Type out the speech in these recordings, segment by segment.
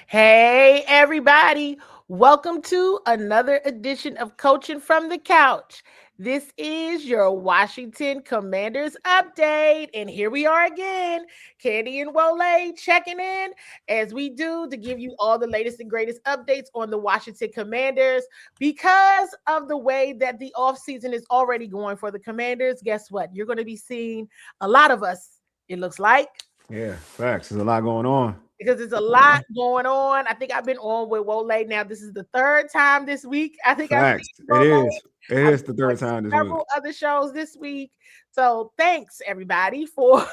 Hey, everybody. Welcome to another edition of Coaching from the Couch. This is your Washington Commanders update. And here we are again, Candi and Wole checking in as we do to give you all the latest and greatest updates on the Washington Commanders. Because of the way that the offseason is already going for the Commanders, guess what? You're going to be seeing a lot of us, it looks like. Yeah, facts. There's a lot going on. Because there's a lot going on. I think I've been on with Wole now. This is the third time this week. I think I've Facts. seen It Wole. is. It I've is been the on third time this week. several other shows this week. So thanks everybody for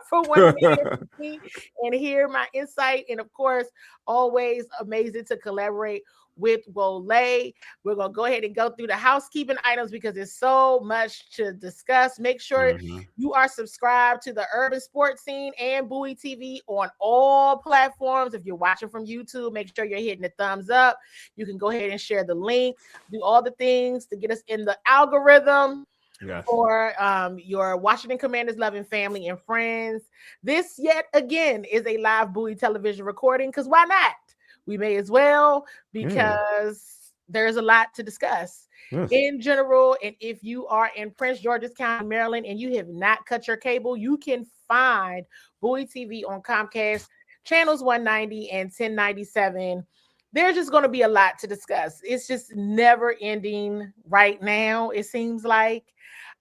for wanting to hear me and hear my insight. And of course, always amazing to collaborate with Wole. We're gonna go ahead and go through the housekeeping items because there's so much to discuss. Make sure Mhm. you are subscribed to the Urban Sports Scene and Bowie TV on all platforms. If you're watching from YouTube, make sure you're hitting the thumbs up. You can go ahead and share the link, do all the things to get us in the algorithm Yes. for your Washington Commanders loving family and friends. This yet again is a live Bowie television recording because why not? We may as well Yeah. because there's a lot to discuss Yes. in general. And if you are in Prince George's County, Maryland, and you have not cut your cable, you can find Bowie TV on Comcast channels 190 and 1097. There's just going to be a lot to discuss. It's just never ending right now, it seems like.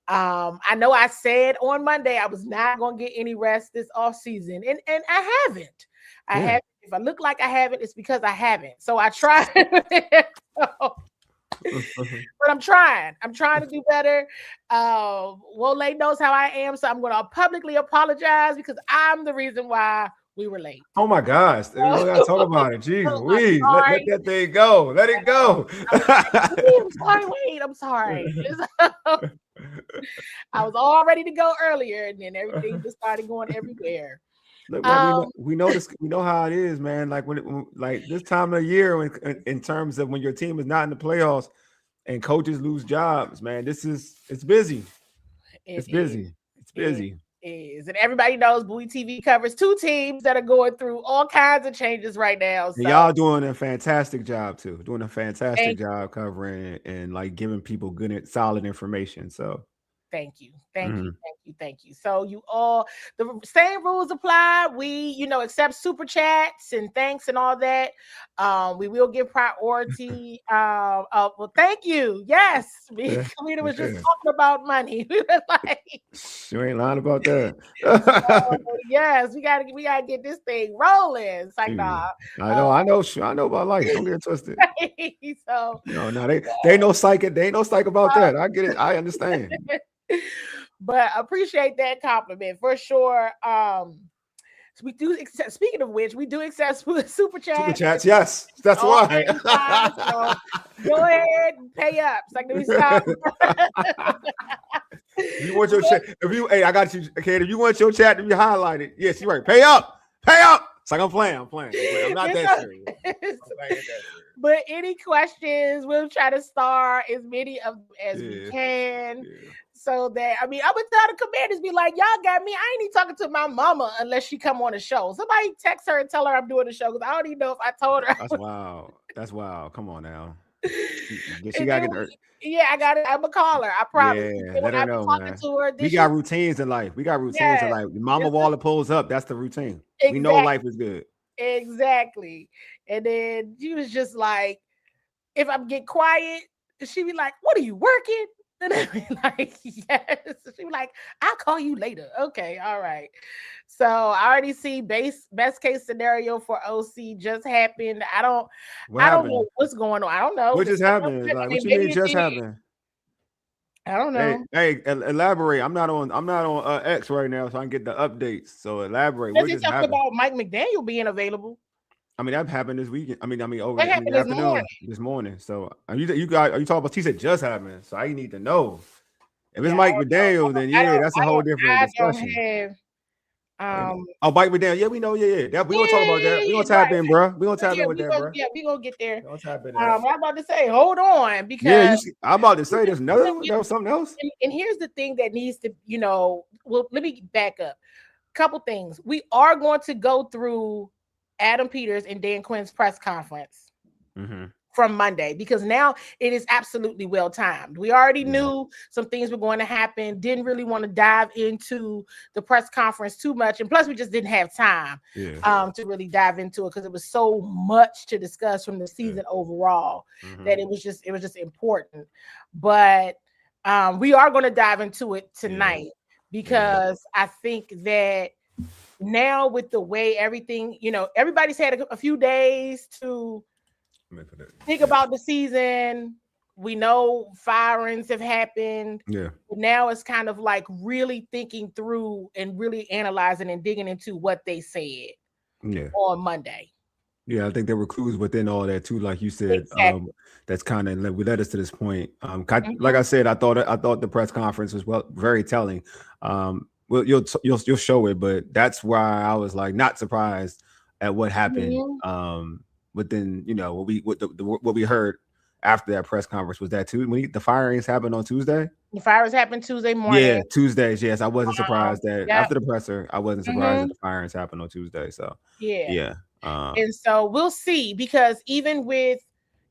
I know I said on Monday I was not going to get any rest this off season, and I haven't. I Yeah. haven't. If I look like I haven't, it's because I haven't. So I try. So, but I'm trying. I'm trying to do better. Wole knows how I am, so I'm going to publicly apologize because I'm the reason why we were late. Oh my gosh. We don't gotta talk about it. Jeez I'm Louise. Let sorry. that thing go. Let it go. I'm sorry. Wait, I'm sorry. I was all ready to go earlier, and then everything just started going everywhere. Look, man, Um, we know this. We know how it is, man. Like like this time of year, in terms of when your team is not in the playoffs and coaches lose jobs, man. It's busy. it It's is. busy. It's It busy. is. And everybody knows Bowie TV covers two teams that are going through all kinds of changes right now. And So y'all doing a fantastic job too. Doing a fantastic thank job covering and like giving people good, solid information. So, Thank you. Thank you. mhm. Thank you. Thank you. So you all the same rules apply. We, accept super chats and thanks and all that. We will give priority. Well, thank you. Yes. Me Yeah, and Kalina was just yeah. talking about money. We were like, You ain't lying about that. so, yes, we gotta get this thing rolling. It's like, Shoot. nah. I Uh, know, I know, I know about life. Don't get it twisted. so No, they ain't no psych. They ain't no psych about that. I get it. I understand. but appreciate that compliment for sure. So we do accept, speaking of which, we do accept super Super chats chats, yes. That's all why. anytime. So go ahead and pay up. It's like, let me stop. If you want your chat, hey, I got you, okay. If you want your chat to be highlighted, yes, you're right. Pay up, pay up. It's like I'm playing. I'm not that serious. I'm playing that serious. But any questions, we'll try to star as many of them as we Yeah, can. yeah. So that I would tell the commanders, be like, y'all got me. I ain't even talking to my mama unless she come on the show. Somebody text her and tell her I'm doing the show because I don't even know if I told her. That's wild. That's wild. Come on now. She And gotta then get her. yeah, I got it. I'm a caller. I promise. Yeah, And when let her I be know, talking man. to her, We this got is routines in life. We got routines in yes, life. Mama this Waller pulls up. That's the routine. We know exactly, life is good. exactly. And then she was just like, if I get quiet, she be like, "What are you working?" And I be like, "Yes." She be like, "I'll call you later." Okay, all right. So I already see best case scenario for OC just happened. What I don't know happened? what's going on. I don't know. What The just setup, happened? Like, what you maybe mean it just did. happened? I don't Hey, know. elaborate. I'm not on X right now, so I can get the updates. So elaborate. Because What he just talked happened? about Mike McDaniel being available. I mean, that happened this weekend. That In happened the this morning. afternoon, this morning. So are you talking about? He said just happened. So I need to know. If it's Yeah, Mike McDaniel, then yeah, that's a whole different I don't discussion. have Oh, Mike McDaniel. Yeah, we know. Yeah, yeah. We gonna talk about that. We gonna tap right. in, bro. We gonna tap Yeah, in with that, bro. we gonna get there. We gonna tap into that. I'm about to say, hold on, Yeah, because I'm about to say there's another one. There was something else. and here's the thing that needs to, well, let me back up. Couple things. We are going to go through Adam Peters and Dan Quinn's press conference Mm-hmm. from Monday, because now it is absolutely well timed. We already Yeah. knew some things were going to happen, didn't really want to dive into the press conference too much. And plus, we just didn't have time to really dive into it because it was so much to discuss from the season overall that it was just important. But we are going to dive into it tonight because I think that now with the way everything, everybody's had a few days to think about the season. We know firings have happened. Yeah. But now it's kind of like really thinking through and really analyzing and digging into what they said on Monday. Yeah, I think there were clues within all that too, like you said. Exactly. That's kind of led us to this point. Like I said, I thought the press conference was very telling. Well, you'll show it, but that's why I was like not surprised at what happened. But then what we heard after that press conference was that too when the firings happened on Tuesday. The firings happened Tuesday morning. Yeah, Tuesdays. Yes, I wasn't surprised that after the presser, I wasn't surprised that the firings happened on Tuesday. So yeah. And so we'll see, because even with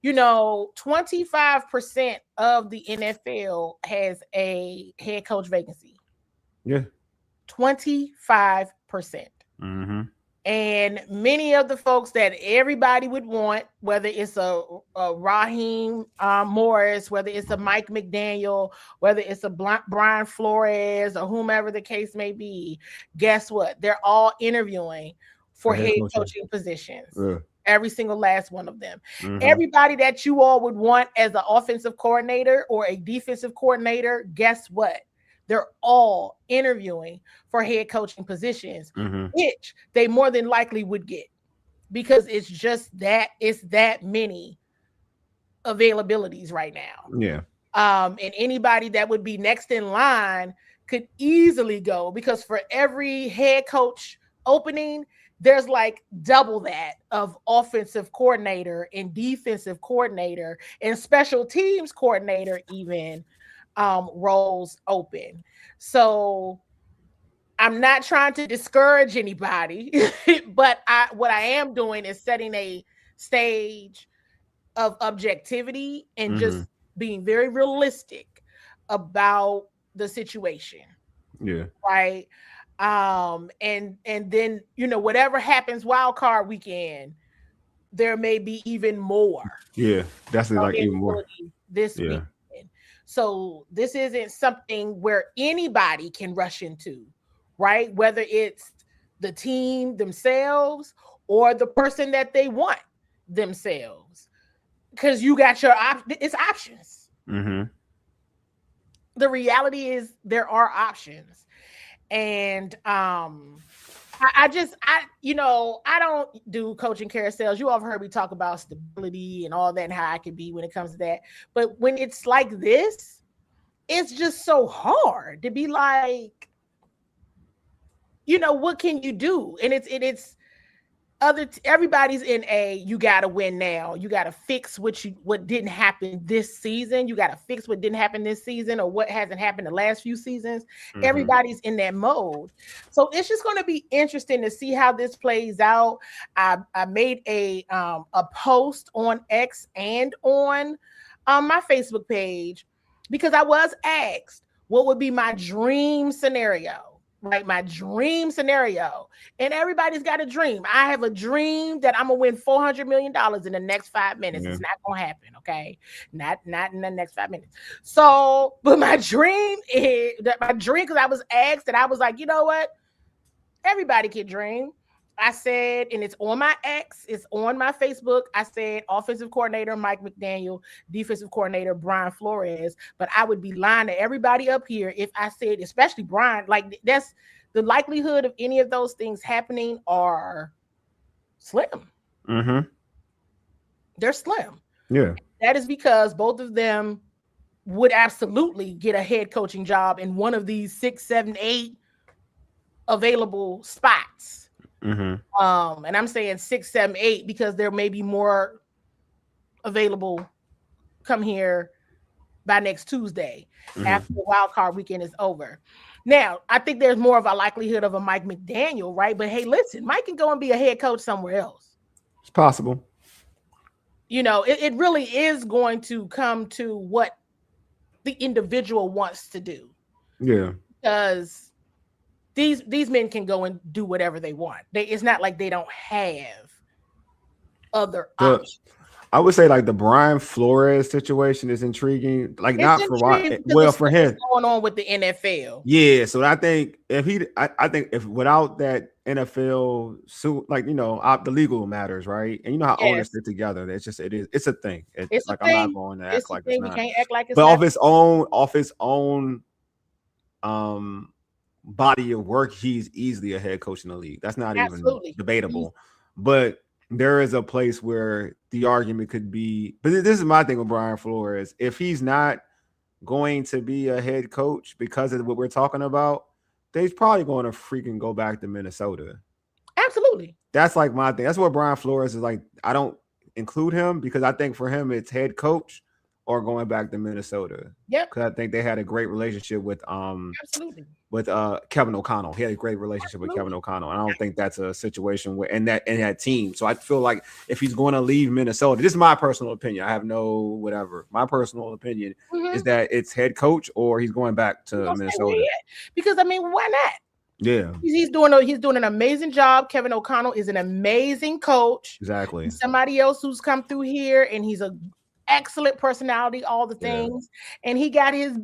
25% of the NFL has a head coach vacancy. Yeah. 25%. And many of the folks that everybody would want, whether it's a Raheem Morris, whether it's a Mike McDaniel, whether it's a Brian Flores, or whomever the case may be, guess what? They're all interviewing for head coaching positions. Every single last one of them. Everybody that you all would want as an offensive coordinator or a defensive coordinator, guess what? They're all interviewing for head coaching positions, which they more than likely would get, because it's that many availabilities right now. Yeah. And anybody that would be next in line could easily go, because for every head coach opening, there's like double that of offensive coordinator and defensive coordinator and special teams coordinator even roles open. So I'm not trying to discourage anybody, but what I am doing is setting a stage of objectivity and just being very realistic about the situation. Yeah. Right. And then whatever happens wild card weekend, there may be even more. Yeah, that's like even more this weekend. So this isn't something where anybody can rush into, right? Whether it's the team themselves or the person that they want themselves, because you got it's options. The reality is there are options, and I don't do coaching carousels. You all have heard me talk about stability and all that and how I can be when it comes to that. But when it's like this, it's just so hard to be like, what can you do? And it's everybody's in you got to win now. You got to fix what didn't happen this season. You got to fix what didn't happen this season or what hasn't happened the last few seasons. Everybody's in that mode. So it's just going to be interesting to see how this plays out. I made a post on X and on my Facebook page, because I was asked what would be my dream scenario. Right, my dream scenario, and everybody's got a dream. I have a dream that I'm gonna win $400 million in the next 5 minutes. It's not gonna happen, okay? Not in the next 5 minutes. So, but my dream is because I was asked, and I was like, you know what? Everybody can dream. I said, and it's on my X, it's on my Facebook. I said offensive coordinator Mike McDaniel, defensive coordinator Brian Flores. But I would be lying to everybody up here if I said, especially Brian, like that's the likelihood of any of those things happening are slim. They're slim. Yeah. That is because both of them would absolutely get a head coaching job in one of these 6, 7, 8 available spots. And I'm saying 6, 7, 8 because there may be more available come here by next Tuesday after the wild card weekend is over. Now, I think there's more of a likelihood of a Mike McDaniel, right? But hey, listen, Mike can go and be a head coach somewhere else. It's possible. It really is going to come to what the individual wants to do. Yeah. Because these men can go and do whatever they want. It's not like they don't have other options. I would say like the Brian Flores situation is intriguing. Like It's not for why, well for him going on with the NFL. Yeah, so I think I think if without that NFL suit, like the legal matters, right? And you know how owners sit together. It's a thing. It's like I'm not going to act like it's not. We can't act like it's but not. Off his own body of work, he's easily a head coach in the league. That's not even debatable. But there is a place where the argument could be, but this is my thing with Brian Flores. If he's not going to be a head coach because of what we're talking about, then he's probably going to freaking go back to Minnesota. Absolutely. That's like my thing. That's what Brian Flores is like. I don't include him because I think for him it's head coach or going back to Minnesota. Yep. Because I think they had a great relationship with absolutely with Kevin O'Connell. He had a great relationship with Kevin O'Connell. And I don't think that's a situation where in that team. So I feel like if he's going to leave Minnesota, this is my personal opinion. I have no whatever. My personal opinion is that it's head coach or he's going back to Minnesota. Because I mean, why not? Yeah, he's doing an amazing job. Kevin O'Connell is an amazing coach. Exactly. He's somebody else who's come through here, and he's a excellent personality, all the things, and he got his.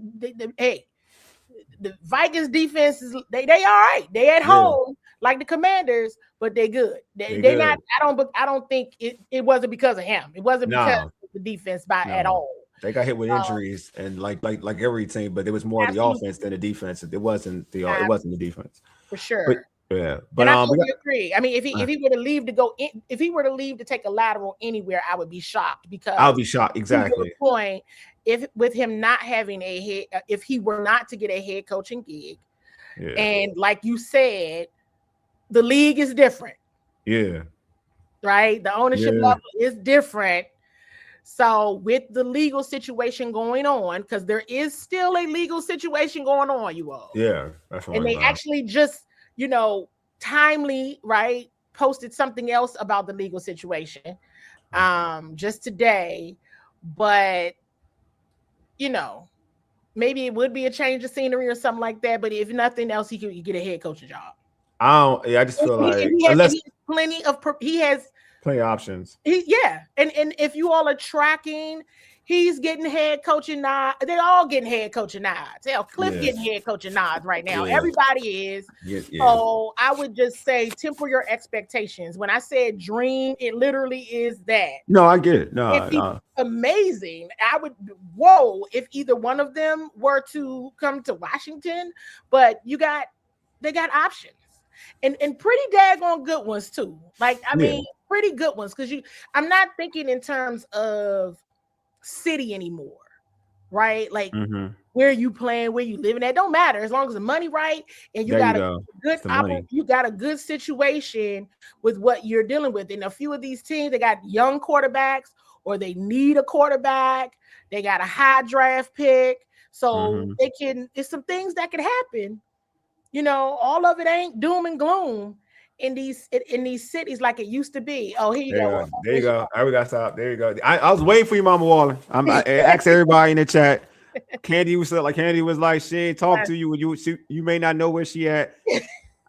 The Vikings defense is they all right. They at home like the Commanders, but they good. They not. I don't think it wasn't because of him. It wasn't because of the defense at all. They got hit with injuries and like every team, but it was more the offense than the defense. It wasn't the defense for sure. But I totally agree. I mean, if he were to leave to go in, if he were to leave to take a lateral anywhere, I would be shocked because I'll be shocked exactly. Point if with him not having if he were not to get a head coaching gig, and like you said, the league is different. Yeah. Right. The ownership level is different. So with the legal situation going on, because there is still a legal situation going on, you all. Yeah, that's right. And they actually just timely, right, posted something else about the legal situation just today. But maybe it would be a change of scenery or something like that. But if nothing else, he could get a head coaching job. I just feel like he has plenty of options. And if you all are tracking, he's getting head coaching nods. They're all getting head coaching nods. Hell, Kliff getting head coaching nods right now. Everybody is. So I would just say temper your expectations. When I said dream, it literally is that. No, I get it. No. Amazing. I would Wole if either one of them were to come to Washington, but they got options. And pretty daggone good ones too. Like, I mean, pretty good ones. Because I'm not thinking in terms of city anymore, right? Like where you playing, where you living at, don't matter as long as the money right and you got a good situation with what you're dealing with. And a few of these teams, they got young quarterbacks or they need a quarterback. They got a high draft pick, so it's some things that could happen. All of it ain't doom and gloom in these cities like it used to be. Oh, here you go. There you go. We got to stop. There you go. I was waiting for you, Mama Waller. I asked everybody in the chat. Candi was like, she ain't talk to you. You may not know where she at.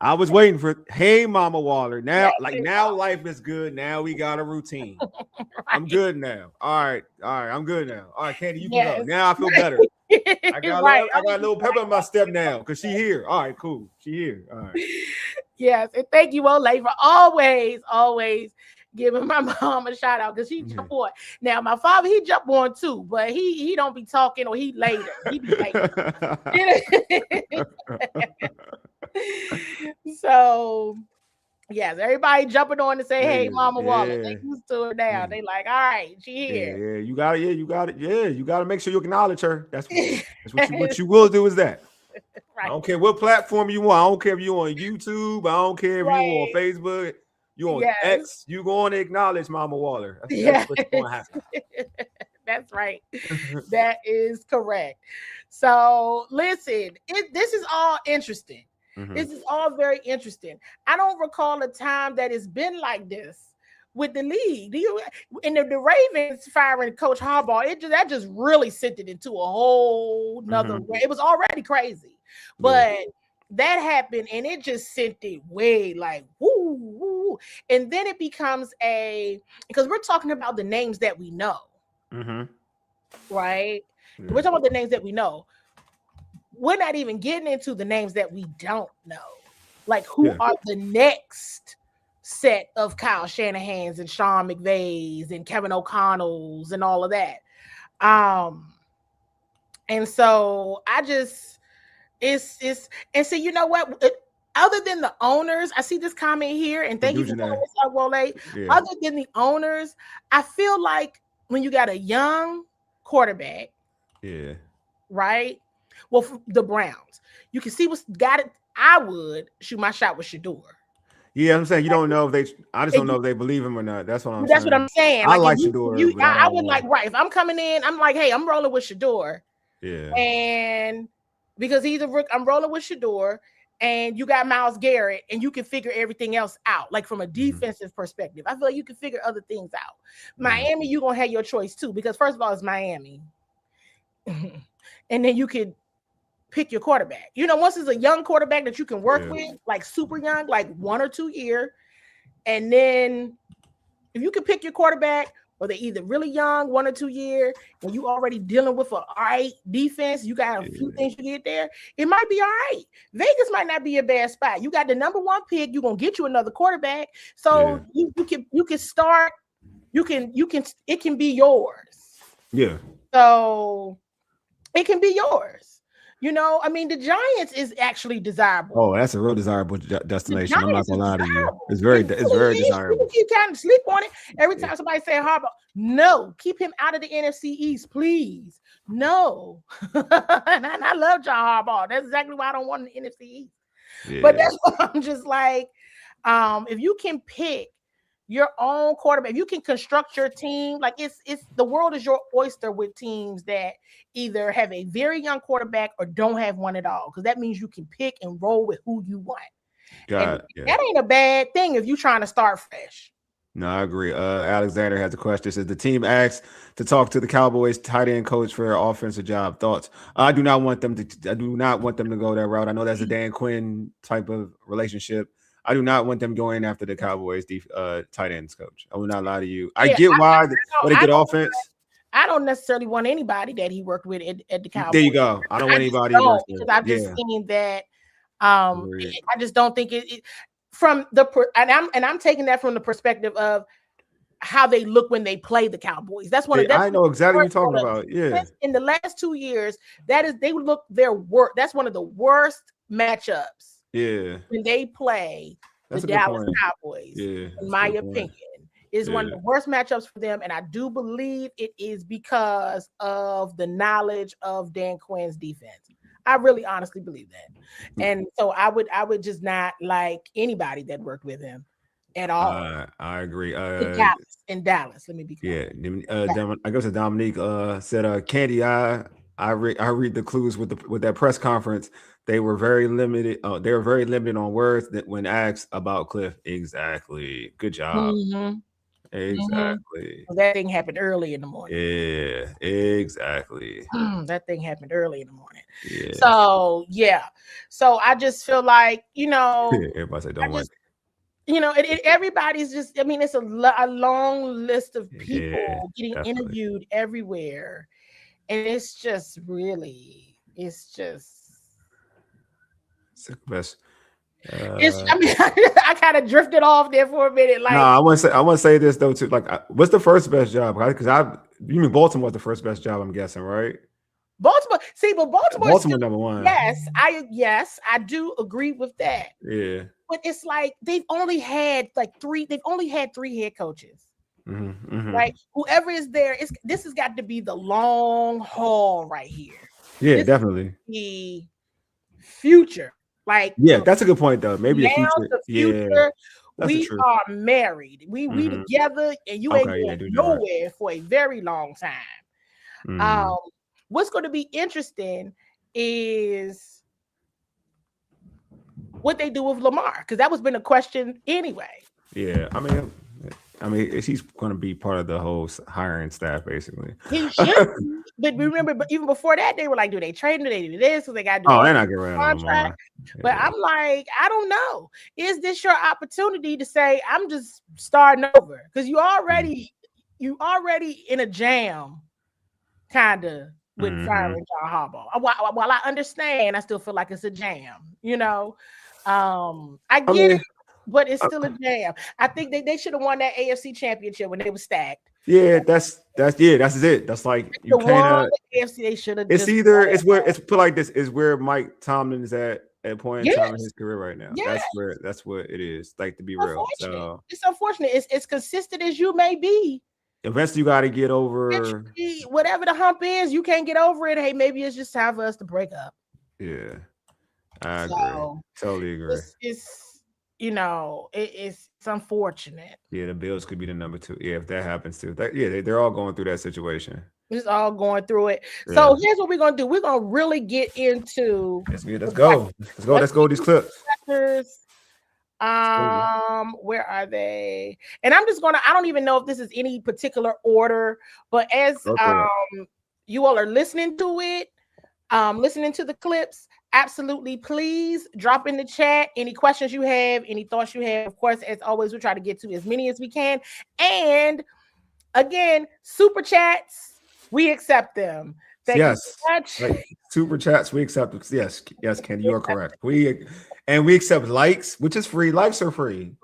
I was waiting for, hey, Mama Waller. Now, now life is good. Now we got a routine. Right. I'm good now. All right. I'm good now. All right, Candi, you can go. Now I feel better. I got a little pepper in my step now because she here. All right, cool. She here. All right. Yes, and thank you, Wole, for always giving my mom a shout out because she jump on. Now my father, he jump on too, but he don't be talking or he later. He be later. So yes, everybody jumping on to say, "Hey, Mama Waller," they used to her now. They like, all right, she here. Yeah, you got it. You got to make sure you acknowledge her. That's what you will do is that. Right. I don't care what platform you want. I don't care if you on YouTube. I don't care if you on Facebook. You on X. You going to acknowledge Mama Waller. That's what's going to happen. That's right. That is correct. So listen, this is all interesting. This is all very interesting. I don't recall a time that it's been like this with the league. Do you? And the Ravens firing Coach Harbaugh, that just really sent it into a whole nother way. It was already crazy, but that happened and it just sent it way like woo, woo. And then it becomes because we're talking about the names that we know, right? We're talking about the names that we know. We're not even getting into the names that we don't know. Like who are the next set of Kyle Shanahan's and Sean McVay's and Kevin O'Connell's and all of that. And so I just it's and so you know what? Other than the owners, I see this comment here, and thank you for calling this up, Wole. Other than the owners, I feel like when you got a young quarterback, right? Well, for the Browns, you can see what's got it. I would shoot my shot with Shador. Yeah, I'm saying you don't know if I just don't know if they believe him or not. That's what I'm saying. That's what I'm saying. I like Shador. I would like, right. If I'm coming in, I'm like, hey, I'm rolling with Shador. Yeah. And because he's a rook, I'm rolling with Shador. And you got Myles Garrett, and you can figure everything else out, like from a defensive perspective. I feel like you can figure other things out. Miami, you're going to have your choice too, because first of all, it's Miami. And then you could pick your quarterback. You know, once it's a young quarterback that you can work with, like super young, like 1 or 2 year. And then if you can pick your quarterback, or they're either really young, 1 or 2 year, and you already dealing with an all right defense, you got a few things you get there, it might be all right. Vegas might not be a bad spot. You got the number 1 pick, you're gonna get you another quarterback. So you can start, it can be yours. Yeah. So it can be yours. You know, I mean, the Giants is actually desirable. Oh, that's a real desirable destination. I'm not gonna lie to you. It's very desirable. You kind of sleep on it every time somebody say Harbaugh. No, keep him out of the NFC East, please. No, and I love John Harbaugh. That's exactly why I don't want the NFC East. Yeah. But that's what I'm just like. If you can pick your own quarterback, you can construct your team. Like it's the world is your oyster with teams that either have a very young quarterback or don't have one at all. Because that means you can pick and roll with who you want. That ain't a bad thing if you're trying to start fresh. No, I agree. Alexander has a question. Says the team asked to talk to the Cowboys tight end coach for their offensive job. Thoughts? I do not want them to go that route. I know that's a Dan Quinn type of relationship. I do not want them going after the Cowboys tight ends coach. I will not lie to you. I get why they get offense. I don't necessarily want anybody that he worked with at the Cowboys. There you go. I don't want anybody because I've just seen that. I just don't think it from the and I'm taking that from the perspective of how they look when they play the Cowboys. That's one of I know exactly what you're talking about. Yeah. In the last 2 years, they look their worst. That's one of the worst matchups. Yeah, when they play the Dallas Cowboys, in my opinion, is one of the worst matchups for them, and I do believe it is because of the knowledge of Dan Quinn's defense. I really honestly believe that, and so I would just not like anybody that worked with him at all. I agree. In Dallas, let me be clear. I guess Dominique said, Candi, I read the clues with that press conference. They were very limited. They were very limited on words that when asked about Kliff. Exactly. Good job. Exactly. Well, that thing happened early in the morning. Yeah, exactly. That thing happened early in the morning. Yeah. So So I just feel like, everybody say don't want. Everybody's just. I mean, it's a long list of people getting interviewed everywhere, and it's just really. It's just. Best. I kind of drifted off there for a minute. Like, no, I want to say this though too. Like, what's the first best job? Because you mean Baltimore was the first best job? I'm guessing, right? Baltimore. See, but Baltimore number one. Yes, I do agree with that. Yeah, but it's like they've only had three head coaches. Right? Whoever is there, this has got to be the long haul right here. Yeah, definitely. The future. That's a good point though. Maybe the future. We are married. We together, and you ain't going nowhere for a very long time. Mm. What's going to be interesting is what they do with Lamar, because that was been a question anyway. Yeah, I mean, he's going to be part of the whole hiring staff, basically. He should be. But remember, but even before that, they were like, do they trade him? Do they do this? So they got to do Oh, all they're the not getting rid of contract. Lamar. But Yeah. I'm like, I don't know. Is this your opportunity to say, I'm just starting over? Because you already in a jam, kind of, with firing John Harbaugh. While I understand, I still feel like it's a jam. I get it, but it's still a jam. I think they should have won that AFC championship when they were stacked. Yeah, that's it. That's like you can't. The AFC, they should have. It's put like this is where Mike Tomlin is at a point in time in Yes. his career right now. Yes. That's what it is. Like, to be real. So it's unfortunate. It's as consistent as you may be. eventually you got to get over whatever the hump is. You can't get over it. Hey, maybe it's just time for us to break up. Yeah, I agree. Totally agree. It's unfortunate. Yeah, the Bills could be the number 2. Yeah, if that happens too. They're all going through that situation. It's all going through it. Yeah. So here's what we're gonna do. We're gonna really get into. Let's go. Let's go with these clips. Where are they? And I'm just gonna. I don't even know if this is any particular order, but as you all are listening to it, listening to the clips, absolutely, please drop in the chat any questions you have, any thoughts you have. Of course, as always, we try to get to as many as we can. And again, super chats, we accept them. Super chats, we accept them. Yes, Candi, you are correct. We accept likes, which is free. Likes are free.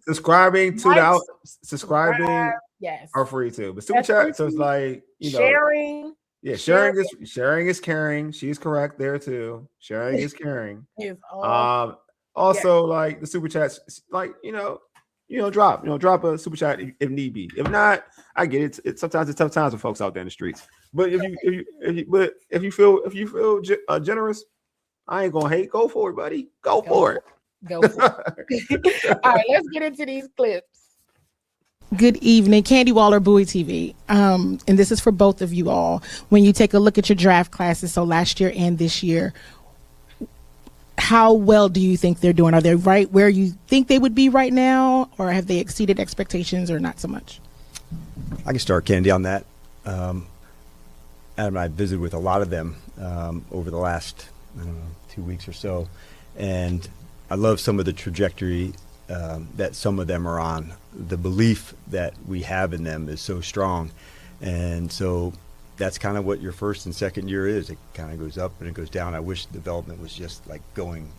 Subscribing are free too. But super chat, so it's like sharing. Yeah, sharing is caring. She's correct there too. Sharing is caring. Also, like the super chats, like drop a super chat if need be. If not, I get it. It's sometimes it's tough times for folks out there in the streets. But if you feel generous, I ain't gonna hate. Go for it, buddy. Go for it. All right, let's get into these clips. Good evening, Candi Waller, Bowie TV. And this is for both of you all. When you take a look at your draft classes, so last year and this year, how well do you think they're doing? Are they right where you think they would be right now, or have they exceeded expectations, or not so much? I can start, Candi, on that. Adam and I visited with a lot of them over the last 2 weeks or so, and I love some of the trajectory that some of them are on. The belief that we have in them is so strong, and so that's kind of what your first and second year is. It kind of goes up and it goes down. I wish development was just like going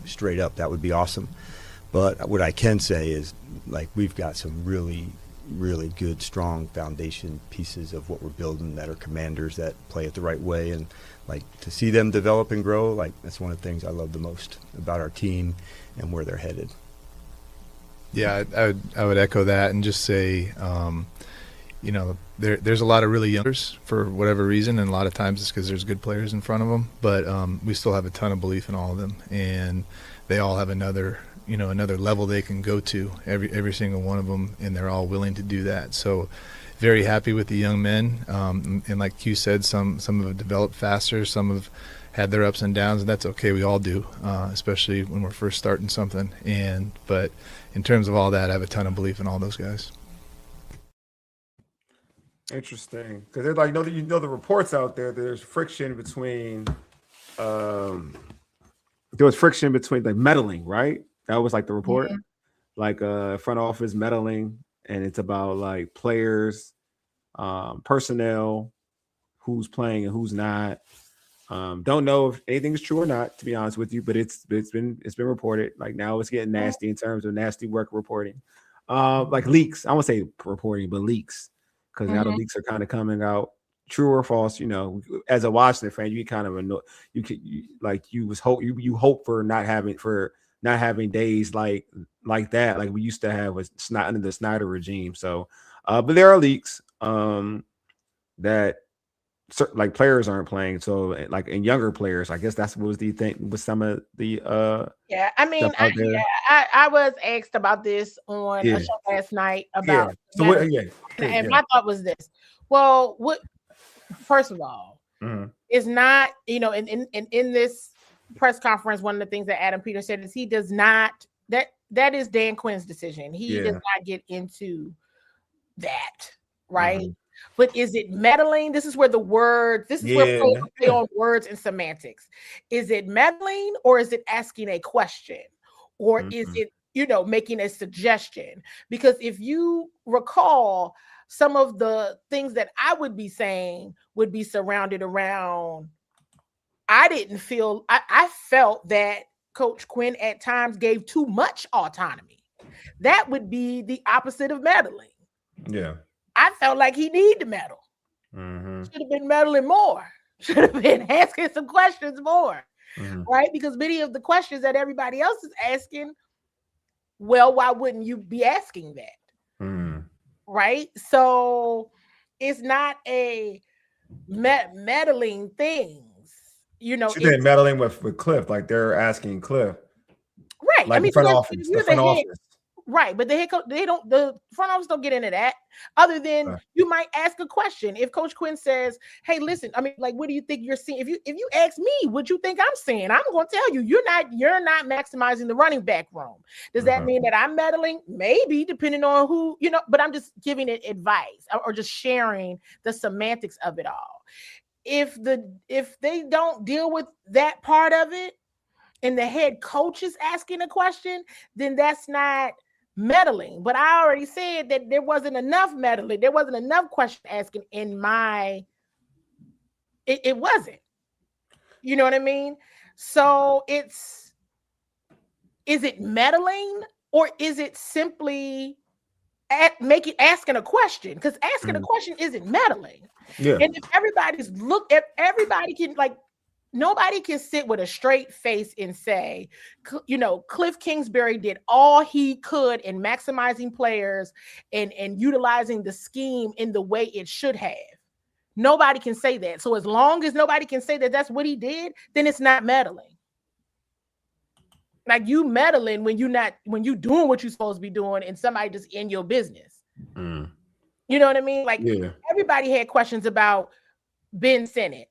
straight up. That would be awesome. But what I can say is, like, we've got some really, really good, strong foundation pieces of what we're building that are commanders that play it the right way. And like, to see them develop and grow, like, that's one of the things I love the most about our team and where they're headed. Yeah, I would echo that and just say, there's a lot of really youngers for whatever reason, and a lot of times it's because there's good players in front of them. But we still have a ton of belief in all of them, and they all have another level they can go to, every single one of them, and they're all willing to do that. So very happy with the young men, and like Q said, some have developed faster, some have had their ups and downs, and that's okay. We all do, especially when we're first starting something. But in terms of all that, I have a ton of belief in all those guys. Interesting, because they're like, the reports out there. There's friction between, like meddling, right? That was like the report, like front office meddling, and it's about like players, personnel, who's playing and who's not. Don't know if anything is true or not, to be honest with you, but it's been reported. Like, now it's getting nasty in terms of nasty work reporting, like leaks. I won't say reporting, but leaks, because now the leaks are kind of coming out, true or false. As a Washington fan, you kind of annoy. You hope for not having days like that, like we used to have under the Snyder regime. So, but there are leaks that. Like, players aren't playing, so like, in younger players, I guess that's what was the thing with some of the I was asked about this on a show last night about and my thought was this. Well, first of all, is not, in this press conference, one of the things that Adam Peters said is he does not, that is Dan Quinn's decision. He does not get into that, right? But is it meddling? This is where where play on words and semantics. Is it meddling, or is it asking a question, or is it, making a suggestion? Because if you recall, some of the things that I would be saying would be surrounded around, I felt that Coach Quinn at times gave too much autonomy. That would be the opposite of meddling. Yeah. I felt like he needed to meddle. Should have been meddling more. Should have been asking some questions more, right? Because many of the questions that everybody else is asking, well, why wouldn't you be asking that? Right? So it's not a meddling things. She did meddling with Kliff, like they're asking Kliff, right? Like the front office. Right, but the front office don't get into that. Other than you might ask a question. If Coach Quinn says, "Hey, listen, what do you think you're seeing?" If you ask me, what you think I'm seeing, I'm going to tell you, you're not maximizing the running back room. Does that mean that I'm meddling? Maybe, depending on who, but I'm just giving it advice or just sharing the semantics of it all. If they don't deal with that part of it, and the head coach is asking a question, then that's not meddling. But I already said that there wasn't enough meddling. There wasn't enough question asking it wasn't. You know what I mean? So is it meddling, or is it simply asking a question? Because asking a question isn't meddling. Yeah. And if everybody can, nobody can sit with a straight face and say, Kliff Kingsbury did all he could in maximizing players and utilizing the scheme in the way it should have. Nobody can say that. So as long as nobody can say that that's what he did, then it's not meddling. Like, you meddling when you doing what you're supposed to be doing and somebody just in your business. You know what I mean? Everybody had questions about Ben Sinnott.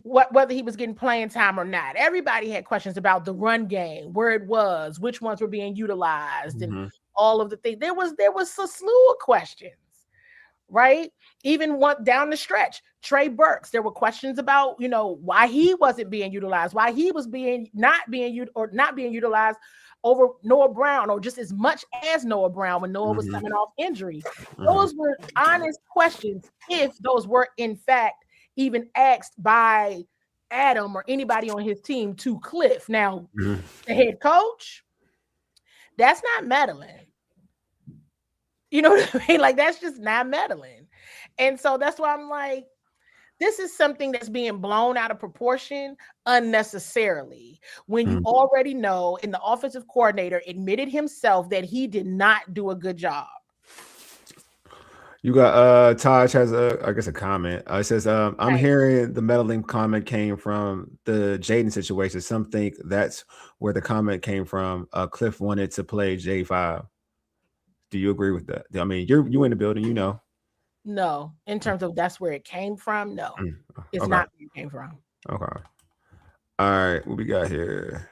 Whether he was getting playing time or not. Everybody had questions about the run game, where it was, which ones were being utilized, and all of the things. There was a slew of questions, right? Even one down the stretch, Trey Burks. There were questions about, why he wasn't being utilized, why he was not being utilized over Noah Brown, or just as much as Noah Brown when Noah was coming off injury. Those were honest questions, if those were in fact even asked by Adam or anybody on his team to Kliff. Now, the head coach, that's not meddling. You know what I mean? That's just not meddling. And so that's why I'm like, this is something that's being blown out of proportion unnecessarily, when you already know, and the offensive coordinator admitted himself that he did not do a good job. You got Taj has a comment. It says, I'm hearing the meddling comment came from the Jaden situation. Some think that's where the comment came from. Kliff wanted to play J5. Do you agree with that? I mean, you in the building, No, in terms of that's where it came from. No, it's not where it came from. Okay. All right, what we got here?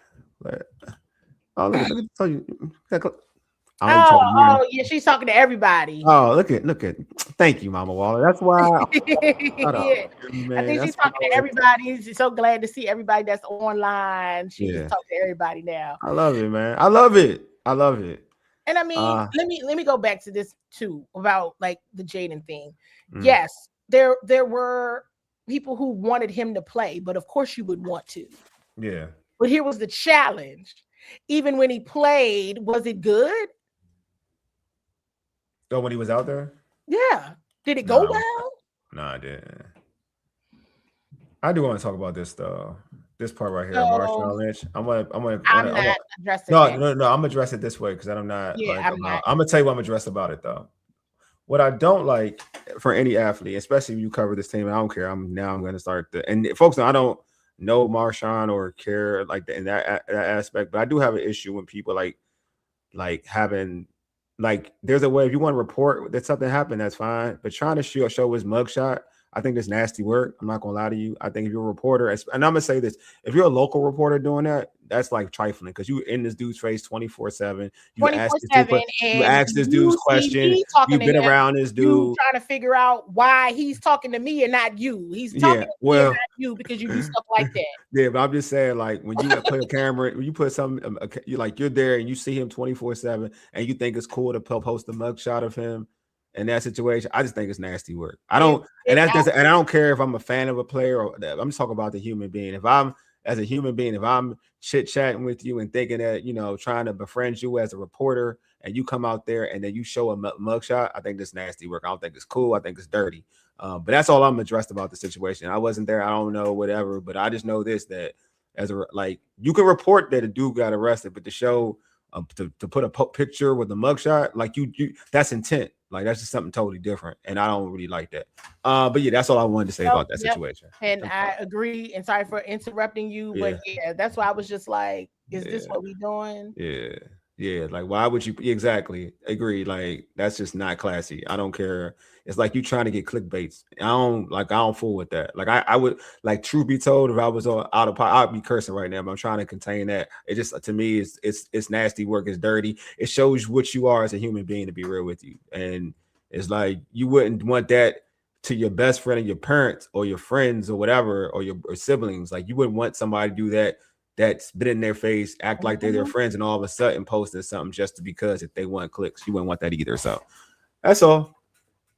Oh, look at Oh, yeah, she's talking to everybody. Oh, look at. Thank you, Mama Waller. That's why. I think she's talking to everybody. She's so glad to see everybody that's online. She just talks to everybody now. I love it, man. I love it. And I mean, let me go back to this too, about the Jaden thing. Yes, there were people who wanted him to play, but of course you would want to. Yeah. But here was the challenge. Even when he played, was it good? So when he was out there? Yeah. Did it go well? No, I didn't. I do want to talk about this though. This part right here, Marshawn Lynch. I'm not addressing it. No. I'm gonna address it this way because I'm not. I'm gonna tell you what I'm addressed about it though. What I don't like for any athlete, especially if you cover this team, I don't care. I'm going to start and folks, I don't know Marshawn or care in that aspect, but I do have an issue when people having there's a way, if you want to report that something happened, that's fine, but trying to show his mugshot, I think it's nasty work. I'm not gonna lie to you. I think if you're a reporter, and I'm gonna say this, if you're a local reporter doing that, that's like trifling because you in this dude's face 24/7. You ask this dude, 24/7, you and ask this dude's you see question. me talking You've to been him. around this You dude. trying to figure out why he's talking to me and not you. He's talking to me and not you because you do stuff like that. Yeah, but I'm just saying, like, when you put a camera, when you put something, you're there and you see him 24/7, and you think it's cool to post a mugshot of him in that situation. I just think it's nasty work. I don't, and I don't care if I'm a fan of a player or I'm just talking about the human being. If I'm as a human being, if I'm chit chatting with you and thinking that trying to befriend you as a reporter, and you come out there and then you show a mugshot, I think that's nasty work. I don't think it's cool. I think it's dirty. But that's all I'm addressed about the situation. I wasn't there. I don't know, whatever. But I just know this, that you can report that a dude got arrested, but to show to put a picture with a mugshot, like you that's intent. Like that's just something totally different, and I don't really like that. But yeah, that's all I wanted to say about that situation. And I agree. And sorry for interrupting you, but yeah, that's why I was just like, "Is this what we doing?" Yeah. Like, why would you exactly agree? Like, that's just not classy. I don't care. It's like you trying to get clickbaits. I don't fool with that. Like, I would, like, truth be told, if I was out of pocket, I'd be cursing right now. But I'm trying to contain that. It just, to me, it's nasty work. It's dirty. It shows what you are as a human being, to be real with you. And it's like you wouldn't want that to your best friend and your parents or your friends or whatever or your siblings. Like, you wouldn't want somebody to do that. That's been in their face, act like they're their friends, and all of a sudden posting something just because if they want clicks, you wouldn't want that either. So that's all.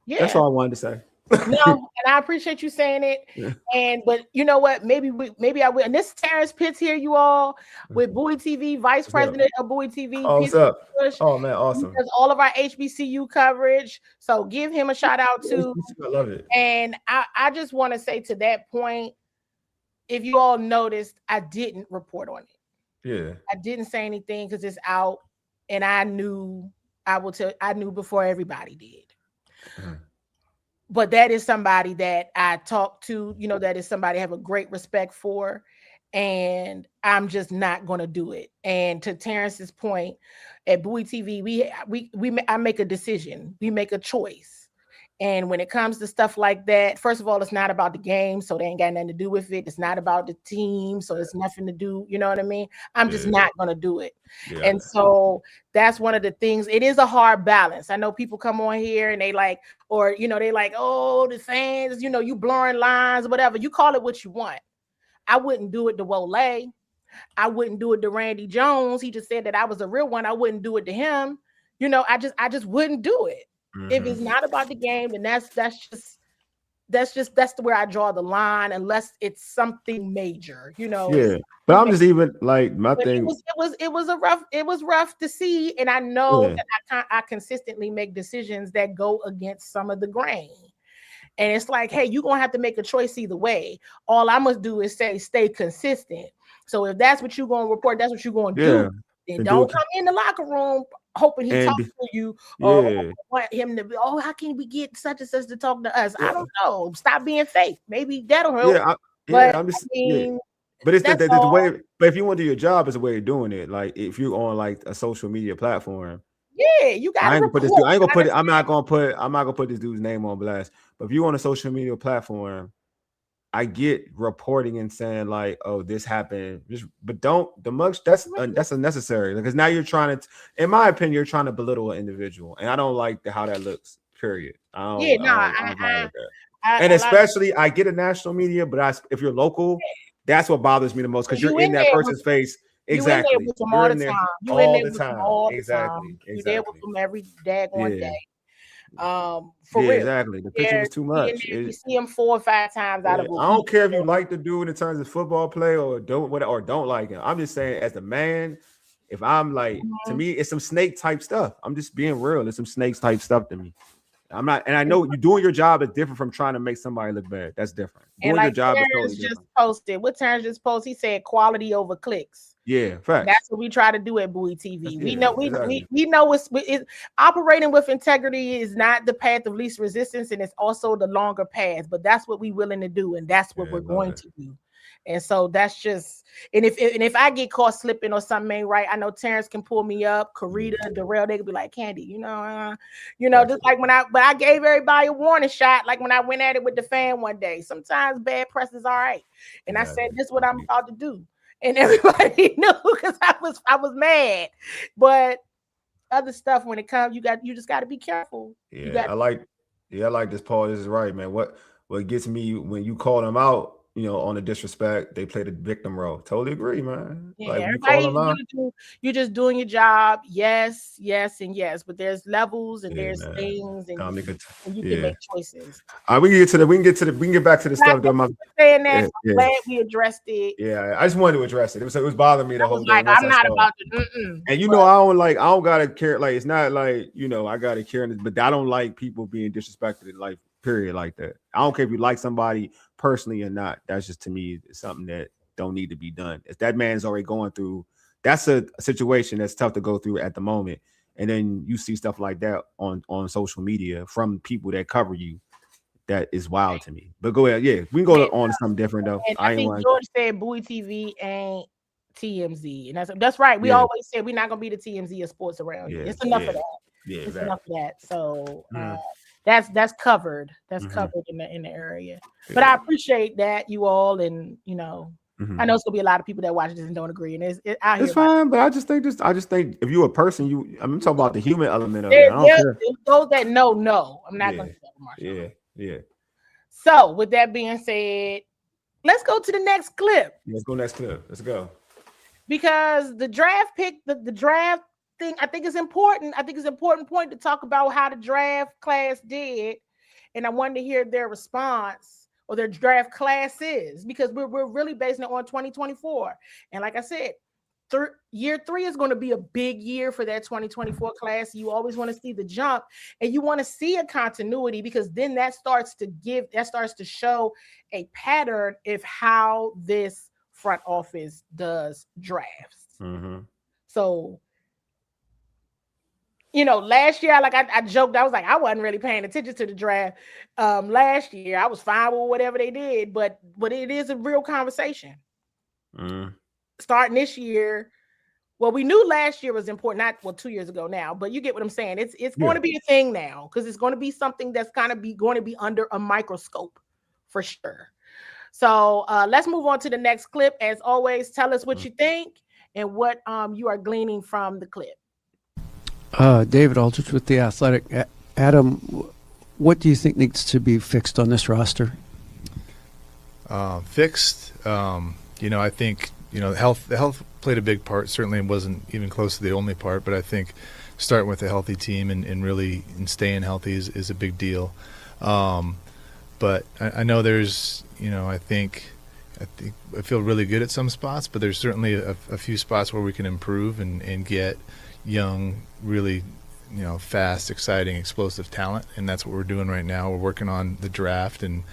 Yeah, that's all I wanted to say. No, and I appreciate you saying it. Yeah. But you know what? Maybe I will. And this is Terrence Pitts here, you all, with Bowie TV, Vice President of Bowie TV. Oh, what's up? Oh man, awesome. He does all of our HBCU coverage. So give him a shout out too. I love it. And I just want to say to that point, if you all noticed, I didn't report on it. Yeah. I didn't say anything because it's out, and I knew before everybody did. Mm-hmm. But that is somebody that I talked to, that is somebody I have a great respect for, and I'm just not going to do it. And to Terrence's point, at Bowie TV, I make a decision. We make a choice. And when it comes to stuff like that, first of all, it's not about the game, so they ain't got nothing to do with it. It's not about the team, so it's nothing to do. You know what I mean? I'm just not going to do it. Yeah. And so that's one of the things. It is a hard balance. I know people come on here and they like, or, they like, oh, the fans, you blurring lines, whatever. You call it what you want. I wouldn't do it to Wole. I wouldn't do it to Randy Jones. He just said that I was a real one. I wouldn't do it to him. I just wouldn't do it. Mm-hmm. If it's not about the game, then that's where I draw the line, unless it's something major, Yeah, but I'm just even like my thing. It was rough to see, and I know that I consistently make decisions that go against some of the grain, and it's like, hey, you're gonna have to make a choice either way. All I must do is stay consistent. So if that's what you're gonna report, that's what you're gonna do. Then don't come in the locker room hoping he talks to you or want him to be, how can we get such and such to talk to us? I don't know. Stop being fake. Maybe that'll help. But it's the way. But if you want to do your job, it's a way of doing it. Like if you're on like a social media platform, you got. I'm not gonna put this dude's name on blast. But if you're on a social media platform, I get reporting and saying like, "Oh, this happened," but don't the mugs. That's unnecessary because now you're trying to, in my opinion, you're trying to belittle an individual, and I don't like how that looks. Period. Especially I get a national media, but if you're local, that's what bothers me the most because you're in that person's face. Exactly. You're in there with them all the time. You're in there with them all the time. You're there with them every daggone day. For real. Exactly. The picture was too much. You see him 4 or 5 times out of a week. I don't care if you like the dude in terms of football play or don't like him. I'm just saying, as a man, if I'm like, to me, it's some snake type stuff. I'm just being real. It's some snakes type stuff to me. I'm not, and I know you doing your job is different from trying to make somebody look bad. That's different. Doing your job is totally different. What Terrence just posted? He said quality over clicks. Yeah, fact. That's what we try to do at Bowie TV. We know we know it's operating with integrity is not the path of least resistance, and it's also the longer path. But that's what we're willing to do, and that's what we're going to do. And so that's just, and if I get caught slipping or something ain't right, I know Terrence can pull me up, Karita, Darrell, they could be like, Candi, just like when I gave everybody a warning shot, like when I went at it with the fan one day. Sometimes bad press is all right. And I said, this is what I'm about to do. And everybody knew because I was mad. But other stuff when it comes, you just got to be careful. I like this, Paul. This is right, man. What gets me when you call them out, on the disrespect, they play the victim role. Totally agree, man. Yeah, like everybody, you're just doing your job. Yes, and yes, but there's levels and there's things, and you can make choices. We can get back to the stuff. Saying that, I'm glad we addressed it. Yeah, I just wanted to address it. It was bothering me the whole day. I'm not about to. And I don't gotta care. Like it's not like I gotta care, but I don't like people being disrespected in life. Period, like that. I don't care if you like somebody personally or not. That's just, to me, something that don't need to be done. If that man's already going through, that's a situation that's tough to go through at the moment. And then you see stuff like that on social media from people that cover you. That is wild to me. But go ahead. Yeah, we can go on to something different though. And I think George said Bowie TV ain't TMZ, and that's right. We always said we're not gonna be the TMZ of sports around here. It's enough of that. Yeah, it's enough of that. So that's covered. That's covered in the area. But I appreciate that, you all, and I know it's gonna be a lot of people that watch this and don't agree, and it's fine. But I just think if you're a person, I'm talking about the human element of it. I don't care. Those that know. I'm not gonna say Marshall. Yeah. So with that being said, let's go to the next clip. Let's go. Because the draft pick, the draft thing, I think is important. I think it's an important point to talk about how the draft class did, and I wanted to hear their response or their draft classes, because we're really basing it on 2024. And like I said, year 3 is going to be a big year for that 2024 class. You always want to see the jump, and you want to see a continuity, because then that starts to show a pattern of how this front office does drafts. So last year, like I joked, I was like, I wasn't really paying attention to the draft. Last year, I was fine with whatever they did, but it is a real conversation. Starting this year, well, we knew last year was important, 2 years ago now, but you get what I'm saying. It's going to be a thing now, because it's going to be something that's going to be under a microscope for sure. So let's move on to the next clip. As always, tell us what you think and what you are gleaning from the clip. David Aldridge with The Athletic. Adam, what do you think needs to be fixed on this roster? Fixed? I think, the health played a big part. Certainly it wasn't even close to the only part, but I think starting with a healthy team and really staying healthy is a big deal. But I know there's, I feel really good at some spots, but there's certainly a few spots where we can improve and get young, really, fast, exciting, explosive talent, and that's what we're doing right now. We're working on the draft and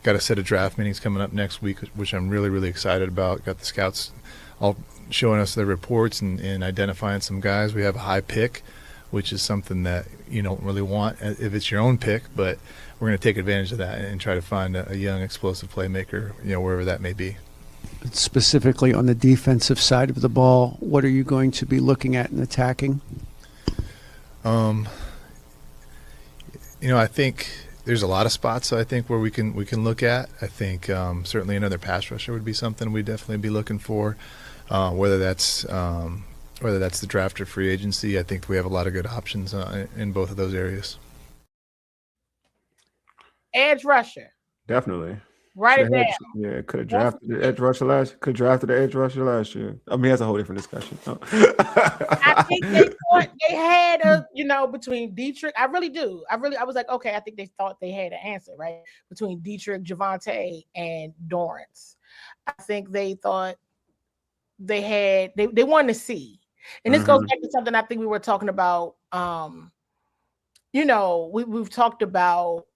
got a set of draft meetings coming up next week, which I'm really, really excited about. Got the scouts all showing us their reports and identifying some guys. We have a high pick, which is something that you don't really want if it's your own pick, but we're going to take advantage of that and try to find a young, explosive playmaker, wherever that may be. Specifically on the defensive side of the ball, what are you going to be looking at in attacking? I think there's a lot of spots I think where we can look at. I think certainly another pass rusher would be something we'd definitely be looking for. Whether that's the draft or free agency, I think we have a lot of good options in both of those areas. Edge rusher. Definitely. Write it down. Yeah, could have drafted the edge rusher last year. I mean, that's a whole different discussion. I think they thought they had between Dietrich. I really do. I was like, okay, I think they thought they had an answer, right? Between Dietrich, Javonte, and Dorrance. I think they thought they had they wanted to see. And this goes back to something I think we were talking about. We've talked about,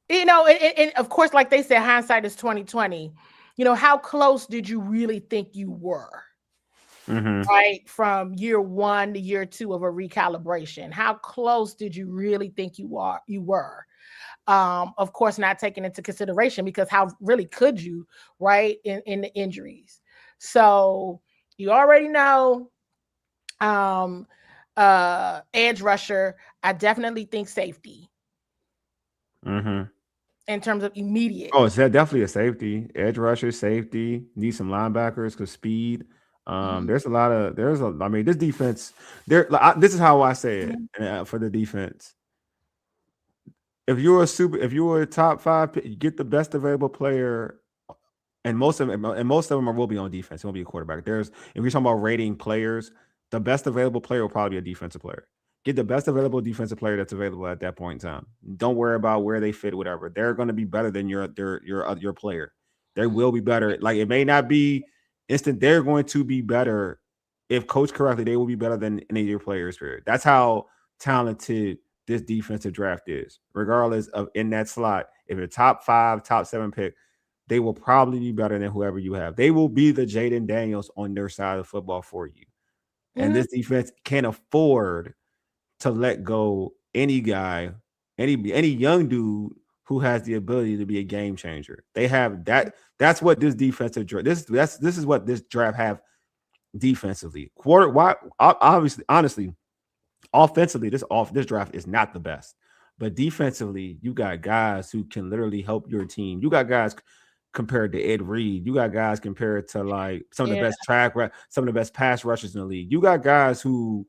and of course, like they said, hindsight is 2020. How close did you really think you were? Right, from year 1 to year 2 of a recalibration. How close did you really think you were? Of course, not taken into consideration because how really could you, right? In the injuries. So you already know edge rusher. I definitely think safety in terms of immediate. Oh, it's definitely a safety. Edge rusher, safety. Need some linebackers because speed. There's a lot of I mean, this defense. This is how I say it for the defense. If you're a top 5 pick, you get the best available player, and most of them will be on defense. It won't be a quarterback. If you're talking about rating players, the best available player will probably be a defensive player. Get the best available defensive player that's available at that point in time. Don't worry about where they fit, whatever. They're going to be better than your player. They will be better. Like, it may not be instant. They're going to be better if coached correctly. They will be better than any of your players. Period. That's how talented this defensive draft is. Regardless of in that slot, if you're top 5, top 7 pick, they will probably be better than whoever you have. They will be the Jaden Daniels on their side of football for you. And this defense can't afford to let go any guy, any young dude who has the ability to be a game changer. They have that. That's what this defensive draft. This is what this draft have defensively. Honestly, offensively, this draft is not the best. But defensively, you got guys who can literally help your team. You got guys compared to Ed Reed. You got guys compared to like some of the best some of the best pass rushers in the league. You got guys who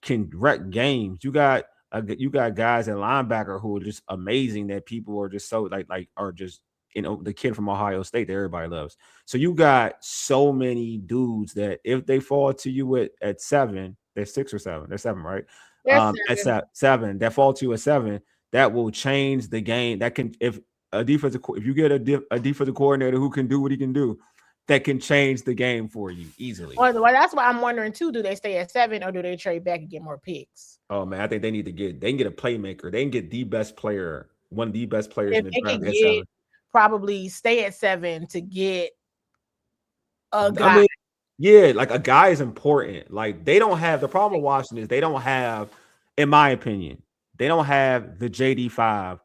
can wreck games. You got guys at linebacker who are just amazing that people are just so are just, the kid from Ohio State that everybody loves. So you got so many dudes that if they fall to you at 7, they're 6 or 7. They're 7, right? At 7, that fall to you at 7, that will change the game. That can if you get a defensive coordinator who can do what he can do, that can change the game for you easily. Well, that's why I'm wondering too. Do they stay at 7 or do they trade back and get more picks? Oh man, I think they can get a playmaker. They can get the best player, one of the best players in the draft at 7. Probably stay at 7 to get a guy. I mean, yeah, like a guy is important. Like they don't have the problem with Washington is they don't have, in my opinion, they don't have the JD5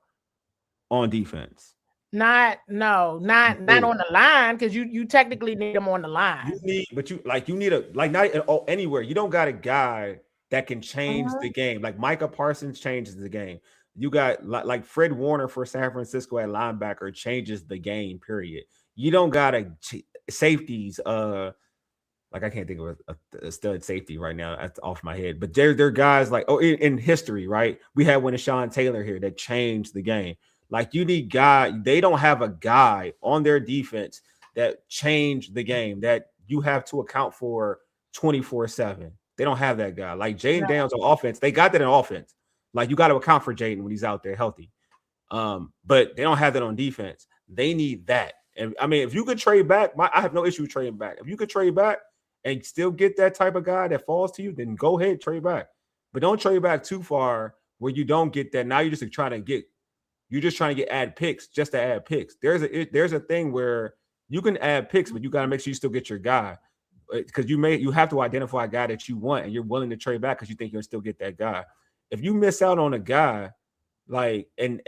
on defense. Not on the line because you technically need them on the line. You need anywhere. You don't got a guy that can change the game. Like Micah Parsons changes the game. You got like Fred Warner for San Francisco at linebacker changes the game. Period. You don't got safeties. Like I can't think of a stud safety right now off my head. But they're guys like in history, right? We had one of Sean Taylor here that changed the game. Like you need they don't have a guy on their defense that changed the game that you have to account for 24/7. They don't have that guy. Like Jaden Daniels on offense, they got that in offense. Like you got to account for Jaden when he's out there healthy. But they don't have that on defense. They need that. And I mean, if you could trade back, I have no issue trading back. If you could trade back and still get that type of guy that falls to you, then go ahead, trade back. But don't trade back too far where you don't get that. Now you're just trying to add picks just to add picks. There's a thing where you can add picks, but you got to make sure you still get your guy because you have to identify a guy that you want and you're willing to trade back because you think you'll still get that guy. If you miss out on a guy like and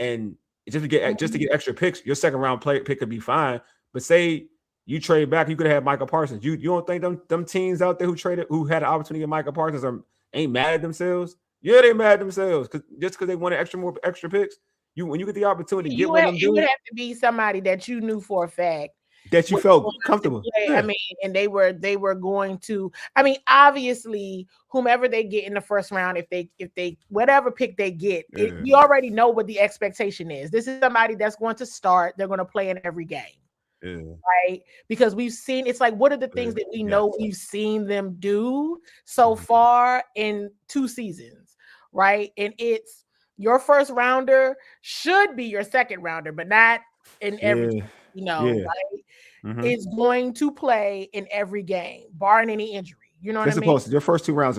just to get extra picks, your second round pick could be fine. But say you trade back, you could have Micah Parsons. You don't think them teams out there who had an opportunity of Micah Parsons ain't mad at themselves? Yeah, they mad at themselves because they wanted extra picks. When you get the opportunity, it would have to be somebody that you knew for a fact that you felt comfortable. Yeah. I mean, and they were going to. I mean, obviously, whomever they get in the first round, if they whatever pick they get, you already know what the expectation is. This is somebody that's going to start. They're going to play in every game, right? Because we've seen. It's like what are the things that we know we've seen them do so far in 2 seasons, right? And it's. Your first rounder should be your second rounder, but not in every, right? Mm-hmm. Is going to play in every game, barring any injury. You know what I mean? Your first 2 rounds,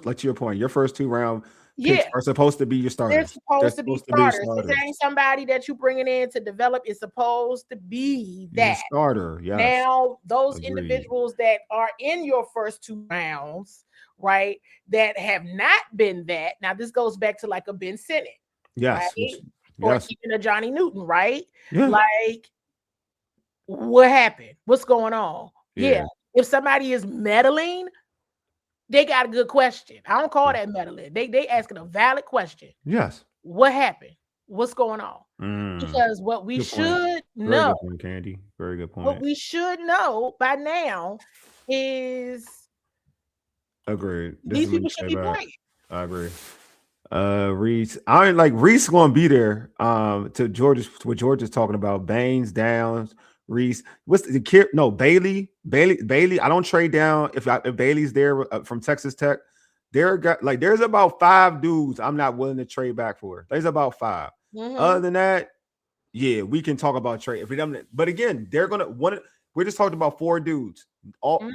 like to your point, your first 2 round picks are supposed to be your starters. They're supposed to be starters. It ain't somebody that you bringing in to develop. It's supposed to be that starter. Yes. Now, those individuals that are in your first 2 rounds, right, that have not been that. Now, this goes back to like a Ben Sinnott. Yes. Right? or Yes. even a Johnny Newton, right? Yeah. Like, what happened? What's going on? Yeah. If somebody is meddling, they got a good question. I don't call that meddling. They asking a valid question. Yes. What happened? What's going on? Mm. Because what we Good point. should Very know, good point, Candi. Very good what point. we should know by now is Agreed. these people should be playing. I agree. Reese, I ain't like Reese gonna be there. To George's, what George is talking about. Baines, Downs, Reese. What's the kid? No, Bailey. I don't trade down if Bailey's there from Texas Tech. There's about 5 dudes I'm not willing to trade back for. There's about 5. Other than that, yeah, we can talk about trade. But again, they're gonna one. We're just talking about 4 dudes.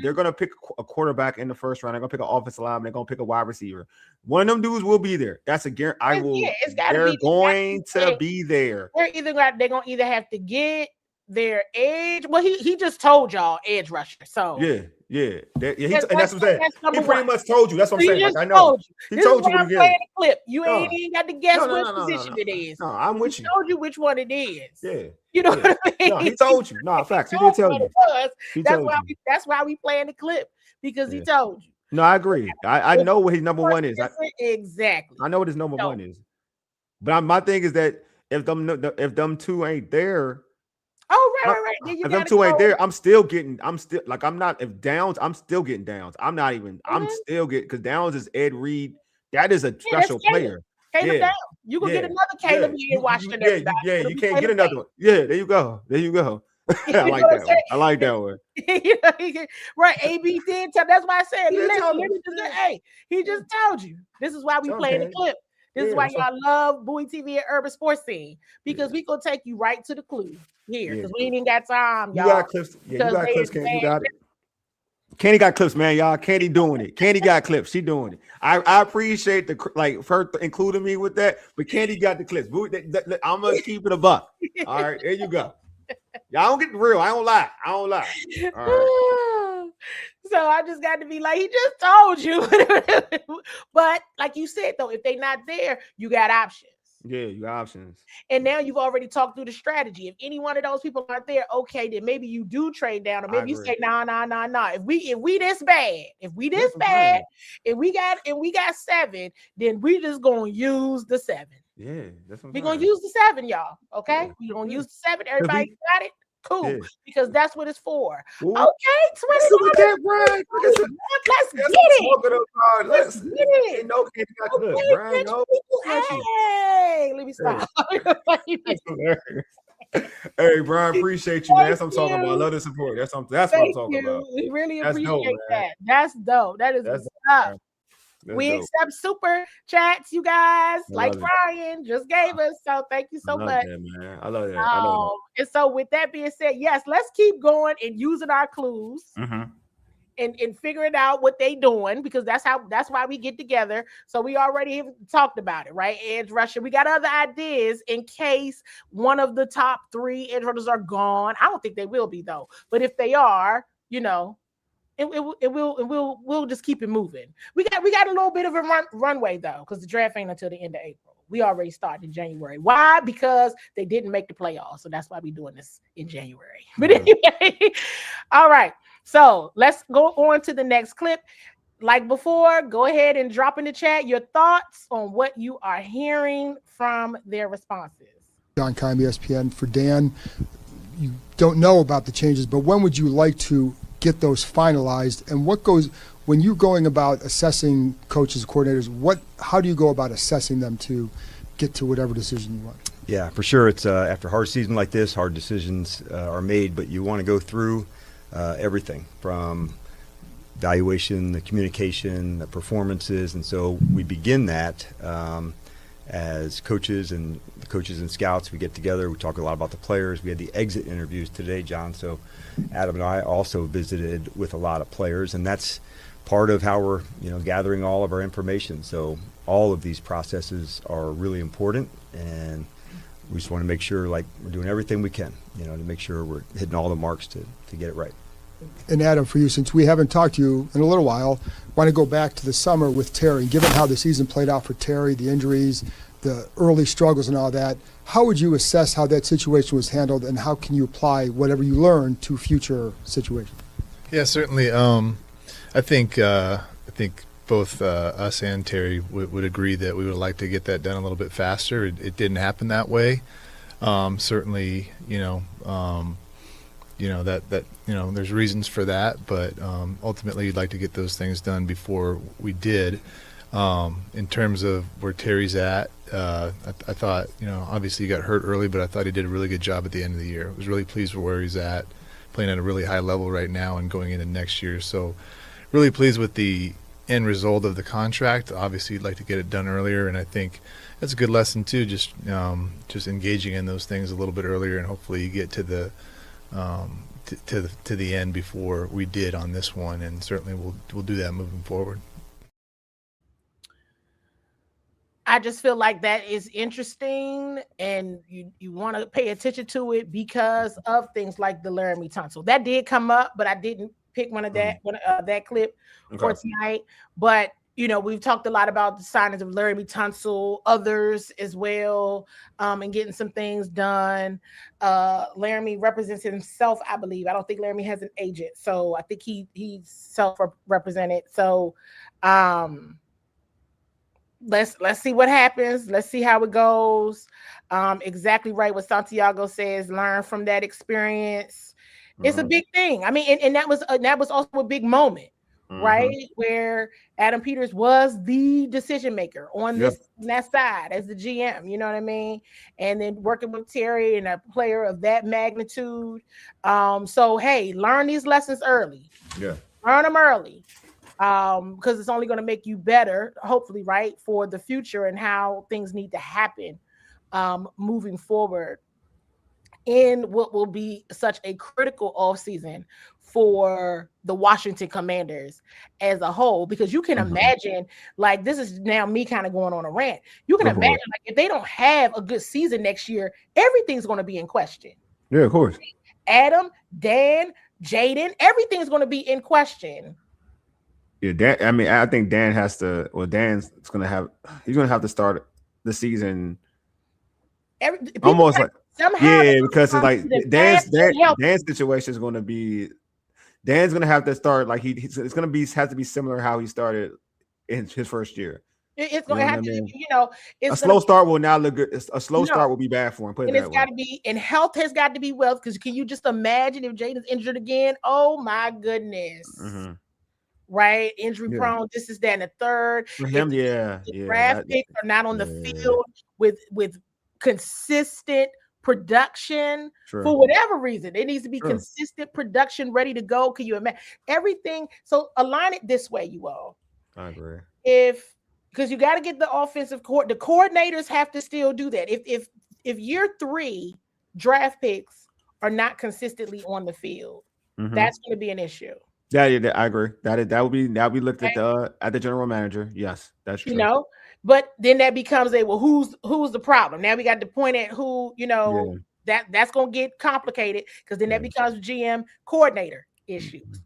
They're gonna pick a quarterback in the first round. They're gonna pick an offensive lineman. They're gonna pick a wide receiver. One of them dudes will be there. That's a guarantee. They're going to be there. They're gonna either have to get their edge. Well, he just told y'all edge rusher. So yeah. And that's what I'm saying. He pretty much told you. That's what I'm saying. Like, I know. Told you. He told you when I'm playing the clip. You ain't even got to guess what position it is. No, I'm with you. He told you which one it is. Yeah. You know what I mean? No, he told you. No, facts. He did tell you. That's why we playing the clip, because he told you. No, I agree. I know what his number 1 is. Exactly. I know what his number 1 is. But my thing is that if them 2 ain't there. Oh, right. If them 2 ain't there, I'm still getting Downs, I'm still getting Downs. I'm still getting, because Downs is Ed Reed. That is a special player. Caleb Downs. You can get another Caleb here in Washington. You can't get another one. Yeah, there you go. I like that one. I like that one. Right. AB did tell. That's why I said, he just told you. This is why we play the clip. This is why y'all love Bowie TV and Urban Sports Scene, because we gonna take you right to the clue here, because we ain't even got time, y'all. You got clips. You got clips, Candi. You got it. Candi got clips, man. Y'all, Candi doing it. Candi got clips. She doing it. I appreciate for including me with that, but Candi got the clips. I'm gonna keep it a buck. All right, there you go. Y'all don't get real. I don't lie. All right. So I just got to be like, he just told you. But like you said, though, if they not there, you got options. Yeah, you got options. And now you've already talked through the strategy. If any one of those people aren't there, okay, then maybe you do trade down, or maybe you say, nah. If we this bad, and we got 7, then we just gonna use the 7. Yeah, that's what we're gonna use the 7, y'all. Okay, we're gonna use the 7. Everybody got it. Cool, because that's what it's for. Ooh. Okay, let's get it. Let's get it. No, Brian, no. Hey, let me stop. Hey, Brian, appreciate you, man. That's what I'm talking about. I love the support. That's what I'm talking about. We really That's appreciate dope, that. That's dope. That is dope. We accept super chats, you guys, like Brian just gave us. So thank you so much. That, man. I love that. And so with that being said, yes, let's keep going and using our clues and figuring out what they doing, because that's why we get together. So we already talked about it, right? Edge rusher. We got other ideas in case one of the top 3 edge rushers are gone. I don't think they will be, though. But if they are, we'll just keep it moving. We got a little bit of a runway, though, because the draft ain't until the end of April. We already started in January. Why? Because they didn't make the playoffs, so that's why we're doing this in January. But anyway, all right. So let's go on to the next clip. Like before, go ahead and drop in the chat your thoughts on what you are hearing from their responses. John Keim, ESPN. For Dan, you don't know about the changes, but when would you like to get those finalized, and what goes when you're going about assessing coaches, coordinators? How do you go about assessing them to get to whatever decision you want? Yeah, for sure. It's after a hard season like this, hard decisions are made, but you want to go through everything from evaluation, the communication, the performances, and so we begin that as coaches and scouts. We get together, we talk a lot about the players. We had the exit interviews today, John, so Adam and I also visited with a lot of players, and that's part of how we're gathering all of our information. So all of these processes are really important, and we just want to make sure we're doing everything we can to make sure we're hitting all the marks to get it right. And Adam, for you, since we haven't talked to you in a little while, I want to go back to the summer with Terry. Given how the season played out for Terry, the injuries, the early struggles and all that. How would you assess how that situation was handled, and how can you apply whatever you learned to future situations? Yeah, certainly. I think both us and Terry would agree that we would like to get that done a little bit faster. It didn't happen that way. Certainly, there's reasons for that, but ultimately, you'd like to get those things done before we did. In terms of where Terry's at, I thought, obviously he got hurt early, but I thought he did a really good job at the end of the year. I was really pleased with where he's at, playing at a really high level right now and going into next year. So really pleased with the end result of the contract. Obviously, you'd like to get it done earlier, and I think that's a good lesson too, just engaging in those things a little bit earlier, and hopefully you get to the to the end before we did on this one, and certainly we'll do that moving forward. I just feel like that is interesting, and you want to pay attention to it because of things like the Laramie Tunsil. That did come up, but I didn't pick that clip for tonight. But we've talked a lot about the signings of Laramie Tunsil, others as well, and getting some things done. Laramie represents himself, I believe. I don't think Laramie has an agent, so I think he's self-represented. So let's see what happens. Let's see how it goes. Exactly right what Santiago says. Learn from that experience. It's a big thing. I mean, and that was also a big moment, right? Where Adam Peters was the decision maker on that side as the GM. You know what I mean? And then working with Terry and a player of that magnitude. So hey, learn these lessons early. Yeah, learn them early. Because it's only going to make you better, hopefully, right, for the future and how things need to happen moving forward in what will be such a critical offseason for the Washington Commanders as a whole. Because you can imagine, like, this is now me kind of going on a rant. You can imagine, like, if they don't have a good season next year, everything's going to be in question. Yeah, of course. Adam, Dan, Jaden, everything's going to be in question. Yeah, I think Dan has to. Well, Dan's gonna have to start the season almost like because it's like Dan's situation is going to be. Dan's gonna have to start like it's gonna have to be similar how he started in his first year. It's going to have to, a slow start will not look good. A slow start will be bad for him. And it's got to be, and health has got to be wealth. Because can you just imagine if Jaden's injured again? Oh my goodness. Right, injury prone. This is that and the third. For him, draft picks are not on the field with consistent production for whatever reason. It needs to be consistent production, ready to go. Can you imagine everything? So align it this way, you all. I agree. Because you got to get the offensive the coordinators have to still do that. If year 3 draft picks are not consistently on the field, that's going to be an issue. Yeah, I agree. That will be looked at the general manager. Yes, that's true. But then that becomes who's the problem? Now we got to point at who, that's gonna get complicated because then that becomes GM coordinator issues.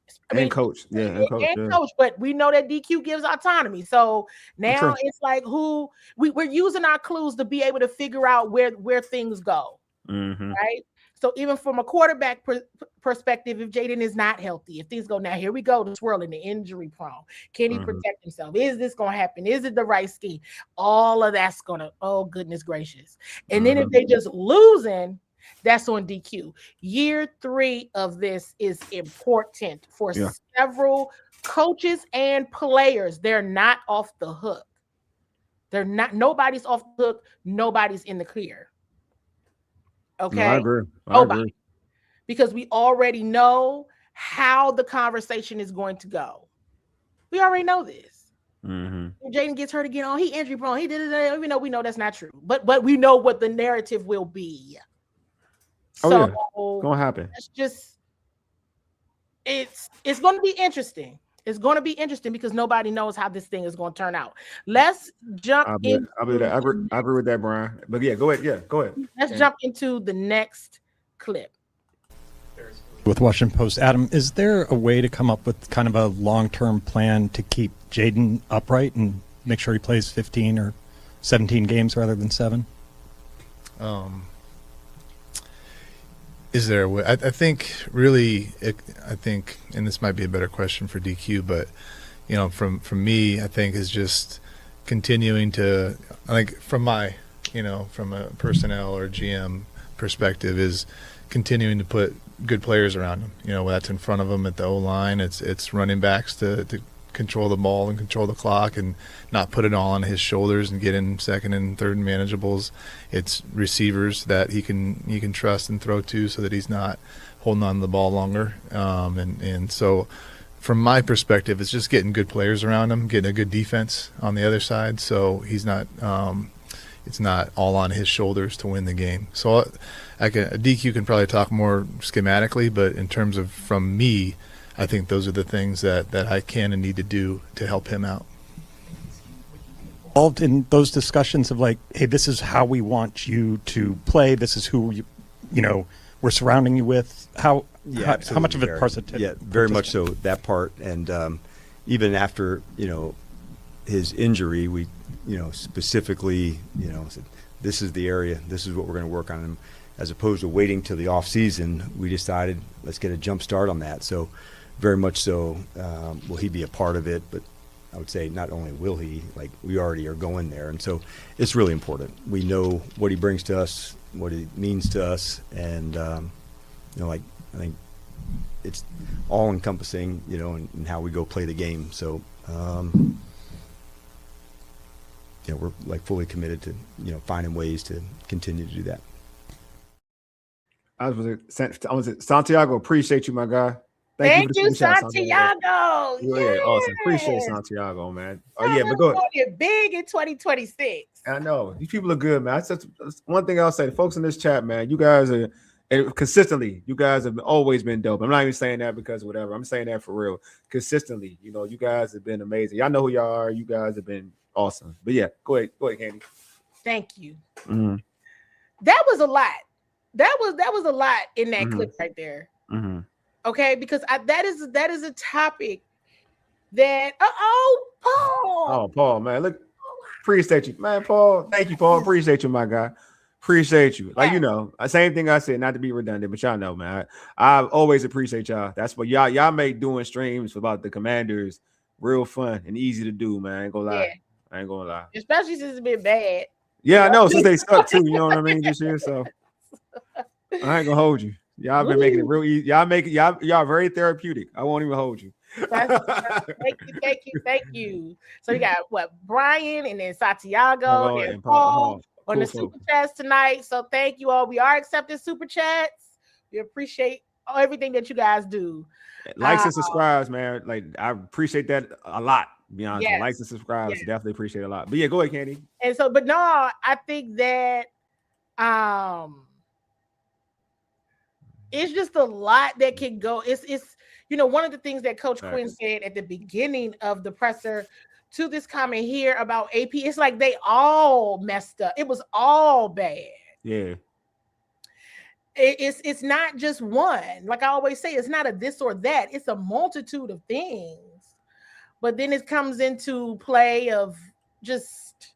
Coach. Coach. But we know that DQ gives autonomy. So now it's like we're using our clues to be able to figure out where things go. Right. So even from a quarterback perspective, if Jaden is not healthy, if things go now, here we go, the swirling, the injury prone. Can he protect himself? Is this going to happen? Is it the right scheme? All of that's going to, oh, goodness gracious. And then if they just losing, that's on DQ. Year 3 of this is important for several coaches and players. They're not off the hook. Nobody's off the hook. Nobody's in the clear. Okay. No, I agree. Because we already know how the conversation is going to go. We already know this. If Jaden gets hurt again, he injury prone. He did it. We know that's not true. But we know what the narrative will be. So it's gonna happen. It's just it's going to be interesting. It's going to be interesting because nobody knows how this thing is going to turn out. Let's jump in. I agree with that, Brian. But yeah, go ahead. Yeah, go ahead. Let's jump into the next clip. With Washington Post, Adam, is there a way to come up with kind of a long-term plan to keep Jaden upright and make sure he plays 15 or 17 games rather than 7? Is there a way? I think really, I think, and this might be a better question for DQ, but from me, I think is just continuing to. I think from my, from a personnel or GM perspective, is continuing to put good players around him. Whether that's in front of him at the O line, it's running backs to control the ball and control the clock and not put it all on his shoulders and get in second and third and manageables. It's receivers that he can trust and throw to so that he's not holding on to the ball longer. And so from my perspective, it's just getting good players around him, getting a good defense on the other side, so he's not it's not all on his shoulders to win the game. So DQ can probably talk more schematically, but in terms of from me, I think those are the things that I can and need to do to help him out. Involved in those discussions of like, hey, this is how we want you to play. This is who we're surrounding you with. How much of it parts? Yeah, very much so, that part. And even after his injury, we specifically said this is the area. This is what we're going to work on him. As opposed to waiting till the off season, we decided let's get a jump start on that. So. Very much so, will he be a part of it? But I would say not only will he, like we already are going there. And so it's really important. We know what he brings to us, what he means to us. And, I think it's all encompassing, in how we go play the game. So, we're like fully committed to, finding ways to continue to do that. I was Santiago, appreciate you, my guy. Thank you, Santiago. Yeah, Awesome. Appreciate Santiago, man. Oh yeah, but go ahead. You're big in 2026. I know these people are good, man. That's one thing I'll say. The folks in this chat, man, you guys are consistently. You guys have always been dope. I'm not even saying that because of whatever. I'm saying that for real. Consistently, you guys have been amazing. Y'all know who y'all are. You guys have been awesome. But yeah, go ahead, Candi. Thank you. Mm-hmm. That was a lot. That was a lot in that clip right there. Mm-hmm. Okay, because that is a topic that Paul. Oh, Paul, man, look, appreciate you, man, Paul. Thank you, Paul. Appreciate you, my guy. Appreciate you. Like same thing I said, not to be redundant, but y'all know, man. I always appreciate y'all. That's what y'all make doing streams about the Commanders real fun and easy to do, man. I ain't gonna lie. Yeah. I ain't gonna lie. Especially since it's been bad. Yeah, I know. Since they suck too, you know what I mean, this year. So I ain't gonna hold you. Y'all been making it real easy. Y'all very therapeutic. I won't even hold you. Thank you. So we got Brian and then Santiago and Paul on the super chats tonight. So thank you all. We are accepting super chats. We appreciate everything that you guys do. Likes and subscribes, man. Like I appreciate that a lot. To be honest, likes and subscribes, definitely appreciate it a lot. But yeah, go ahead, Candi. And so, but no, I think that it's just a lot that can go. It's one of the things that Coach Quinn said at the beginning of the presser to this comment here about AP. It's like they all messed up. It was all bad. Yeah. It's not just one. Like I always say, it's not a this or that. It's a multitude of things. But then it comes into play of just.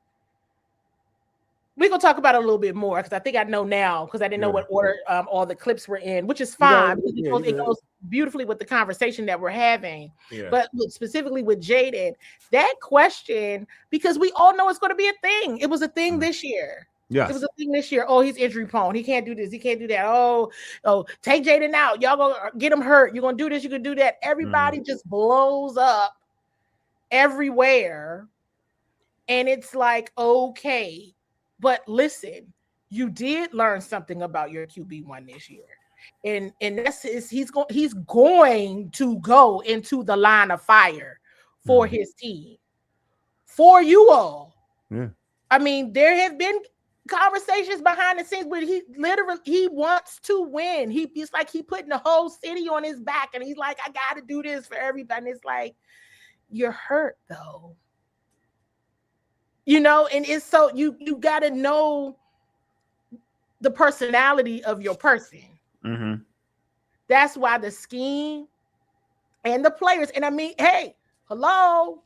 We're going to talk about it a little bit more because I think I know now because I didn't know what order all the clips were in, which is fine. It goes beautifully with the conversation that we're having. Yeah. But specifically with Jaden, that question, because we all know it's going to be a thing. It was a thing this year. Yes. It was a thing this year. Oh, he's injury prone. He can't do this. He can't do that. Oh, take Jaden out. Y'all going to get him hurt. You're going to do this. You can do that. Everybody just blows up everywhere. And it's like, okay. But listen, you did learn something about your QB1 this year. And he's going to go into the line of fire for his team. For you all. Yeah. I mean, there have been conversations behind the scenes where he wants to win. It's like he putting the whole city on his back and he's like, I gotta do this for everybody. And it's like, you're hurt though. And it's so you got to know the personality of your person. Mm-hmm. That's why the scheme and the players. And I mean, hey, hello.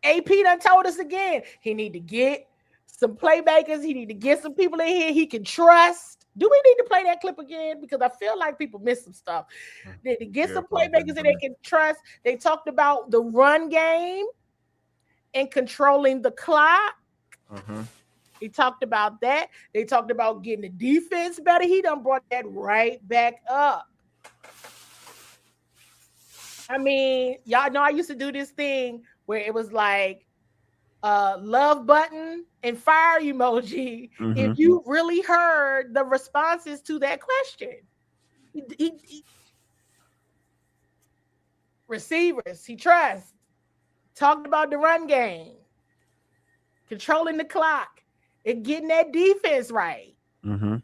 AP done told us again. He need to get some playmakers. He need to get some people in here he can trust. Do we need to play that clip again? Because I feel like people miss some stuff. They need to get some playmakers that they can trust. They talked about the run game and controlling the clock. He talked about that. They talked about getting the defense better. He done brought that right back up. I mean, y'all know I used to do this thing where it was like love button and fire emoji. If you really heard the responses to that question. Receivers, he trusts. Talked about the run game. Controlling the clock. And getting that defense right. And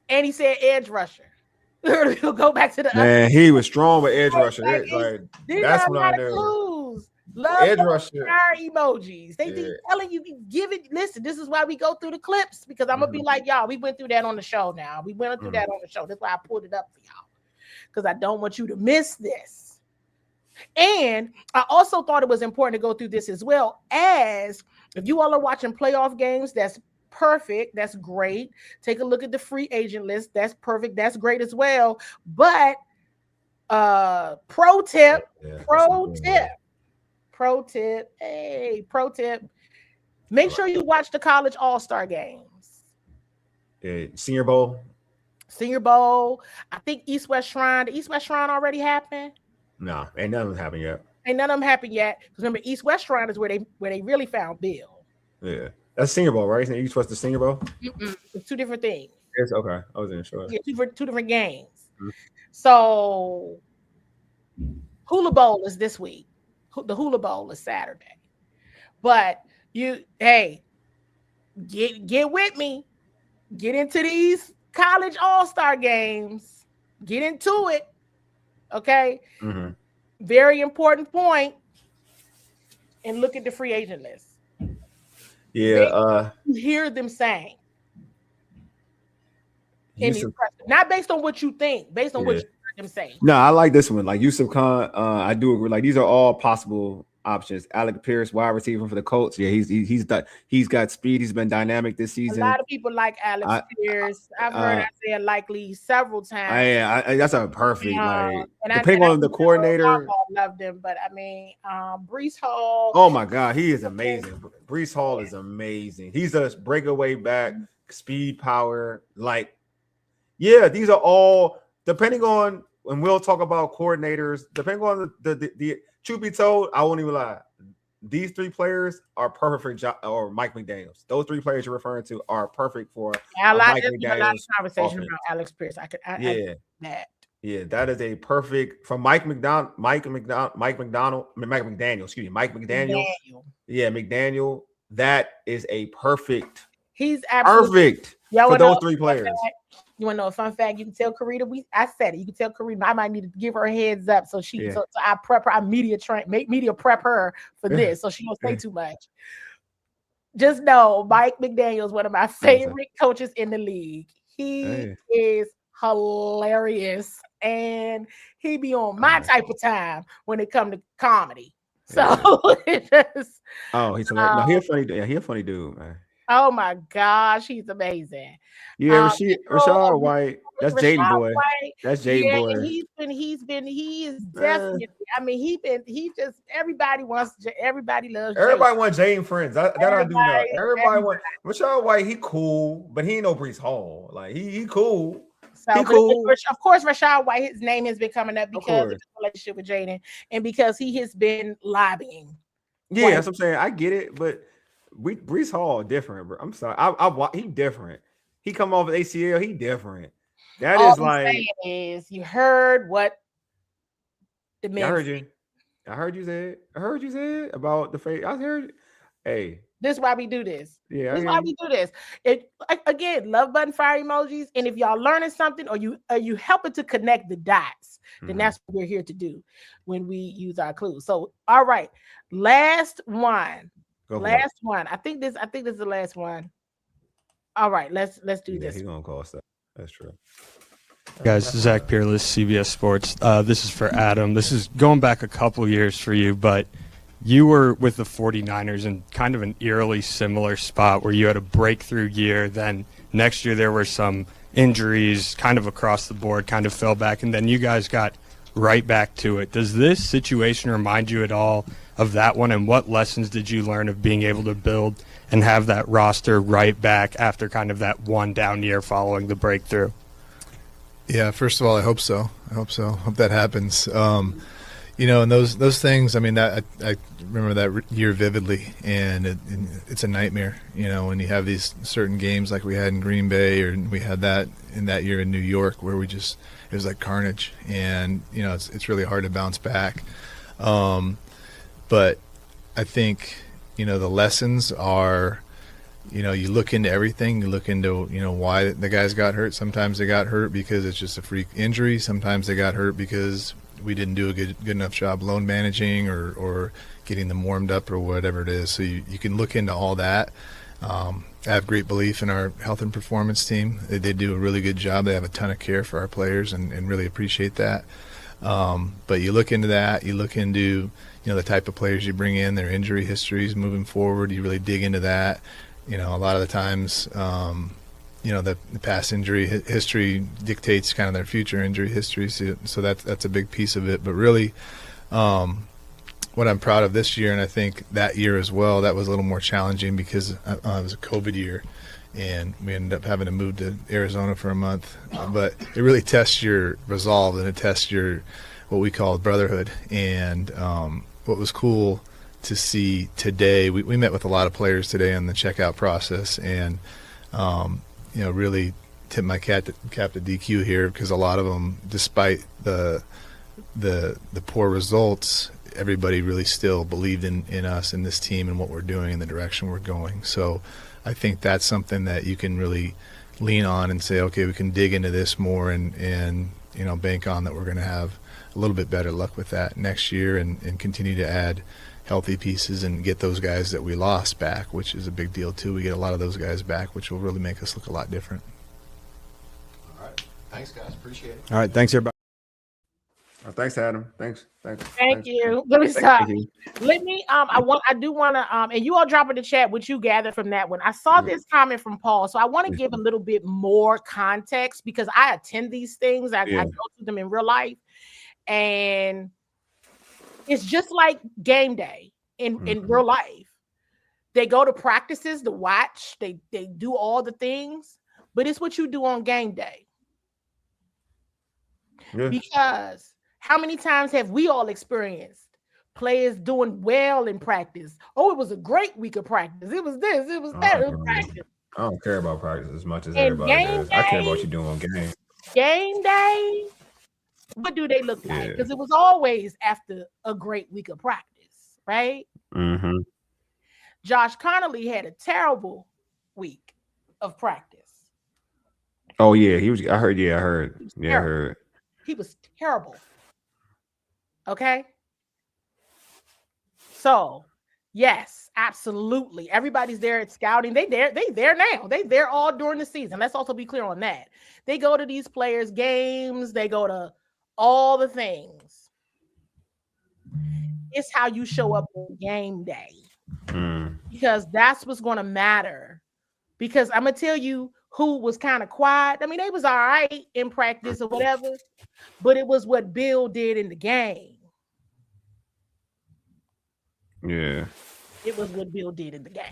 he said edge rusher. We'll go back to the man. He was strong with edge rusher. That's what I knew. Clues. Love edge rusher. Fire emojis. They be telling you, give it. Listen, this is why we go through the clips because I'm gonna be like y'all. We went through that on the show. Now we went through that on the show. That's why I pulled it up for y'all because I don't want you to miss this. And I also thought it was important to go through this as well as if you all are watching playoff games, that's perfect. That's great. Take a look at the free agent list. That's perfect. That's great as well. But pro tip. Make sure you watch the college all-star games. Senior Bowl. I think East-West Shrine. The East-West Shrine already happened? No, ain't none of them happened yet. Because remember, East-West Shrine is where they really found Bill. Yeah. That's Senior Bowl, right? Isn't it East-West the Senior Bowl? It's two different things. It's okay. I wasn't sure. Yeah, two different games. So Hula Bowl is this week. The Hula Bowl is Saturday. But get with me. Get into these college all-star games. Get into it. Okay. Very important point. And look at the free agent list. Yeah. You hear them saying. Not based on what you think, based on what you heard them say. No, I like this one. Like Yusuf Khan, I do agree. Like these are all possible options. Alec Pierce, wide receiver for the Colts. Yeah, he's got speed. He's been dynamic this season. A lot of people like Alex Pierce. I've heard I say likely several times. That's a perfect depending on the coordinator. I loved him, but I mean, Breece Hall. Oh my God, he is amazing. Breece Hall is amazing. He's a breakaway back, speed, power. These are all depending on. And we'll talk about coordinators. Depending on the truth be told, I won't even lie. These three players are perfect for or Mike McDaniels. Those three players you're referring to are perfect for Mike McDaniels. A lot of conversation about Alex Pierce. That is a perfect from Mike McDaniel. Yeah, McDaniel. That is a perfect. He's absolutely perfect for those three players. You want to know a fun fact? You can tell Karita. I said it. You can tell Karita. I might need to give her a heads up so she. So I prep her. I media prep her for this so she don't say too much. Just know, Mike McDaniel is one of my favorite coaches in the league. He is hilarious, and he be on my type of time when it comes to comedy. So it just. He's hilarious. No, he's funny. Yeah, he's a funny dude, man. Oh my gosh, he's amazing. Yeah, Rashad White. That's Jaden boy. That's Jaden boy. And he is definitely. I mean, everybody loves. Everybody wants Jaden friends. That I do know. Everybody wants Rashad White. He cool, but he ain't no Breece Hall. Like he cool. So, he cool. Of course, Rashad White. His name has been coming up because of his relationship with Jaden, and because he has been lobbying. Yeah, that's what I'm saying. I get it, but. Breece Hall different, bro. I'm sorry. He different. He come off of ACL. He different. That all is like. Is you heard what the men. I heard you say it about the face. I heard. Hey. This is why we do this. Yeah. This is why we do this. Again, love button, fire emojis, and if y'all learning something or you helping to connect the dots, then that's what we're here to do when we use our clues. So, all right, last one. I think this is the last one. All right, let's do this. He's gonna call us that. That's true. Guys, Zach Peerless, CBS Sports. This is for Adam. This is going back a couple years for you, but you were with the 49ers in kind of an eerily similar spot where you had a breakthrough year. Then next year there were some injuries kind of across the board, kind of fell back, and then you guys got right back to it. Does this situation remind you at all of that one, and what lessons did you learn of being able to build and have that roster right back after kind of that one down year following the breakthrough? Yeah, first of all, I hope so. Hope that happens. And those things. I mean, that I remember that year vividly, and it's a nightmare. When you have these certain games like we had in Green Bay, or we had that in that year in New York, where it was like carnage, and it's really hard to bounce back. But I think the lessons are. You look into everything. You look into, why the guys got hurt. Sometimes they got hurt because it's just a freak injury. Sometimes they got hurt because we didn't do a good enough job load managing or getting them warmed up or whatever it is. So you can look into all that. I have great belief in our health and performance team. They do a really good job. They have a ton of care for our players and really appreciate that. But you look into that. You look into, the type of players you bring in, their injury histories moving forward. You really dig into that. A lot of the times, the past injury history dictates kind of their future injury history. So that's a big piece of it. But really, what I'm proud of this year, and I think that year as well, that was a little more challenging because it was a COVID year, and we ended up having to move to Arizona for a month. But it really tests your resolve, and it tests your what we call brotherhood. And what was cool to see today, we met with a lot of players today on the checkout process, and really tip my cap to DQ here, because a lot of them, despite the poor results, everybody really still believed in us and this team and what we're doing and the direction we're going. So I think that's something that you can really lean on and say, okay, we can dig into this more and bank on that we're going to have a little bit better luck with that next year and continue to add healthy pieces and get those guys that we lost back, which is a big deal too. We get a lot of those guys back, which will really make us look a lot different. All right. Thanks, guys. Appreciate it. All right, thanks everybody. Thanks, Adam. Thanks. Thank you. Let me stop. Let me. I do want to. And you all drop in the chat what you gathered from that one. I saw this comment from Paul, so I want to give a little bit more context because I attend these things. I go to them in real life, and it's just like game day in real life. They go to practices to watch. They do all the things, but it's what you do on game day. Yeah. Because how many times have we all experienced players doing well in practice? Oh, it was a great week of practice. It was this, it was that. It was practice. I don't care about practice as much as everybody does. I care about what you doing on game. Game day. What do they look like? Because it was always after a great week of practice, right? Mm-hmm. Josh Connolly had a terrible week of practice. Oh yeah, he was. I heard. I heard. He was terrible. Okay. So yes, absolutely. Everybody's there at scouting. They there now. They there all during the season. Let's also be clear on that. They go to these players' games. They go to all the things. It's how you show up on game day. Because that's what's going to matter. Because I'm going to tell you who was kind of quiet. I mean, they was all right in practice or whatever, but it was what Bill did in the game. Yeah. It was what Bill did in the game.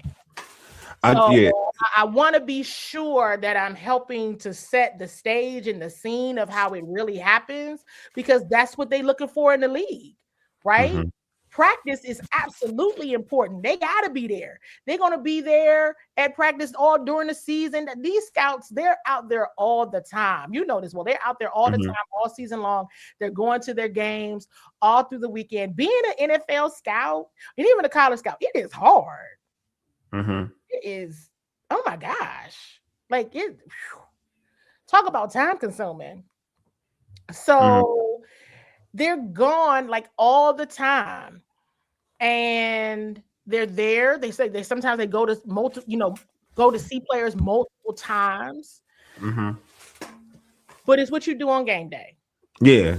I want to be sure that I'm helping to set the stage and the scene of how it really happens, because that's what they're looking for in the league, right? Mm-hmm. Practice is absolutely important. They got to be there. They're going to be there at practice all during the season. These scouts, they're out there all the time. You know this well. They're out there all the time, all season long. They're going to their games all through the weekend. Being an NFL scout and even a college scout, it is hard. Mm-hmm. It is, oh my gosh. Like it, talk about time consuming. So they're gone like all the time. And they're there. They say sometimes they go to go to see players multiple times. But it's what you do on game day. Yeah.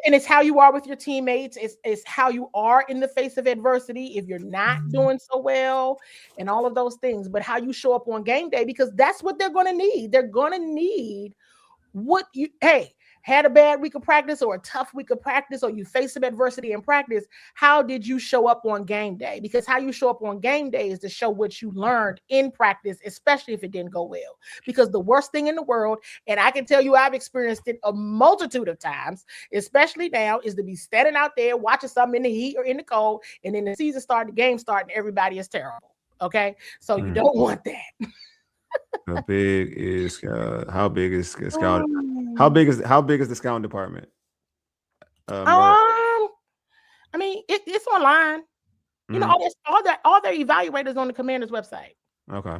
And it's how you are with your teammates. It's how you are in the face of adversity if you're not doing so well and all of those things. But how you show up on game day, because that's what they're going to need. They're going to need what you, hey, had a bad week of practice or a tough week of practice, or you face some adversity in practice. How did you show up on game day? Because how you show up on game day is to show what you learned in practice, especially if it didn't go well. Because the worst thing in the world, and I can tell you I've experienced it a multitude of times, especially now, is to be standing out there watching something in the heat or in the cold, and then the season start, the game start, and everybody is terrible. Okay, so you don't want that. How big is scout? How big is scout? How big is the scouting department? I mean, it's online. You know, all their evaluators on the Commanders website. Okay.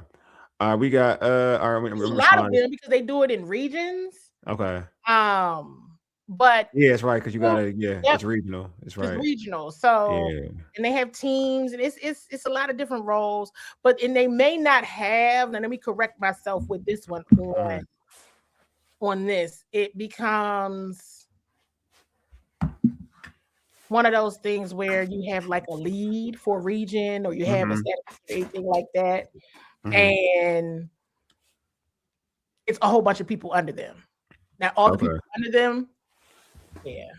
We got a lot of them because they do it in regions. Okay. But yeah, it's right because you gotta it's regional. It's right. It's regional. So and they have teams, and it's a lot of different roles. But and they may not have. Now let me correct myself with this one on this. It becomes one of those things where you have like a lead for region, or you have a anything like that, and it's a whole bunch of people under them. Now all the people under them. Yeah,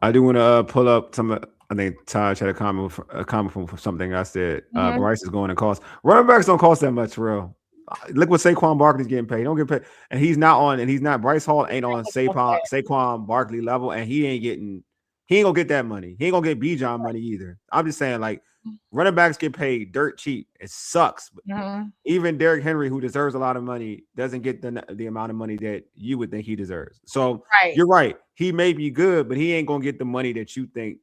I do want to pull up some. I think Taj had a comment from something I said. Bryce is going to cost. Running backs don't cost that much, for real. Look what Saquon Barkley's getting paid. He don't get paid, and he's not. Bryce Hall ain't on Saquon Barkley level, and he ain't gonna get that money. He ain't gonna get Bijan money either. I'm just saying, like, running backs get paid dirt cheap. It sucks. But even Derrick Henry, who deserves a lot of money, doesn't get the amount of money that you would think he deserves. So you're right. He may be good, but he ain't gonna get the money that you think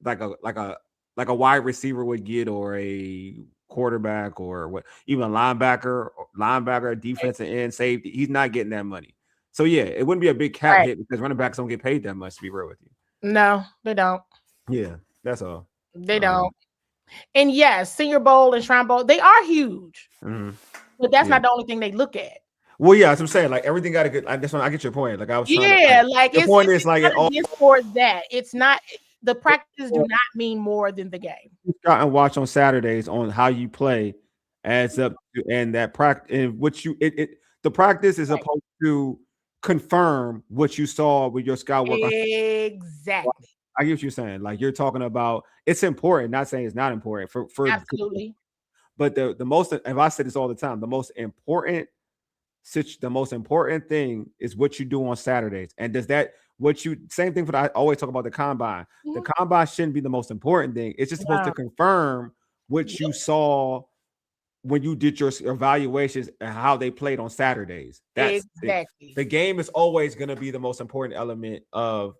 like a wide receiver would get, or a quarterback, or what, even a linebacker, defensive end, safety. He's not getting that money. So yeah, it wouldn't be a big cap hit because running backs don't get paid that much, to be real with you. No, they don't. Yeah, that's all. They don't. And yes, Senior Bowl and Shrine Bowl, they are huge. But that's not the only thing they look at. Well, yeah, that's what I'm saying. Like, everything got a good. That's when I get your point. Like, I was trying to, like the point is like for that. It's not, the practices do not mean more than the game. Scout and watch on Saturdays on how you play adds up to, and that practice, and what you the practice is supposed to confirm what you saw with your scout work. Exactly. I get what you're saying. Like, you're talking about, it's important, not saying it's not important for absolutely. But the most, and I say this all the time, the most important thing is what you do on Saturdays. And does that, same thing for I always talk about the combine. The combine shouldn't be the most important thing. It's just supposed to confirm what you saw when you did your evaluations and how they played on Saturdays. That's exactly. The game is always going to be the most important element of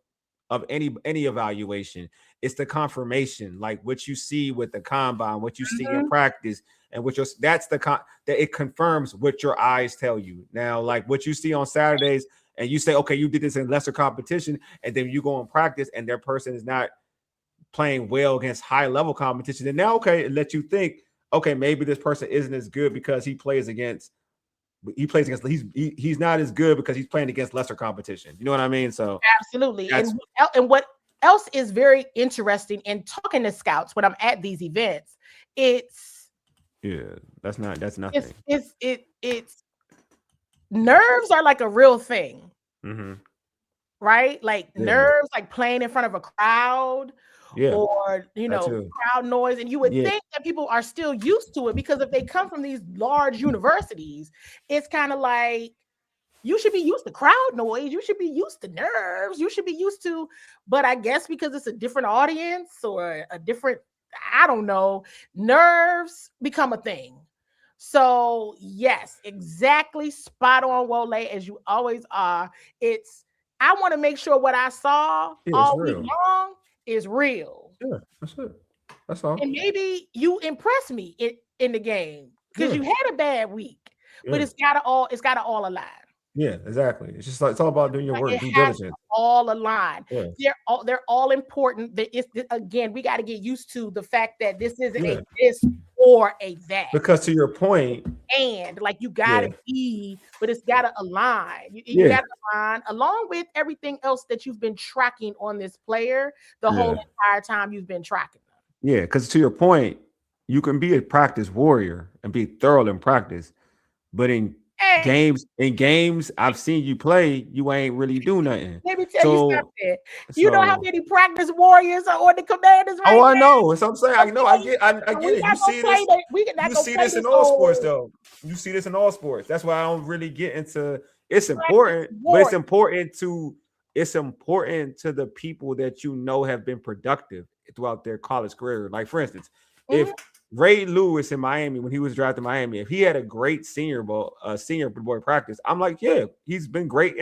any evaluation. It's the confirmation, like what you see with the combine, what you see in practice, and what that it confirms what your eyes tell you. Now, like what you see on Saturdays, and you say, okay, you did this in lesser competition, and then you go in practice and their person is not playing well against high level competition, and now it lets you think, okay, maybe this person isn't as good because he's not as good because he's playing against lesser competition. You know what I mean? So absolutely. And what else is very interesting in talking to scouts when I'm at these events, that's nothing. It's nerves are like a real thing. Right? Like nerves, like playing in front of a crowd. Or crowd noise, and you would think that people are still used to it, because if they come from these large universities, it's kind of like you should be used to crowd noise, you should be used to nerves, you should be used to, but I guess because it's a different audience or a different, I don't know, nerves become a thing. So yes, exactly, spot on, Wole, as you always are. I want to make sure what I saw all week long is real. Yeah, that's it. That's all. And maybe you impress me in the game because you had a bad week, but it's gotta all align. Yeah, exactly. It's just like, it's all about doing your work, due diligence. All align. They're all important. Again, we got to get used to the fact that this isn't a this or a that. Because to your point, and like you Yeah. gotta be, but it's gotta align. You Yeah. gotta align along with everything else that you've been tracking on this player the whole Yeah. entire time you've been tracking them. Yeah, because to your point, you can be a practice warrior and be thorough in practice, but Hey, in games I've seen you play, you ain't really do nothing. let me tell you So something. You know how many practice warriors are on the Commanders right I now? know. That's what I'm saying. I know. I get. I So get we it. not gonna play that. We not You gonna see play this this in all sports, old though. You see this in all sports. That's why I don't really get into. It's practice important, but warrior. it's important to the people that you know have been productive throughout their college career. Like for instance, if Ray Lewis in Miami, when he was drafted in Miami, if he had a great senior boy practice, I'm like, yeah, he's been great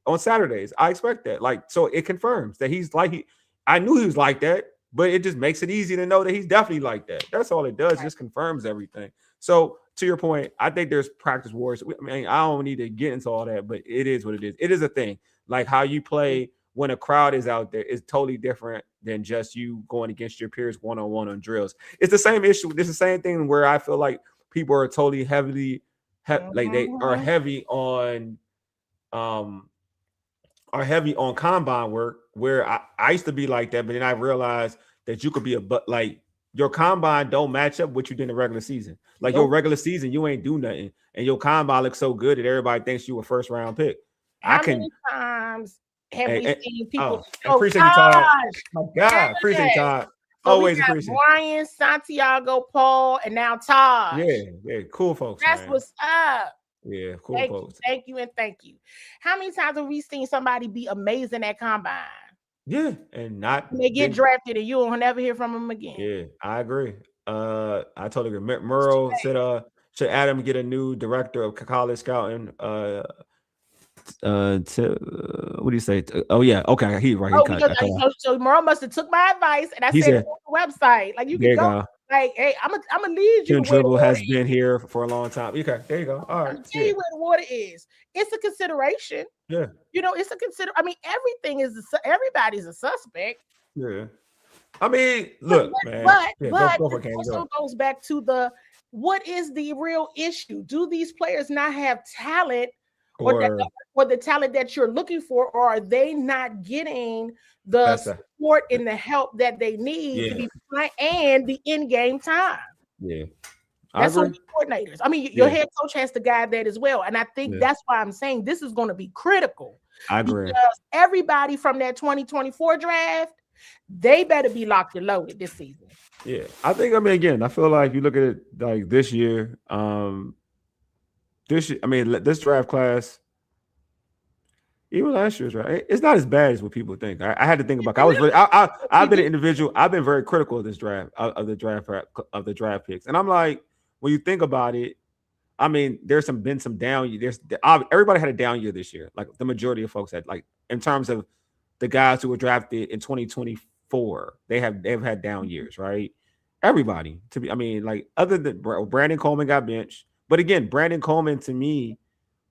on Saturdays. I expect that. Like, so it confirms that he's like I knew he was like that, but it just makes it easy to know that he's definitely like that. That's all it does. It just confirms everything. So to your point, I think there's practice wars. I mean, I don't need to get into all that, but it is what it is. It is a thing. Like how you play when a crowd is out there is totally different than just you going against your peers one-on-one on drills. It's the same issue. It's the same thing where I feel like people are totally like they are heavy on combine work, where I used to be like that, but then I realized that you could be like your combine don't match up what you did in the regular season. Like your regular season, you ain't do nothing, and your combine looks so good that everybody thinks you a first round pick. How many times have we seen people? Appreciate you, Todd. My God, appreciate you, Todd. Always appreciate Brian, Santiago, Paul, and now Todd. Yeah, cool folks. That's man. what's up. Yeah, cool folks. Thank you, and thank you. How many times have we seen somebody be amazing at combine? Yeah, and they get drafted, and you will never hear from them again. Yeah, I agree. I totally agree. Merle said, should Adam get a new director of college scouting? What do you say? Oh yeah, okay, he right. So Merle must have took my advice, and I said it on the website. Like you can go. Like, hey, I'm gonna lead you. Ken Dribble has been here for a long time. Okay, there you go. All right. Tell you where the water is. It's a consideration. Yeah. You know, it's a I mean, everybody's a suspect. Yeah. I mean, look, man. But it also goes back to what is the real issue? Do these players not have talent or the talent that you're looking for, or are they not getting the support and the help that they need to be playing and the in-game time? Yeah. That's on the coordinators. I mean, your head coach has to guide that as well. And I think that's why I'm saying this is going to be critical. I agree. Because everybody from that 2024 draft, they better be locked and loaded this season. Yeah. I mean, I feel like you look at it like this year, this draft class, even last year's right, it's not as bad as what people think. I had to think about. I've been an individual. I've been very critical of this draft, of the draft picks, and I'm like, when you think about it, I mean, been some down years. Everybody had a down year this year. Like the majority of folks had, like in terms of the guys who were drafted in 2024, they've had down years, right? Everybody like other than Brandon Coleman got benched, but again, Brandon Coleman to me,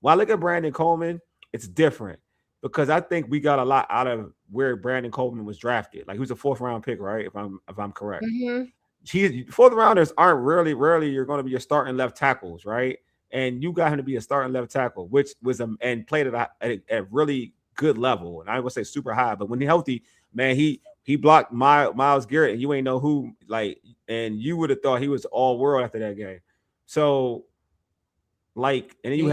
when I look at Brandon Coleman, it's different because I think we got a lot out of where Brandon Coleman was drafted. Like he was a 4th round pick, right? If I'm correct. Mm-hmm. 4th rounders aren't rarely you're going to be your starting left tackles, right? And you got him to be a starting left tackle, which was and played at a really good level. And I would say super high, but when he's healthy, man, he blocked Myles Garrett, and you ain't know who, like, and you would have thought he was all world after that game. So, like, and then you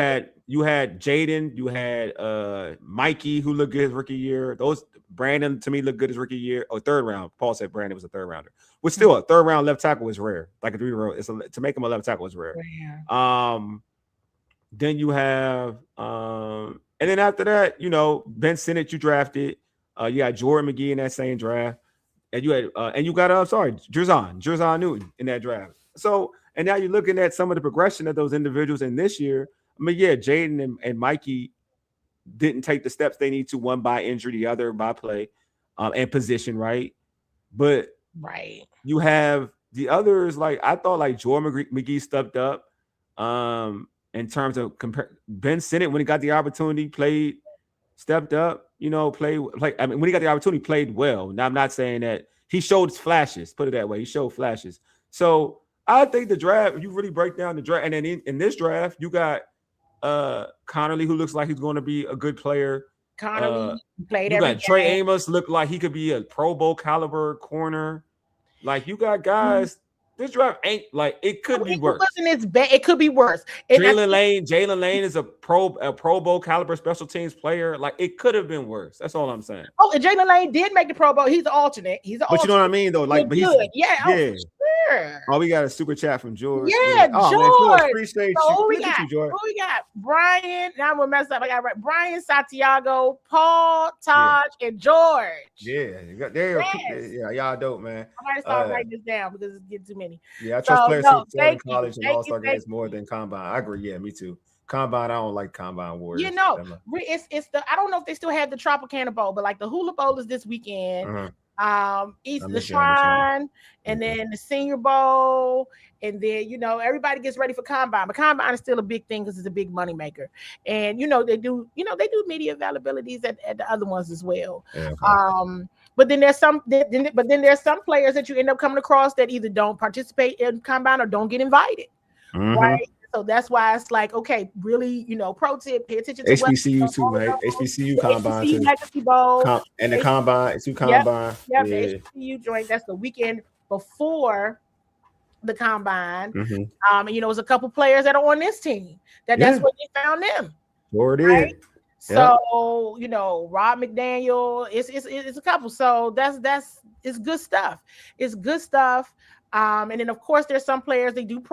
had Jaden, you had Mikey, who looked good his rookie year. Brandon to me looked good his rookie year. 3rd round. Paul said Brandon was a 3rd rounder, which still a 3rd round left tackle is rare. Like a 3-round, to make him a left tackle is rare. Then you have and then after that, Ben Sinnott you drafted. You got Jordan McGee in that same draft, and you had Jerzon Newton in that draft. So, and now you're looking at some of the progression of those individuals in this year. I mean, yeah, Jaden and Mikey didn't take the steps they need to, one by injury, the other by play and position, right? But you have the others, like I thought, like Jordan McGee stepped up in terms of Ben Sinnott when he got the opportunity, stepped up, I mean, when he got the opportunity, played well. Now, I'm not saying that he showed flashes, put it that way. He showed flashes. So I think the draft, if you really break down the draft, and then in this draft, you got Connerly, who looks like he's going to be a good player. Connerly played you every got Trey game. Amos, look like he could be a Pro Bowl caliber corner. Like you got guys. This draft ain't like it could be worse. It could be worse. Jalen Lane is a Pro Bowl caliber special teams player. Like it could have been worse. That's all I'm saying. Oh, and Jalen Lane did make the Pro Bowl. He's an alternate. But you know what I mean, though. Like, but he's good. Yeah. yeah. Oh, sure. Oh, we got a super chat from George. Yeah, Oh, George. Man, George, appreciate So you. who we Look at got? you, George. Who we got? Brian. Now I'm gonna mess up. I got right. Brian, Santiago, Paul, Taj, and George. Yeah, you got there. Yes. Yeah, y'all dope, man. I might start writing this down because it's getting too many. Yeah, I trust players who excel in college and Thank all-star you. games more than combine. I agree. Yeah, me too. Combine, I don't like combine warriors. You know, it's the I don't know if they still have the Tropicana Bowl, but like the Hula Bowl is this weekend. East the Shrine, and then the Senior Bowl, and then everybody gets ready for Combine. But Combine is still a big thing because it's a big money maker, and they do media availabilities at the other ones as well. Yeah, but then there's some players that you end up coming across that either don't participate in Combine or don't get invited, right? So that's why it's like, okay, really, pro tip, pay attention to HBCU too, man. HBCU Combine too. Legacy Bowl. And the Combine, it's Combine. Yep, the HBCU joint. That's the weekend before the Combine. It was a couple players that are on this team. That's where they found them. Sure did. Right? So, Rob McDaniel, it's a couple. So it's good stuff. It's good stuff. And then of course there's some players they do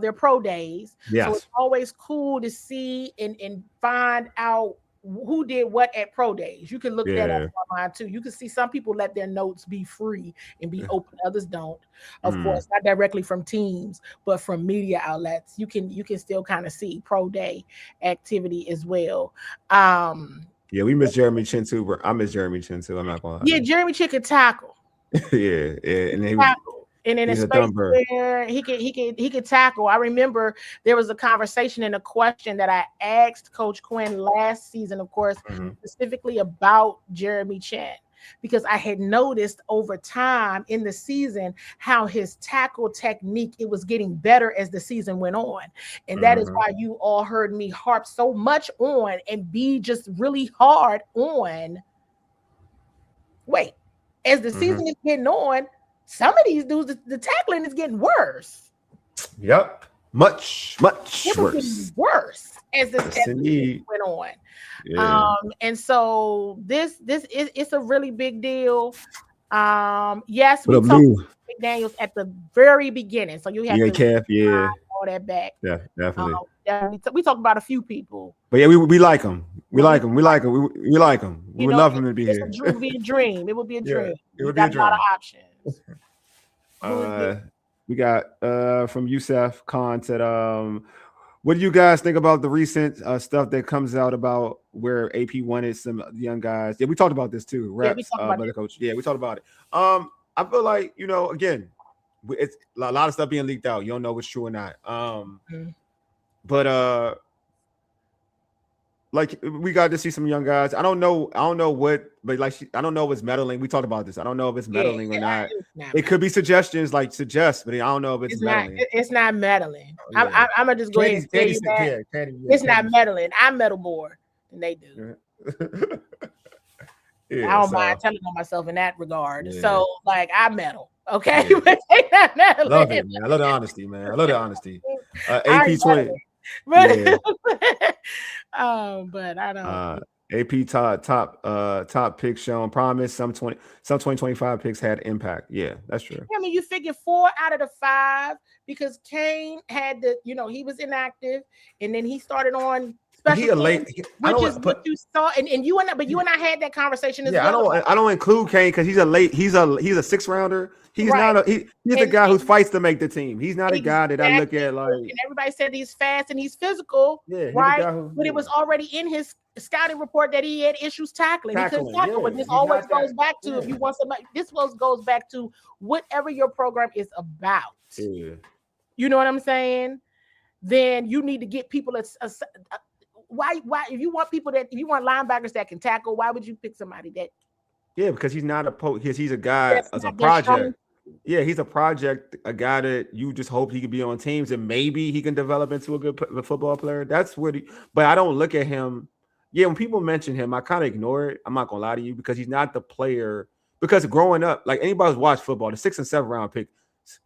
their pro days. Yes. So it's always cool to see and find out who did what at pro days. You can look that up online too. You can see some people let their notes be free and be open, others don't. Of course, not directly from teams, but from media outlets. You can still kind of see pro day activity as well. Yeah, we miss Jeremy Chin too, bro. I miss Jeremy Chin too. I'm not gonna lie. Yeah, Jeremy Chin could tackle. yeah, and then and in a space where he could tackle. I remember there was a conversation and a question that I asked Coach Quinn last season, of course, specifically about Jeremy Chin, because I had noticed over time in the season how his tackle technique, it was getting better as the season went on. And that is why you all heard me harp so much on and be just really hard on. Wait, as the season is getting on, some of these dudes, the tackling is getting worse. Yep. Much worse. Worse as the season went on. Yeah. And so this it's a really big deal. Yes, we talked about McDaniels at the very beginning. So you have to all that back. Yeah, definitely. We talked about a few people. But yeah, we like them. We like them. We like them. We like them. We would love them to be here. It would be a dream. It would be a dream. It would be a dream. A lot of options. We got from Youssef Khan said, what do you guys think about the recent stuff that comes out about where AP wanted some young guys? Yeah, we talked about this too. Reps, by the coach. Yeah, we talked about it. I feel like, again, it's a lot of stuff being leaked out. You don't know what's true or not. But like we got to see some young guys. I don't know what, but I don't know if it's meddling. We talked about this. I don't know if it's meddling or not. It could be suggestions, but I don't know if it's meddling. It's not meddling. I'm gonna just go ahead and tell you that. It's not meddling. I meddle more than they do. I don't mind telling on myself in that regard. Yeah. So I meddle. Okay. Yeah. I love it, man. I love the honesty, man. I love the honesty. AP 20. But but I don't. AP top picks shown promise. Some 2025 picks had impact. Yeah, that's true. I mean, you figure 4 out of the 5 because Kane had he was inactive, and then he started on special teams, which is what you saw. And you and I had that conversation as well. I don't include Kane because he's a 6th rounder. He's not he's the guy who fights to make the team. He's not a guy that I look at like. And everybody said he's fast and he's physical, right? But it was already in his scouting report that he had issues tackling. He couldn't tackle. But this always goes back to if you want somebody. This goes back to whatever your program is about. Yeah. You know what I'm saying? Then you need to get people why if you want linebackers that can tackle, why would you pick somebody that? Yeah, because he's not he's a guy as a project. he's a project, a guy that you just hope he could be on teams and maybe he can develop into a good football player. That's what but I don't look at him. Yeah, when people mention him, I kind of ignore it. I'm not gonna lie to you because he's not the player. Because growing up, like anybody who's watched football, the 6th and 7th round pick,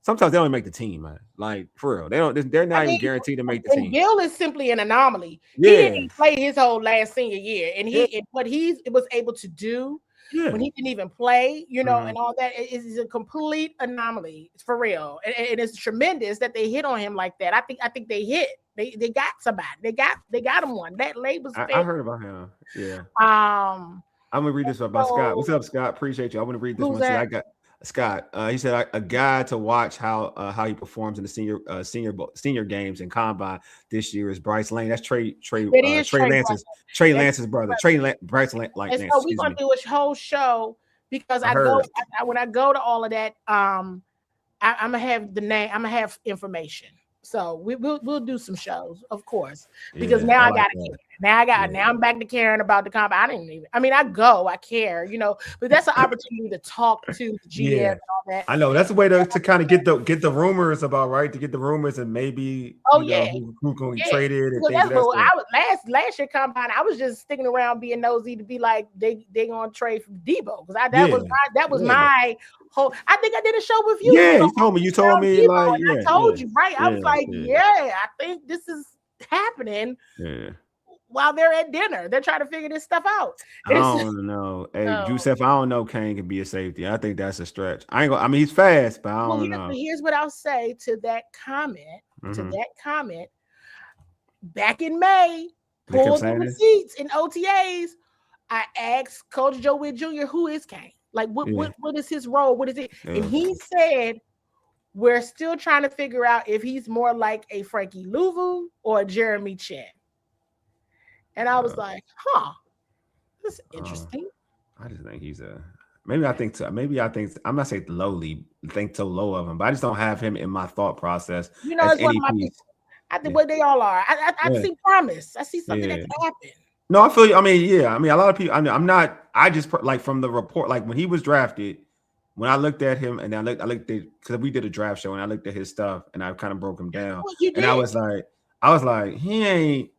sometimes they don't make the team, man. Like for real, they don't. They're not even guaranteed to make the team. Gil is simply an anomaly. Yeah. He didn't even play his whole last senior year, and what he was able to do when he didn't even play, and all that is a complete anomaly. It's for real, and it's tremendous that they hit on him like that. I think they hit. They got somebody. They got him one. That label's. I heard about him. Yeah. I'm gonna read this about Scott. What's up, Scott? Appreciate you. I want to read this one. So I got Scott. He said a guy to watch how he performs in the senior games and combine this year is Bryce Lane. That's Trey Lance's brother. Bryce Lane. And so we're gonna do a whole show because when I go to all of that, I'm gonna have the name. I'm gonna have information. So we'll do some shows, of course, because now I gotta care. Now I'm back to caring about the comp. I care, but that's an opportunity to talk to the GM and all that. I know that's a way to kind of get the rumors about to get the rumors and maybe who's going to be traded and things. I was last year combine. I was just sticking around being nosy to be like they gonna trade from Debo because that was my whole. I think I did a show with you. Yeah, you told me like I told you right. I was like, I think this is happening. Yeah. While they're at dinner, they're trying to figure this stuff out. I don't know. Hey, Joseph, I don't know. Kane can be a safety. I think that's a stretch. He's fast, but I don't know. Here's what I'll say to that comment. Back in May, pulled the receipts in OTAs. I asked Coach Joe Whitt Jr. who is Kane? Like, what is his role? What is it? Yeah. And he said, we're still trying to figure out if he's more like a Frankie Louvu or a Jeremy Chin. And I was like, this is interesting. I just think he's maybe I think I'm not saying lowly, think so low of him, but I just don't have him in my thought process. It's one of my people. I think what they all are. I see promise. I see something that can happen. No, I feel you. A lot of people. I just like from the report, like when he was drafted, when I looked at him and I looked at because we did a draft show and I looked at his stuff and I kind of broke him down. And I was like, he ain't.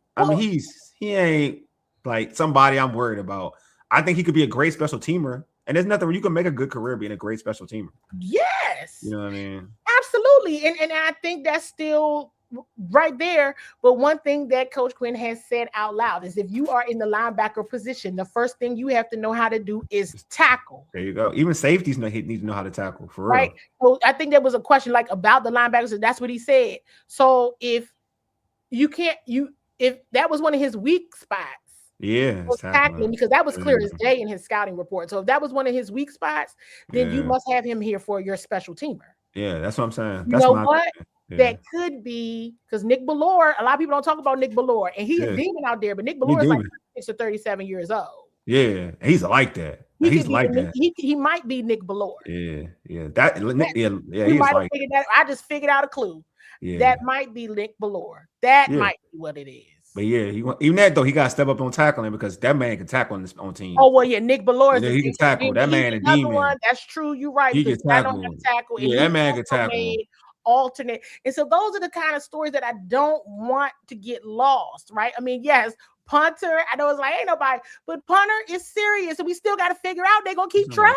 He ain't like somebody I'm worried about. I think he could be a great special teamer. And there's nothing where you can make a good career being a great special teamer. Yes. You know what I mean? Absolutely. And I think that's still right there. But one thing that Coach Quinn has said out loud is if you are in the linebacker position, the first thing you have to know how to do is tackle. There you go. Even safeties need to know how to tackle for real. Right. So I think there was a question like about the linebackers, and that's what he said. So if that was one of his weak spots, tackling, because that was clear as day in his scouting report. So if that was one of his weak spots, then you must have him here for your special teamer. Yeah, that's what I'm saying. You know what? Yeah. That could be because Nick Bellore, a lot of people don't talk about Nick Bellore, and he's a demon out there, but Nick Bellore is like 36 or 37 years old. Yeah, he's like that. He's like that. He might be Nick Bellore. Yeah. He's like that. I just figured out a clue. Yeah. That might be Nick Bellore. That might be what it is. But even that though, he got to step up on tackling because that man can tackle on team. Oh well, yeah, Nick Bellore. He can tackle. That man a demon. One. That's true. You're right. He can tackle. Yeah, that man can tackle. Alternate. And so those are the kind of stories that I don't want to get lost, right? I mean, yes, punter, I know it's like ain't nobody, but punter is serious, and we still got to figure out they're gonna keep Tress.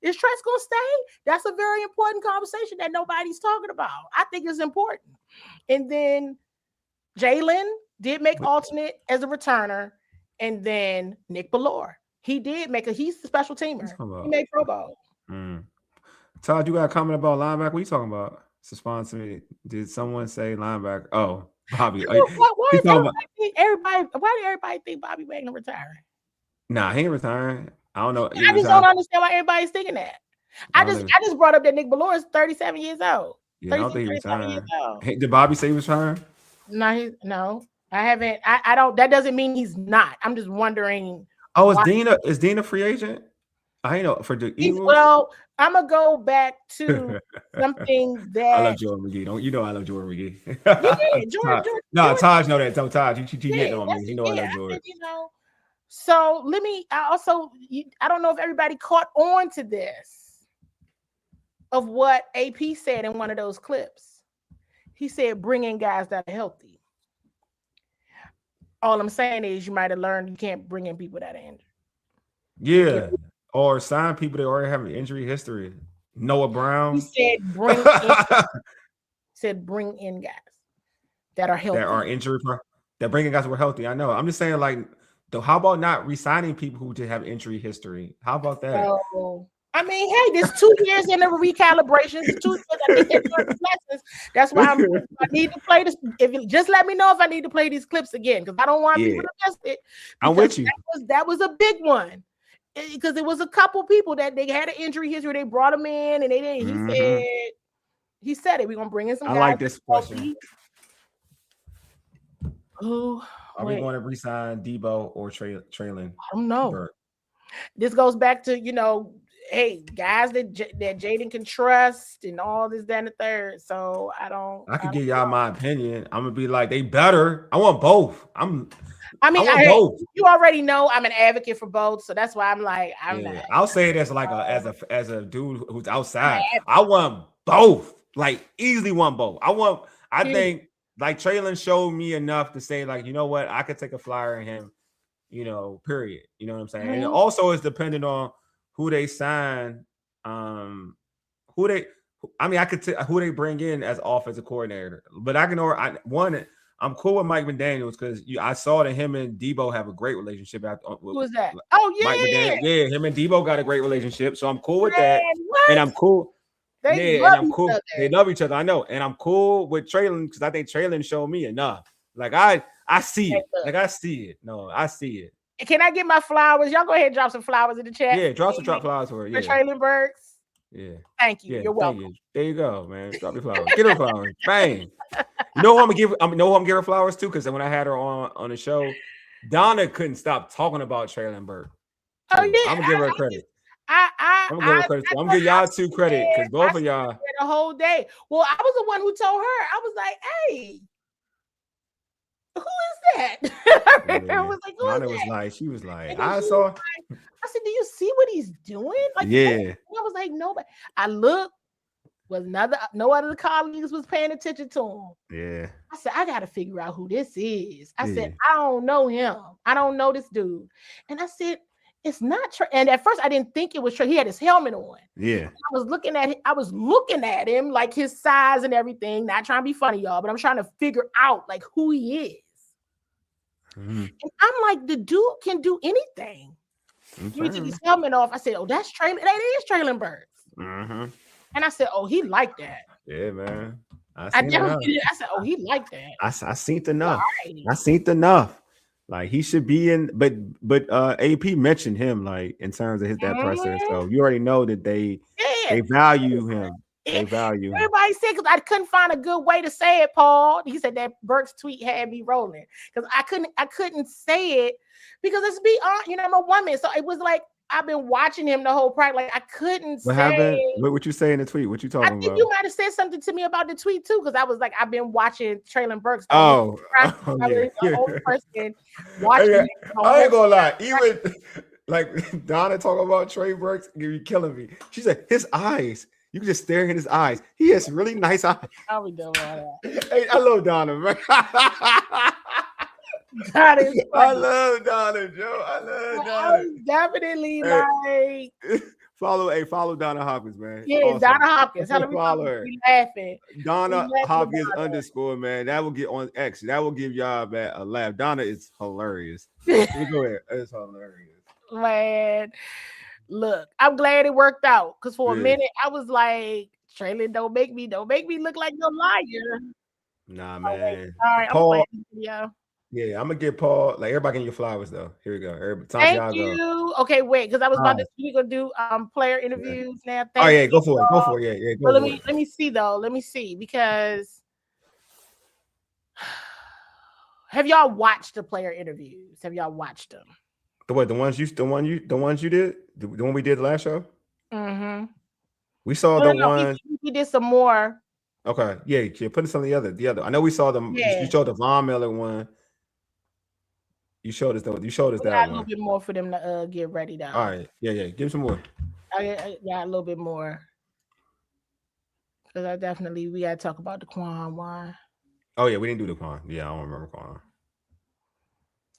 Is Tress gonna stay? That's a very important conversation that nobody's talking about. I think it's important. And then Jalen did make alternate as a returner, and then Nick Bellore. He did make he's the special teamer. He made Pro Bowl. Todd, you got a comment about linebacker? What are you talking about? Sponsor. Did someone say linebacker? Oh, Bobby. Why did everybody think Bobby Wagner retiring? Nah, he ain't retiring. I don't know. I just don't understand why everybody's thinking that. I just brought up that Nick Bellore is 37 years old. Yeah, I don't think he's retiring. Did Bobby say he was retiring? No, I haven't. I don't. That doesn't mean he's not. I'm just wondering. Oh, is Dean a free agent? I know for the Eagles. Well, I'm gonna go back to something that I love Jordan McGee. I love Jordan McGee. Yeah, Jordan. No, Taj know that. Taj, you hitting on me. I love Jordan. So let me. I don't know if everybody caught on to this. of what AP said in one of those clips. He said, bring in guys that are healthy. All I'm saying is you might have learned you can't bring in people that are injured. Yeah. Or sign people that already have an injury history. Noah Brown. He said bring in guys that are healthy. That are injury that bring in guys who are healthy. I know. I'm just saying, like, how about not re-signing people who just have injury history? How about that? So, I mean, hey, there's 2 years in the recalibrations. 2 years, I think there's lessons. That's why I need to play this. Just let me know if I need to play these clips again, because I don't want people to miss it. I'm with you. That was a big one, because it was a couple people that they had an injury history. They brought them in, and they didn't. He said it. We're gonna bring in some guys. I like this question. Who are we going to re-sign Debo or Traylon? I don't know. This goes back to, hey, guys that Jaden can trust and all this, that, and the third. So I could give y'all my opinion. I'm gonna be like, they better. I want both. I want both. You already know I'm an advocate for both, so that's why I'm like, not. I'll say it as like as a dude who's outside. I want both. Like, easily want both. I think like Traylon showed me enough to say, like, you know what, I could take a flyer on him, period. You know what I'm saying? And it also is dependent on who they sign, who they bring in as offensive coordinator. But I'm cool with Mike McDaniels because I saw that him and Debo have a great relationship. Who is that? Oh, yeah. Mike McDaniels. Yeah, him and Debo got a great relationship. So I'm cool with that. What? And I'm cool. They love each other. They love each other. I know. And I'm cool with Traylon because I think Traylon showed me enough. Like, I see it. Like, I see it. No, I see it. Can I get my flowers? Y'all go ahead and drop some flowers in the chat. Yeah, drop flowers for her. Yeah. For Traylon Burks. Yeah. Thank you. You're welcome. You. There you go, man. Drop your flowers. Get her flowers. Bang. You know who I'm gonna give her flowers to? Because when I had her on the show, Donna couldn't stop talking about Traylon Burke. Oh, yeah. I'm gonna give her credit. I'm gonna give her credit. I'm gonna give y'all 2 credit because both of y'all the whole day. Well, I was the one who told her. I was like, hey, who is that? I was like, Donna was like, she was like, I saw. I said, do you see what he's doing? Like, yeah. I was like, nobody. I looked. No other colleagues was paying attention to him. Yeah. I said, I gotta figure out who this is. I said, I don't know him. I don't know this dude. And I said, it's not Trey. And at first I didn't think it was Trey. He had his helmet on. Yeah. I was looking at him, like his size and everything. Not trying to be funny, y'all, but I'm trying to figure out like who he is. And I'm like, the dude can do anything. He took his helmet off. I said, oh, that's Traylon. That is Traylon Burks. And I said, oh, he like that. Yeah, man. I said, oh, he like that. I seen enough. I seen enough. Like, he should be in, but AP mentioned him, like, in terms of that presser. So you already know that they value him. They value him. Everybody said, because I couldn't find a good way to say it, Paul. He said that Burke's tweet had me rolling because I couldn't say it because let's be honest, I'm a woman, so it was like I've been watching him the whole practice. Like, I couldn't what say. Happened? What you say in the tweet? What you talking about? I think you might have said something to me about the tweet too, because I was like, I've been watching Traylon Burks. Oh, the whole person watching. I ain't gonna lie. Even like Donna talking about Trey Burks, you're killing me. She said his eyes. You can just stare in his eyes. He has really nice eyes. I'll be doing all that. Hey, I love Donna, man. I love Donna, Joe. I love Donna. Definitely like follow Donna Hopkins, man. Yeah, awesome. Donna Hopkins. Follow her. Laughing. Donna Hopkins _ man. That will get on X. That will give y'all a laugh. Donna is hilarious. Go ahead. It's hilarious. Man, look, I'm glad it worked out because for a minute I was like, Traylon, don't make me look like no liar. Nah, man. All right, Paul. Yeah, I'm gonna give Paul, like, everybody getting your flowers though. Here we go. Thank you. Go. Okay, wait, because I was about to do player interviews now. Go for it. Go for it. Yeah. Well, let me see though. Let me see, because have y'all watched the player interviews? Have y'all watched them? The ones you did? The one we did last show? Mm-hmm. We saw ones. We did some more. Okay. Yeah. Put some of the other. I know we saw them. Yeah. You showed the Von Miller one. You showed us that one. A little bit more for them to get ready though. All right. Yeah. Give some more. I got a little bit more. Because we got to talk about the Quan one. Oh yeah, we didn't do the Quan. Yeah, I don't remember Quan.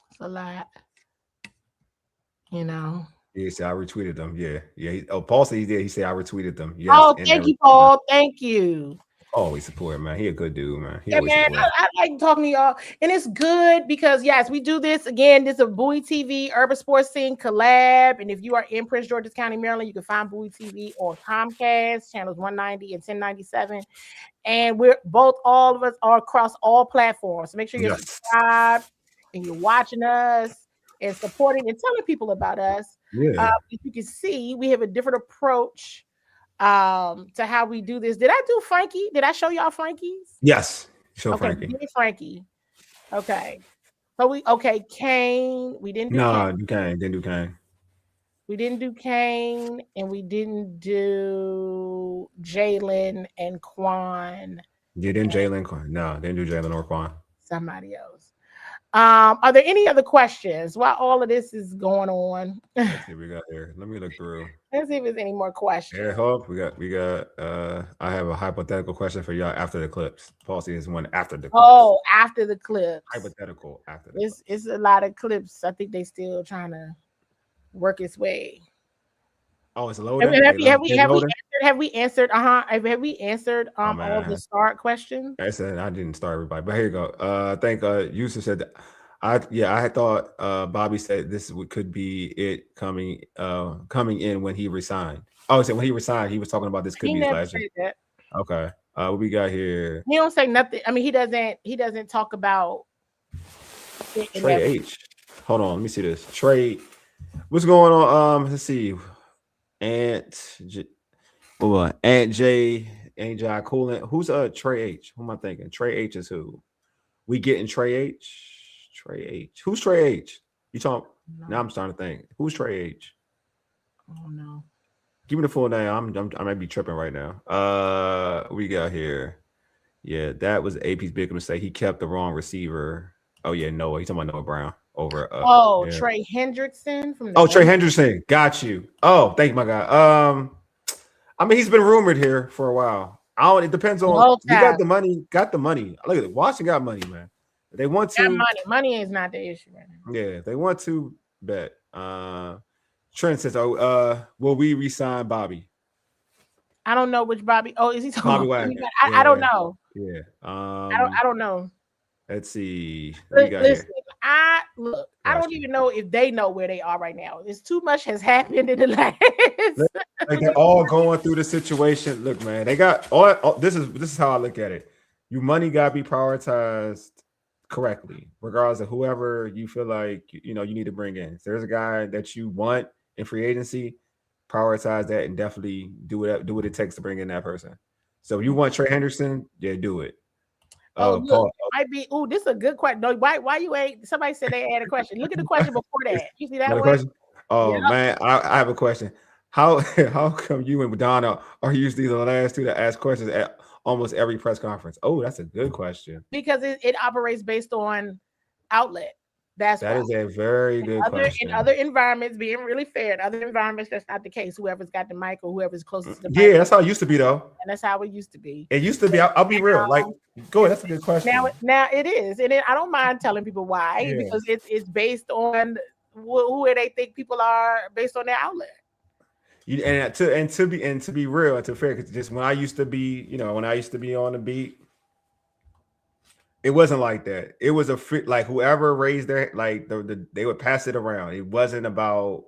It's a lot. You know. Yeah, he said I retweeted them. Yeah. Paul said he did. He said I retweeted them. Yes. Oh, thank you, Paul. Thank you. Always support, man. He a good dude, man. Yeah, man. I like talking to y'all, and it's good because yes, we do this again. This is a Bowie TV Urban Sports Scene collab, and if you are in Prince George's County, Maryland, you can find Bowie TV on Comcast channels 190 and 1097. And all of us are across all platforms. So make sure you're subscribed and you're watching us and supporting and telling people about us. Yeah. If you can see, we have a different approach to how we do this. Did I do Frankie? Did I show y'all Frankie's? Yes. Show Frankie. Frankie. Okay. So Kane. We didn't do Kane. Didn't do Kane. We didn't do Kane, and we didn't do Jalen and Quan. You didn't Jalen Quan. No, didn't do Jalen or Quan. Somebody else. Are there any other questions while all of this is going on? Let's see what we got here. Let me look through. Let's see if there's any more questions. Yeah, hope we got I have a hypothetical question for y'all after the clips. Paul sees one after the clips. Oh, after the clips. Hypothetical after the clips. It's a lot of clips. I think they still trying to work its way. Oh, it's loading. Have we answered all the start questions? I said I didn't start everybody, but here you go. I think Yusuf said that I had thought Bobby said this could be it coming in when he resigned. Oh, he said when he resigned, he was talking about this could be his last year. Okay. What we got here? He don't say nothing. I mean, he doesn't talk about Trey H. Hold on, let me see this. Trey, what's going on? Let's see. Aunt J, Coolant. Who's Trey H? Who am I thinking? Trey H is who? We getting Trey H? Trey H. Who's Trey H? You talking? No. Now I'm starting to think. Who's Trey H? Oh no. Give me the full name. I might be tripping right now. We got here. Yeah, that was AP's big mistake. He kept the wrong receiver. Oh yeah, Noah. He's talking about Noah Brown. Over Trey Hendrickson from Trey Hendrickson. Got you. Oh, thank you, my guy. I mean, he's been rumored here for a while. It depends on you got the money. Look at it. Washington got money, man. They want to money is not the issue right now. Yeah, they want to bet. Trent says, will we re-sign Bobby? I don't know which Bobby. Oh, is he talking Bobby Wagner? I don't know. Yeah. I don't know. Let's see. Listen, I don't even know if they know where they are right now. It's too much has happened in the last. Like they're all going through the situation. Look, man, they got all this is how I look at it. Your money got to be prioritized correctly, regardless of whoever you feel like you need to bring in. If there's a guy that you want in free agency, prioritize that and definitely do what it takes to bring in that person. So if you want Trey Henderson, yeah, do it. Paul. Might be. Oh, this is a good question. No, why you ain't? Somebody said they had a question. Look at the question before that. You see that one? Question? Oh man, I have a question. How come you and Madonna are usually the last two to ask questions at almost every press conference? Oh, that's a good question. Because it operates based on outlet. That is a very good question. In other environments, being really fair, in other environments, that's not the case. Whoever's got the mic or whoever's closest to the mic. Yeah, that's how it used to be, though. And that's how it used to be. It used to be. I'll be real. Like, go ahead. That's a good question. Now it is, and I don't mind telling people why because it's based on who they think people are based on their outlet. To be real and to fair, because just when I used to be on the beat. It wasn't like that. It was like whoever raised their they would pass it around. It wasn't about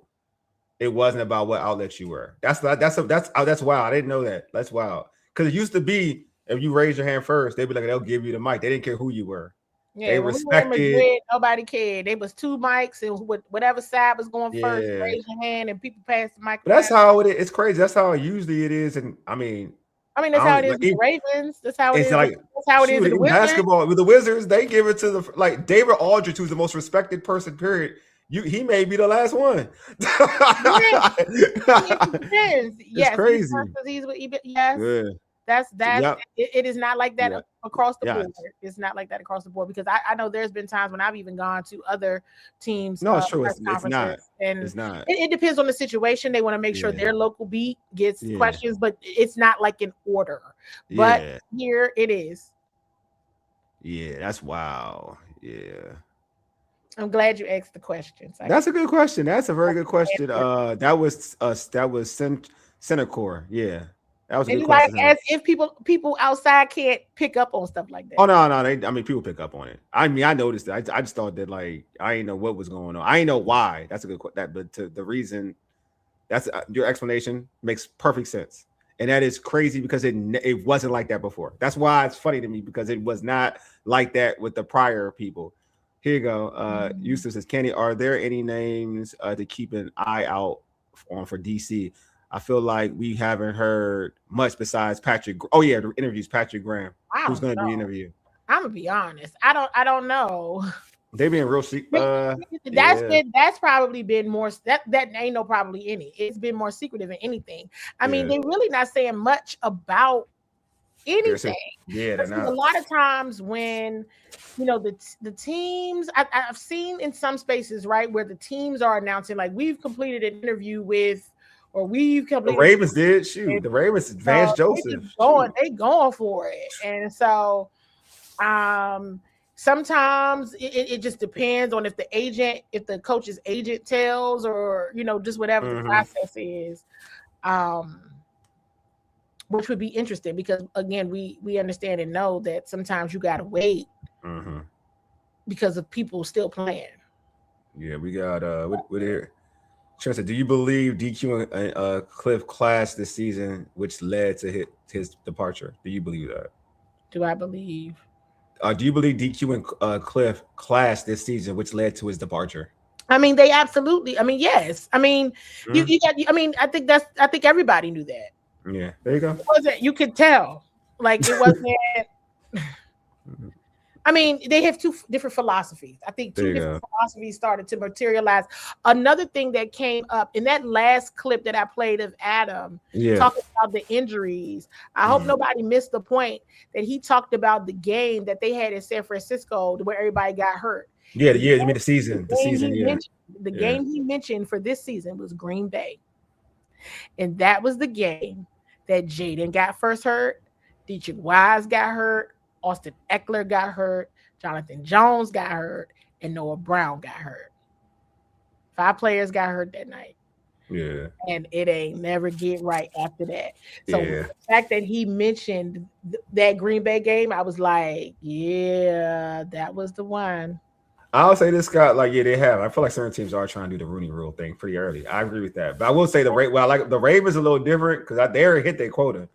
what outlet you were. That's wild. I didn't know that. That's wild. Because it used to be if you raise your hand first, they'd be like they'll give you the mic. They didn't care who you were. Yeah, they respected. Nobody cared. They was two mics and whatever side was going first, raise your hand and people pass the mic. But that's how it is. It's crazy. That's how usually it is. And I mean, that's how it is with the Ravens. That's how it is. That's how it is with the Wizards. Basketball with the Wizards. They give it to David Aldridge, who's the most respected person. Period. He may be the last one. Yes, crazy. Yes. That's Yep. it is not like that Yeah. across the Yeah. board. It's not like that across the board because I know there's been times when I've even gone to other teams No, it's true. press It's conferences, not. and It's not. it depends on the situation. They want to make sure Yeah. their local beat gets Yeah. questions, but it's not like in order. But Yeah. here it is. Yeah. That's wow. Yeah. I'm glad you asked the questions. That's a good question. That's a very good question. That was Centercore. Yeah. That was a It's good like question. as if people outside can't pick up on stuff like that. Oh no. I mean, people pick up on it. I mean, I noticed that. I just thought that like I didn't know what was going on. I didn't know why. That's a good question. But the reason that's your explanation makes perfect sense, and that is crazy because it wasn't like that before. That's why it's funny to me because it was not like that with the prior people. Here you go. Eustace says, Kenny, are there any names to keep an eye out on for DC? I feel like we haven't heard much besides Patrick. Oh yeah, the interviews Patrick Graham. Who's going to be interviewed? I'm gonna be honest. I don't know. They being real secret. That's probably been more that ain't no probably any. It's been more secretive than anything. I mean, they're really not saying much about anything. Yeah, they're not. A lot of times when the teams I've seen in some spaces, right, where the teams are announcing like we've completed an interview with, or we've completed. The Ravens did shoot. The Ravens, Vance Joseph. They going for it, and so sometimes it just depends on if the coach's agent tells, or just whatever the process is. Which would be interesting because again, we understand and know that sometimes you gotta wait because of people still playing. Yeah, we got what here. Tressa, do you believe DQ and Kliff clashed this season, which led to his departure? Do you believe that? Do I believe? Do you believe DQ and Kliff clashed this season, which led to his departure? I mean, they absolutely. I mean, yes. I mean, you got. I mean, I think everybody knew that. Yeah, there you go. It wasn't, you could tell. Like it wasn't. I mean, they have two different philosophies. I think two different philosophies started to materialize. Another thing that came up in that last clip that I played of Adam talking about the injuries, I hope nobody missed the point that he talked about the game that they had in San Francisco where everybody got hurt. Yeah, the year, I mean the season. The game he mentioned for this season was Green Bay. And that was the game that Jaden got first hurt, Dietrich Wise got hurt, Austin Eckler got hurt, Jonathan Jones got hurt, and Noah Brown got hurt. 5 players got hurt that night. Yeah. And it ain't never get right after that. So the fact that he mentioned that Green Bay game, I was like, yeah, that was the one. I'll say this, Scott. Like, yeah, they have. I feel like certain teams are trying to do the Rooney Rule thing pretty early. I agree with that, but I will say the Ravens a little different because they already hit their quota.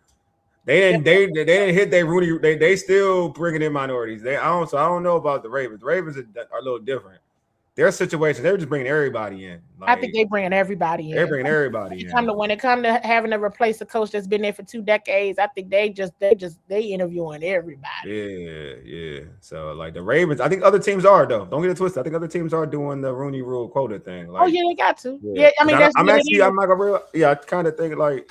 They didn't hit their Rooney. They still bringing in minorities. I don't know about the Ravens. The Ravens are a little different. Their situation, they're just bringing everybody in. Like, I think they bringing everybody in. They're bringing everybody in. When it come to having to replace a coach that's been there for 2 decades, I think they interviewing everybody. Yeah. So like the Ravens, I think other teams are though. Don't get it twisted. I think other teams are doing the Rooney Rule quota thing. Like, they got to. Yeah, I mean, I'm not gonna real. Yeah, I kind of think like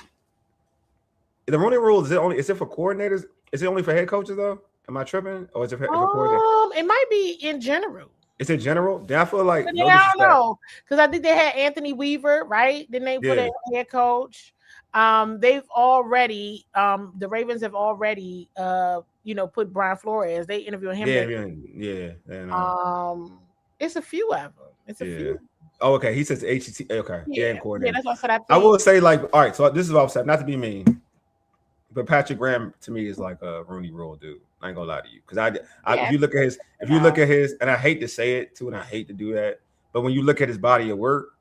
the Rooney Rule is it for coordinators? Is it only for head coaches though? Am I tripping, or is it for coordinators? It might be in general. Is it general? Then I feel like I don't know because I think they had Anthony Weaver, right? Then they put a head coach. They've already the Ravens have already put Brian Flores. They interviewed him. It's a few of them. It's a few. Oh, okay. He says HCT. Okay, coordinator. Yeah, that's what I said. I will say like, all right. So this is what I'm saying. Not to be mean, but Patrick Graham to me is like a Rooney Rule dude. I ain't gonna lie to you because if you look at his, and I hate to say it too, and I hate to do that, but when you look at his body of work,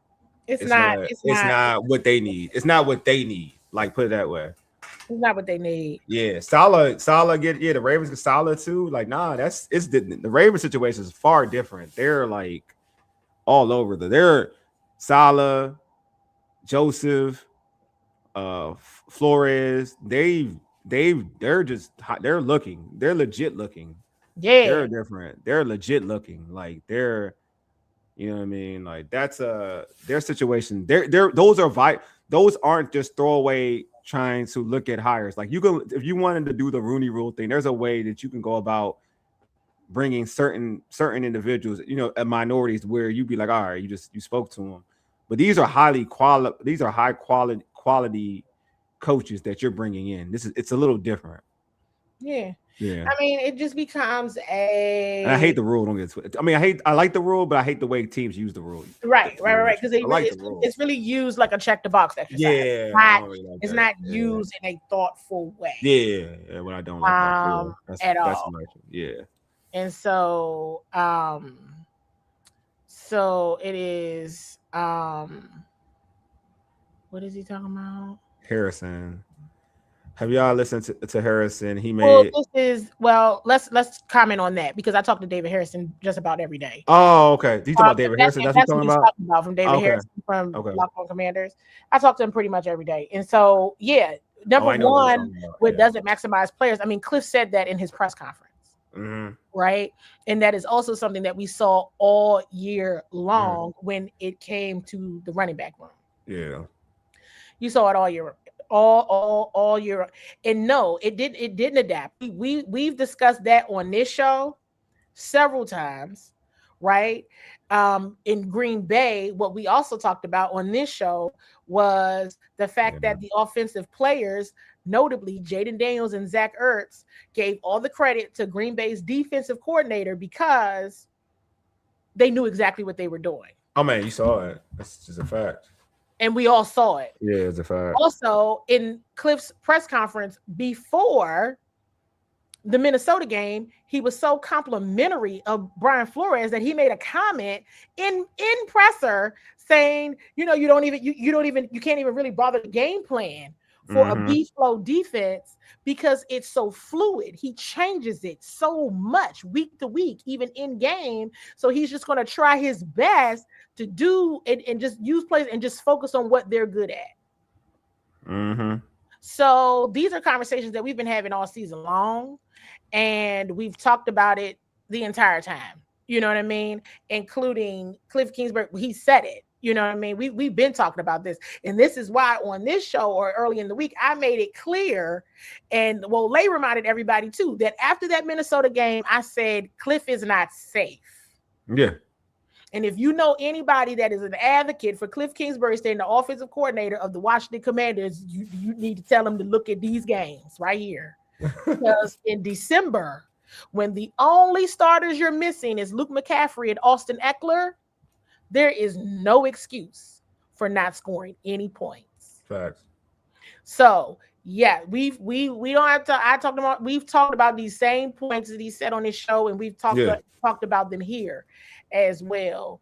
it's not what they need. It's not what they need. Like, put it that way. It's not what they need. Yeah, Salah the Ravens get Salah too. Like, nah, the Ravens situation is far different. They're like all over they're Salah, Joseph, Flores. They're legit looking. Yeah, they're different. They're legit looking. Like they're, you know what I mean? Like that's their situation. Those aren't just throwaway trying to look at hires. Like, you go, if you wanted to do the Rooney Rule thing, there's a way that you can go about bringing certain individuals, at minorities, where you'd be like, all right, you spoke to them. But these are high quality coaches that you're bringing in. It's a little different. Yeah. Yeah. I mean, it just becomes And I hate the rule. Don't get it. I mean, I like the rule, but I hate the way teams use the rule. Right. Because it's really used like a check the box exercise. Yeah. It's not used in a thoughtful way. Yeah. What I don't like at all. Yeah. And so, so it is. What is he talking about? Harrison. Have y'all listened to Harrison? He made. Let's comment on that, because I talk to David Harrison just about every day. Oh, okay. Do you talk about David Harrison? That's what he's talking about from David Harrison from Locked On Commanders. I talk to him pretty much every day, and so number one, what doesn't maximize players. I mean, Kliff said that in his press conference. Mm-hmm. Right. And that is also something that we saw all year long when it came to the running back room. Yeah. You saw it all year, all year. And no, it didn't adapt. We've discussed that on this show several times, right? In Green Bay, what we also talked about on this show was the fact that the offensive players, notably Jaden Daniels and Zach Ertz, gave all the credit to Green Bay's defensive coordinator because they knew exactly what they were doing. Oh, man, you saw it. That's just a fact. And we all saw it. Yeah, it's a fact. Also, in Kliff's press conference before the Minnesota game, he was so complimentary of Brian Flores that he made a comment in presser saying, you can't even really bother the game plan for a B-flow defense because it's so fluid. He changes it so much week to week, even in game. So he's just going to try his best to do it and just use plays and just focus on what they're good at. Mm-hmm. So these are conversations that we've been having all season long, and we've talked about it the entire time. You know what I mean? Including Kliff Kingsbury. He said it. You know what I mean? We've been talking about this. And this is why on this show or early in the week, I made it clear. And Wole reminded everybody too, that after that Minnesota game, I said, Kliff is not safe. Yeah. And if you know anybody that is an advocate for Kliff Kingsbury staying the offensive coordinator of the Washington Commanders, you need to tell them to look at these games right here. Because in December, when the only starters you're missing is Luke McCaffrey and Austin Eckler, there is no excuse for not scoring any points. Facts. So we don't have to. We've talked about these same points that he said on his show, and we've talked about them here as well.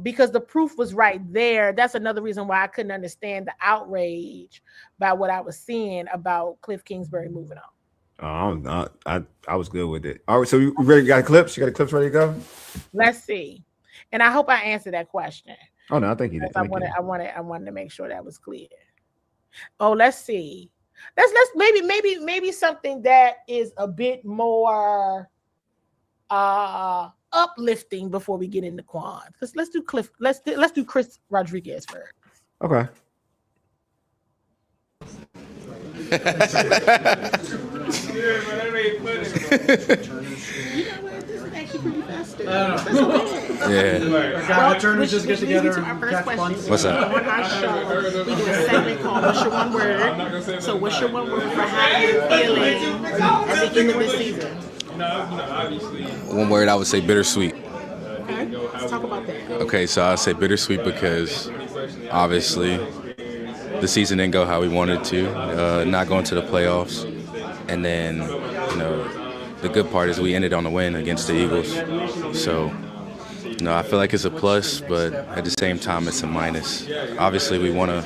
Because the proof was right there. That's another reason why I couldn't understand the outrage by what I was seeing about Kliff Kingsbury moving on. I was good with it. All right, so you ready? Got clips? You got the clips ready to go? Let's see. And I hope I answered that question. Oh no, I think you did. I wanted to make sure that was clear. Oh, let's see. Let's maybe something that is a bit more uplifting before we get into Quan. Let's do Kliff. Let's do Chris Rodriguez first. Okay. Yeah. Turners just get together and catch fun. What's up? On our show, we do a segment called "What's Your One Word?" So, what's your one word for how you're feeling at the end of the season? One word, I would say bittersweet. Okay, let's talk about that. Okay, so I'll say bittersweet because obviously the season didn't go how we wanted to, not going to the playoffs. And then, the good part is we ended on a win against the Eagles. So, I feel like it's a plus, but at the same time, it's a minus. Obviously, we want to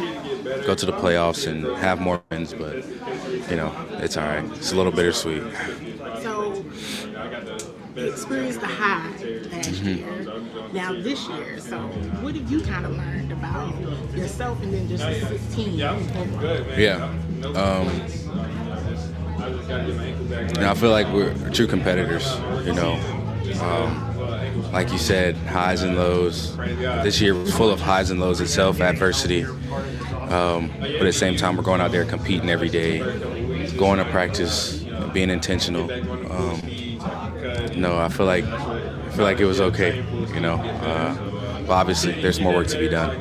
go to the playoffs and have more wins, but, it's all right. It's a little bittersweet. So, you experienced the high last year. Now this year, so what have you kind of learned about yourself and then just the team? Yeah. I feel like we're true competitors, like you said, highs and lows. This year was full of highs and lows itself, adversity. But at the same time, we're going out there competing every day, going to practice, being intentional. I feel like it was okay, but obviously there's more work to be done.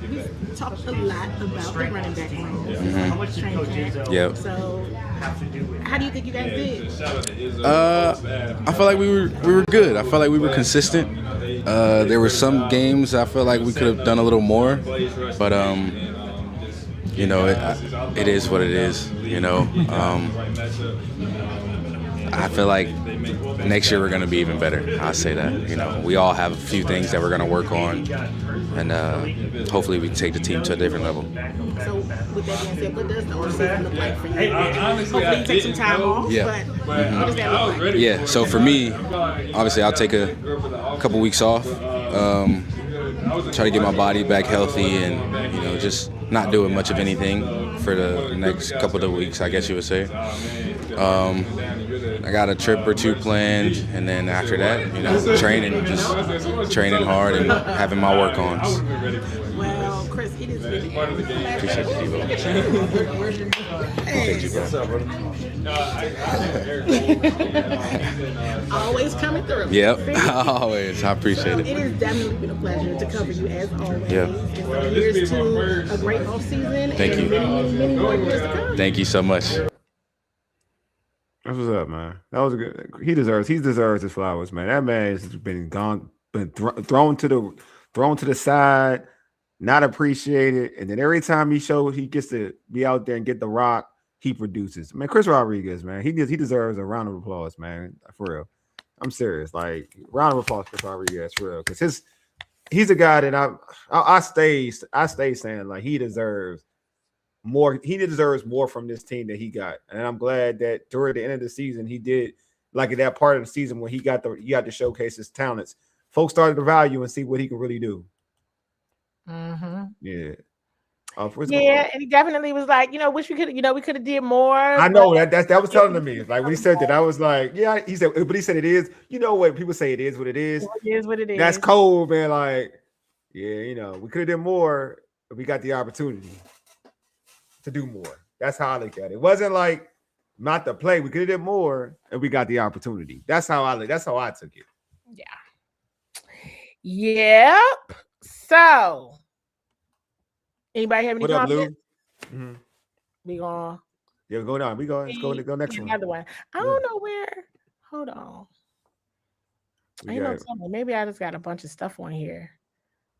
We've talked a lot about the running back room, training camp. Yep. So, how do you think you guys did? I feel like we were good. I felt like we were consistent. There were some games I feel like we could have done a little more, but it is what it is. I feel like next year we're going to be even better. I'll say that. We all have a few things that we're going to work on, and hopefully we can take the team to a different level. So, with that being said, what does the offseason look like for you? Hopefully you take some time off, but what does that look like? Yeah, so for me, obviously I'll take a couple weeks off, try to get my body back healthy and, just not doing much of anything for the next couple of weeks, I guess you would say. I got a trip or two planned, and then after that, training hard and having my work-ons. Well, Chris, it is really Appreciate you, Devo. Thank you, bro. always coming through. Yep, always. I appreciate it. It has definitely been a pleasure to cover you as always. Yep. And so here's to a great off season. Thank and you. Many more years to come. Thank you so much. That's what's up, man. That was a good. He deserves his flowers, man. That man has been thrown to the side, not appreciated, and then every time he gets to be out there and get the rock, he produces. Man, Chris Rodriguez, man, he deserves a round of applause, man, for real. I'm serious, like round of applause, Chris Rodriguez, for real, because he's a guy that I stay saying like he deserves more. He deserves more from this team that he got, and I'm glad that during the end of the season he did, like in that part of the season when he got to showcase his talents. Folks started to value and see what he can really do. Mm-hmm. Yeah. And he definitely was like, wish we could have did more. I know that was telling to me. Like when he said that, I was like, yeah. He said it is. You know what people say? It is what it is. It is what it is. That's cold, man. Like, yeah, we could have done more, but we got the opportunity to do more. That's how I look at it. It wasn't like not to play. We could have done more, and we got the opportunity. That's how I took it. Yeah. Yep. So, anybody have any what up, Lou? comments? Mm-hmm. We gonna go down. Let's go next one. Another one. I don't know where. Hold on. Maybe I just got a bunch of stuff on here.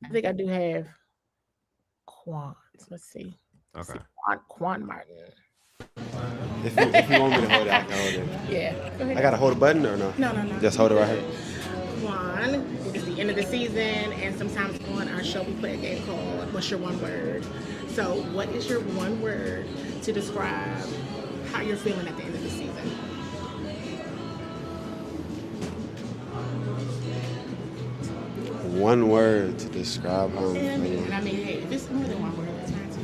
I think I do have Quan. Let's see. Okay. Quan Martin. If you want me to hold it, I can hold it. Yeah. Go ahead. I gotta hold a button or no? No. Just hold it right here. Quan, it is the end of the season, and sometimes on our show we play a game called What's Your One Word? So, what is your one word to describe how you're feeling at the end of the season? One word to describe how I'm feeling. And I mean, hey, if it's more than one word, that's fine too.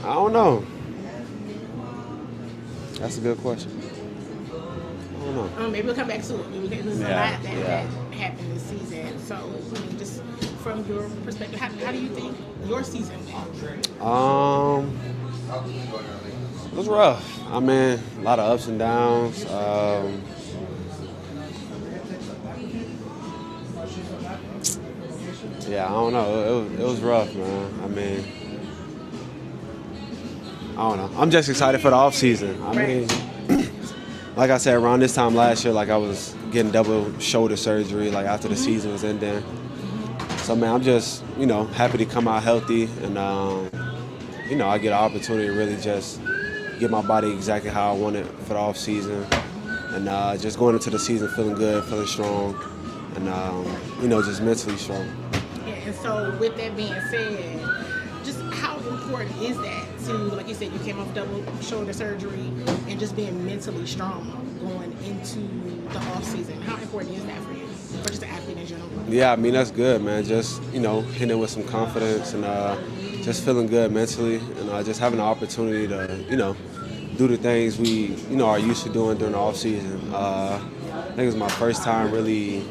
I don't know. That's a good question. I don't know. Maybe we'll come back to it. There's a lot that happened this season. So, I mean, just from your perspective, how do you think your season went? It was rough. I mean, a lot of ups and downs. I don't know. It was rough, man. I mean, I don't know. I'm just excited for the off season. I mean, like I said, around this time last year, like I was getting double shoulder surgery, like after the season was ending. So man, I'm just, happy to come out healthy, and I get an opportunity to really just get my body exactly how I want it for the off season, and just going into the season feeling good, feeling strong, and just mentally strong. Yeah, and so with that being said, just how important is that to, like you said, you came off double shoulder surgery and just being mentally strong going into the off season? How important is that for you, or just an athlete in general? Yeah, I mean, that's good, man. Just, hitting it with some confidence and just feeling good mentally, and just having the opportunity to, do the things we, are used to doing during the off season. I think it was my first time really,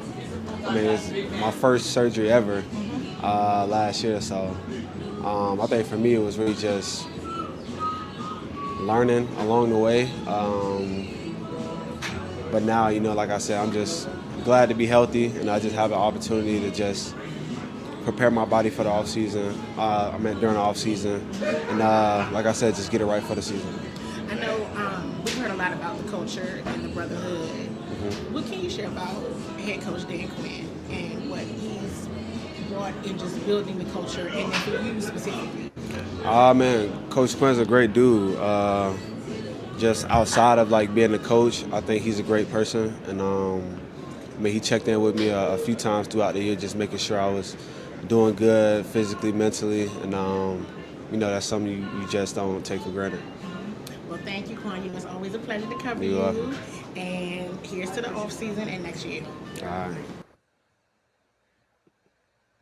it's my first surgery ever. last year. So I think for me it was really just learning along the way. But now, like I said, I'm just glad to be healthy, and I just have an opportunity to just prepare my body for the off season. During the off season, and like I said, just get it right for the season. I know we've heard a lot about the culture and the brotherhood. Mm-hmm. What can you share about head coach Dan Quinn and what he's brought in just building the culture, and then for you specifically? Man, Coach Quinn's a great dude. Just outside of like being a coach, I think he's a great person, and he checked in with me a few times throughout the year, just making sure I was doing good physically, mentally, and that's something you just don't take for granted. Well, thank you, Quan. It was always a pleasure to cover You're you. welcome. And here's to the off season and next year. All right.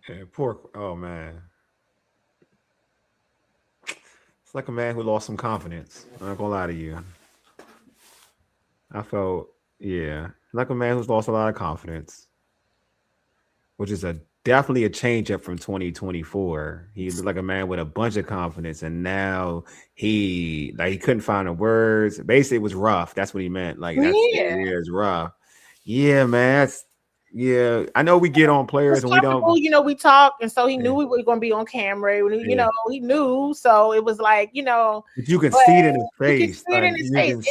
Yeah, oh man. It's like a man who lost some confidence. I'm not gonna lie to you. I felt, like a man who's lost a lot of confidence, which is definitely a change up from 2024. He looked like a man with a bunch of confidence, and now he couldn't find the words. Basically, it was rough. That's what he meant. It's rough. Yeah, man. I know we get on players and we don't. We talk, and so he knew we were going to be on camera. He knew, so it was like, But you can see it in his face. You can see it in his face.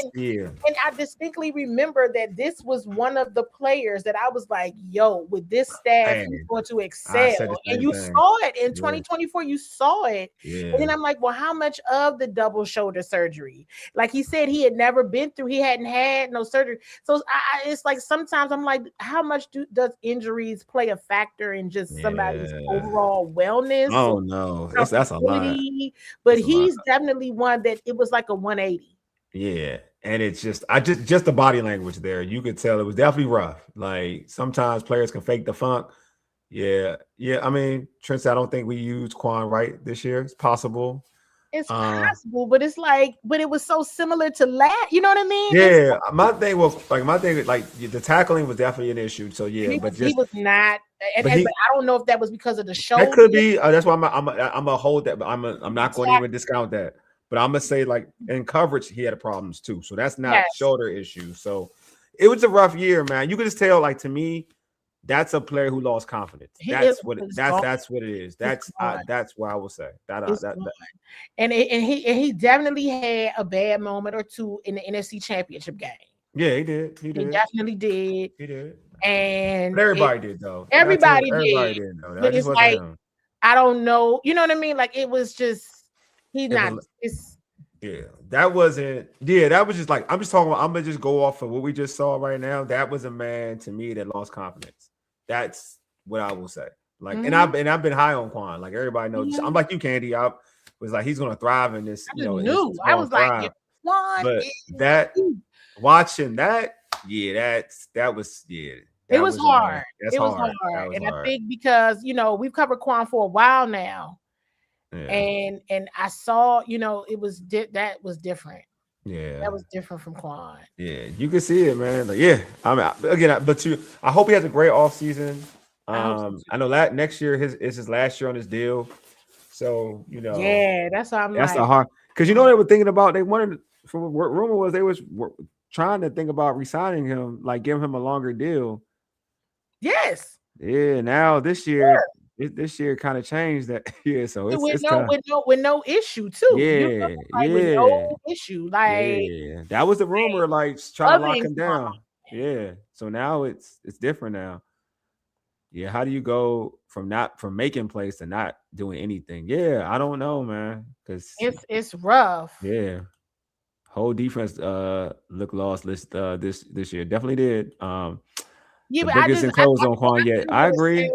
And I distinctly remember that this was one of the players that I was like, yo, with this staff, he's going to excel. And you saw it in 2024. You saw it. Yeah. And then I'm like, well, how much of the double shoulder surgery? Like he said, he had never been through, he hadn't had no surgery. So it's like sometimes I'm like, how much does injuries play a factor in just somebody's overall wellness? Oh no, that's a lot. But he's definitely one that it was like a 180. Yeah, and it's just the body language there. You could tell it was definitely rough. Like sometimes players can fake the funk. Yeah. I mean, Trent, I don't think we used Quan right this year. It's possible. It's possible, but it's like, but it was so similar to last. You know what I mean? Yeah, my thing was the tackling was definitely an issue. So yeah, he was not. But I don't know if that was because of the show. That could be. That's why I'm gonna hold that. But I'm not going to even discount that. But I'm gonna say like in coverage he had problems too. So that's not shoulder issue. So it was a rough year, man. You could just tell. Like to me, that's a player who lost confidence. That's what it is. That's what I will say. And he definitely had a bad moment or two in the NFC Championship game. Yeah, he did. He definitely did. He did. And but everybody did though. Everybody did though. But it's like I don't know. You know what I mean? Like it was just that was just like I'm just talking about. I'm gonna just go off of what we just saw right now. That was a man to me that lost confidence. That's what I will say. Like, and I've been high on Quan. Like everybody knows. I'm like you, Candi. I was like, he's gonna thrive in this. I was like, Quan. But watching that, that was it was hard. It was hard, and I think because we've covered Quan for a while now, and I saw it was that was different. Yeah, that was different from Quan. Yeah, you can see it, man. Like, I hope he has a great off season. I know next year is his last year on his deal, so that's how that's the hard because they were thinking about they wanted. From what rumor was they was trying to think about resigning him, like giving him a longer deal. Yes. Yeah. Now this year. This year kind of changed that. Yeah, so it's with no issue too. With no issue. Like that was the rumor, like trying to lock him down. Yeah. So now it's different now. Yeah. How do you go from making plays to not doing anything? Yeah, I don't know, man. Because it's rough. Yeah. Whole defense looked lost this year. Definitely did. But biggest enclosed on Quan yet. I agree.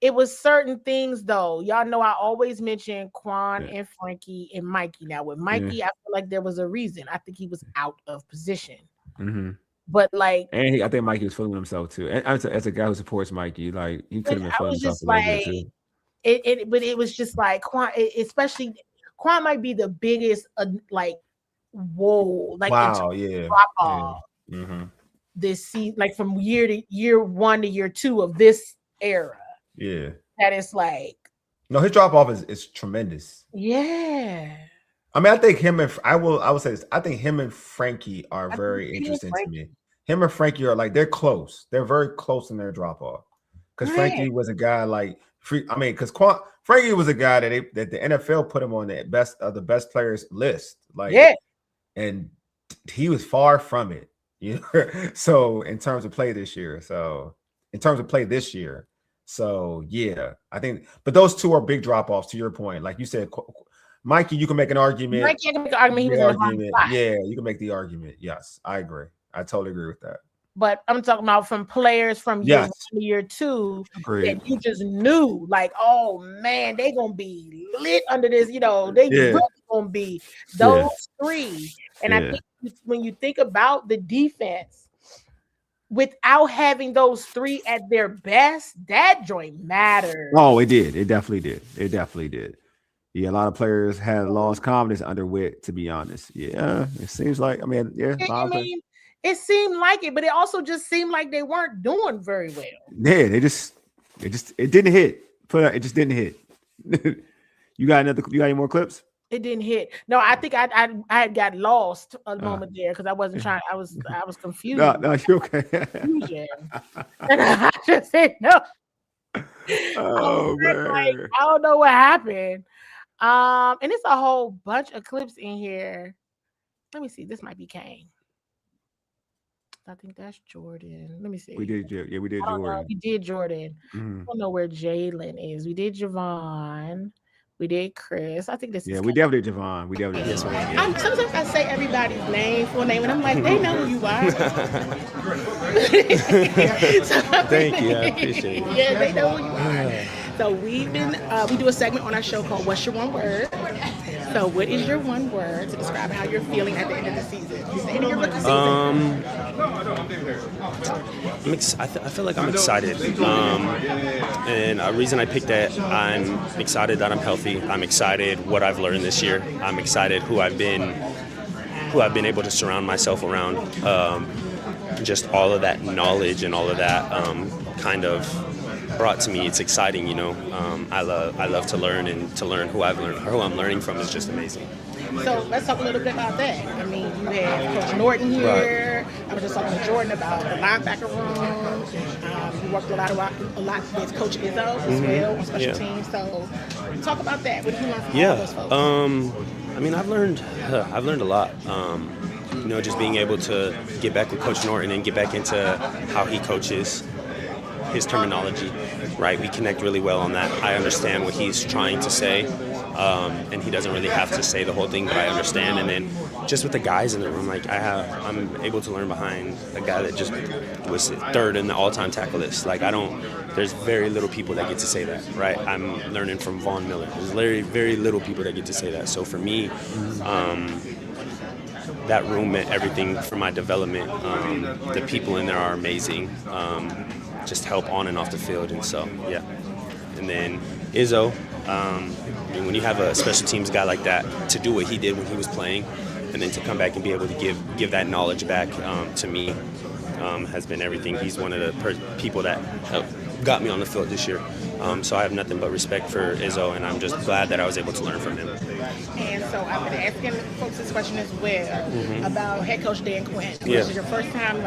It was certain things though. Y'all know I always mention Quan and Frankie and Mikey. Now with Mikey, I feel like there was a reason. I think he was out of position. Mm-hmm. But like, and I think Mikey was fooling himself too. And as a guy who supports Mikey, like he could have been fooling himself a little bit too. But it was just like Quan, especially Quan might be the biggest Wole, like wow, drop off this season, like from year 1 to year 2 of this era. Yeah. that it's like. No, his drop off is tremendous. Yeah. I mean, I think him and I will say this. I think him and Frankie are very interesting to me. Him and Frankie are like they're close. They're very close in their drop off. Because Frankie was a guy like because Frankie was a guy that the NFL put him on the best players list. Like, and he was far from it. You know, so in terms of play this year, so yeah, I think. But those two are big drop offs. To your point, like you said, Mikey, you can make an argument. Mikey can make an argument. He was in the wrong spot. Yeah, you can make the argument. Yes, I agree. I totally agree with that. But I'm talking about from players from year 1 to year 2 that you just knew, like, oh man, they gonna be lit under this. You know, they really gonna be those three. And I think when you think about the defense, without having those three at their best, that joint matters. Oh, it did. It definitely did. It definitely did. Yeah, a lot of players had lost confidence under Whitt, to be honest. Yeah, it seems like, it seemed like it, but it also just seemed like they weren't doing very well. Yeah, it didn't hit. It just didn't hit. You got any more clips? It didn't hit. No, I think I had got lost a moment there because I wasn't trying. I was confused. No, you're okay. And I just said no. Oh man, like, I don't know what happened. And it's a whole bunch of clips in here. Let me see. This might be Kane. I think that's Jordan. Let me see. We did Jordan. We did Jordan. I don't know where Jalen is. We did Javon. We did Chris. I think this is. Yeah, we definitely did Javon. Sometimes I say everybody's full name, and I'm like, they know who you are. Thank you. I appreciate it. Yeah, they know who you are. So we do a segment on our show called What's Your One Word? So what is your one word to describe how you're feeling at the end of the season? I feel like I'm excited. And a reason I picked that, I'm excited that I'm healthy. I'm excited what I've learned this year. I'm excited who I've been able to surround myself around. Just all of that knowledge and all of that kind of brought to me. It's exciting, you know. I love to learn, and to learn who I'm learning from is just amazing. So let's talk a little bit about that. I mean, you had Coach Norton here. I was just talking to Jordan about the linebacker room. You worked a lot with Coach Izzo as well on special teams. So talk about that. What did you learn from all those folks? I mean, I've learned a lot. You know, just being able to get back with Coach Norton and get back into how he coaches, his terminology, right? We connect really well on that. I understand what he's trying to say, and he doesn't really have to say the whole thing, but I understand. And then just with the guys in the room, like I'm able to learn behind a guy that just was third in the all-time tackle list. Like there's very little people that get to say that, right? I'm learning from Von Miller. There's very, very little people that get to say that. So for me, that room meant everything for my development. The people in there are amazing. Just help on and off the field, and so yeah. And then Izzo, I mean, when you have a special teams guy like that to do what he did when he was playing, and then to come back and be able to give that knowledge back to me has been everything. He's one of the people that got me on the field this year. So I have nothing but respect for Izzo, and I'm just glad that I was able to learn from him. And so I've been asking folks this question as well about head coach Dan Quinn. This is your first time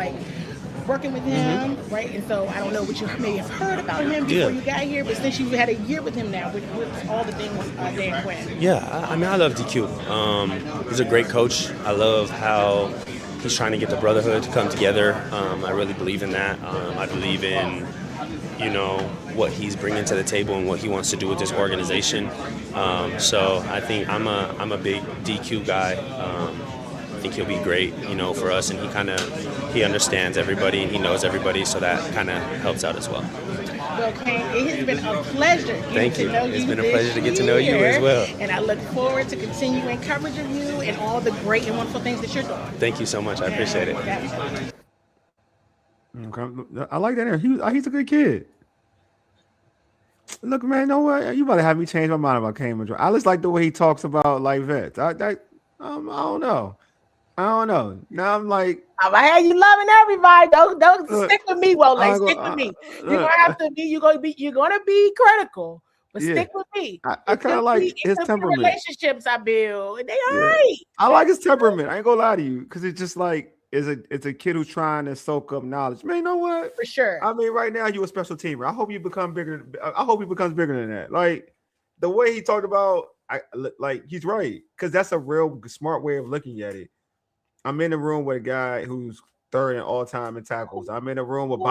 working with him, right? And so I don't know what you may have heard about him before you got here, but since you've had a year with him now, with all the things Dan Quinn. Yeah, I mean, I love DQ. He's a great coach. I love how he's trying to get the brotherhood to come together. I really believe in that. I believe in, you know, what he's bringing to the table and what he wants to do with this organization. So I think I'm a big DQ guy. I think he'll be great, you know, for us, and he understands everybody and he knows everybody, so that kind of helps out as well. Well, Kane, it has been a pleasure. Thank you. It's been a pleasure to get to know you as well. And I look forward to continuing coverage of you and all the great and wonderful things that you're doing. Thank you so much. I appreciate it. Okay. I like that. He's a good kid. Look, man, you know what? You about to have me change my mind about Kane Madrid. I just like the way he talks about like vets. I don't know. I don't know. Now I'm like, I'm gonna have you loving everybody. Don't stick with me, Wole. Stick with me. You're look, gonna have to be. You're gonna be critical, but yeah. stick with me. I kind of like his temperament. Relationships I build, and they all Yeah. right. I like his temperament. I ain't gonna lie to you, because it's just like it's a kid who's trying to soak up knowledge. Man, you know what? For sure. I mean, right now you a special teamer. I hope you become bigger. I hope he becomes bigger than that. Like the way he talked about, like he's right, because that's a real smart way of looking at it. I'm in a room with a guy who's third in all time in tackles. I'm in a room with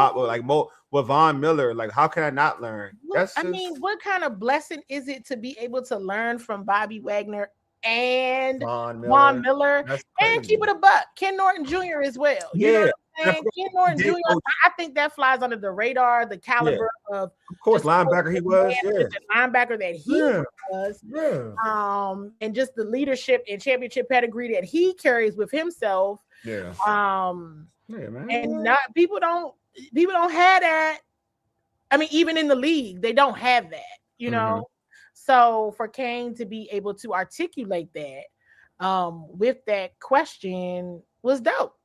with Von Miller. Like, how can I not learn? I mean, what kind of blessing is it to be able to learn from Bobby Wagner and Von Miller and keep it a buck, Ken Norton Jr. as well. You know what I'm saying? Ken Norton Jr. I think that flies under the radar, the caliber of course, linebacker he was, the linebacker that he was, and just the leadership and championship pedigree that he carries with himself. Man. And people don't have that. I mean, even in the league, they don't have that, you know. So for Kane to be able to articulate that with that question was dope.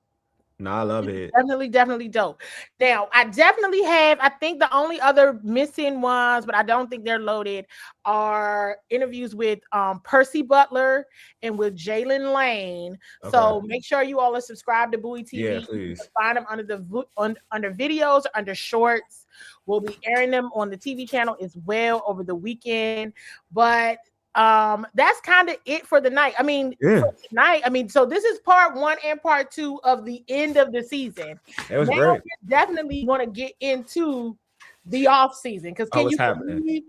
No, I love it. Definitely dope. Now, I think the only other missing ones, but I don't think they're loaded, are interviews with Percy Butler and with Jalen Lane. Okay. So make sure you all are subscribed to Bowie TV. Yeah, please. Find them under videos, under shorts. We'll be airing them on the TV channel as well over the weekend. But that's kind of it for the night. I mean, for tonight. I mean, so this is part 1 and part 2 of the end of the season. It was great. We definitely want to get into the off season, because can you believe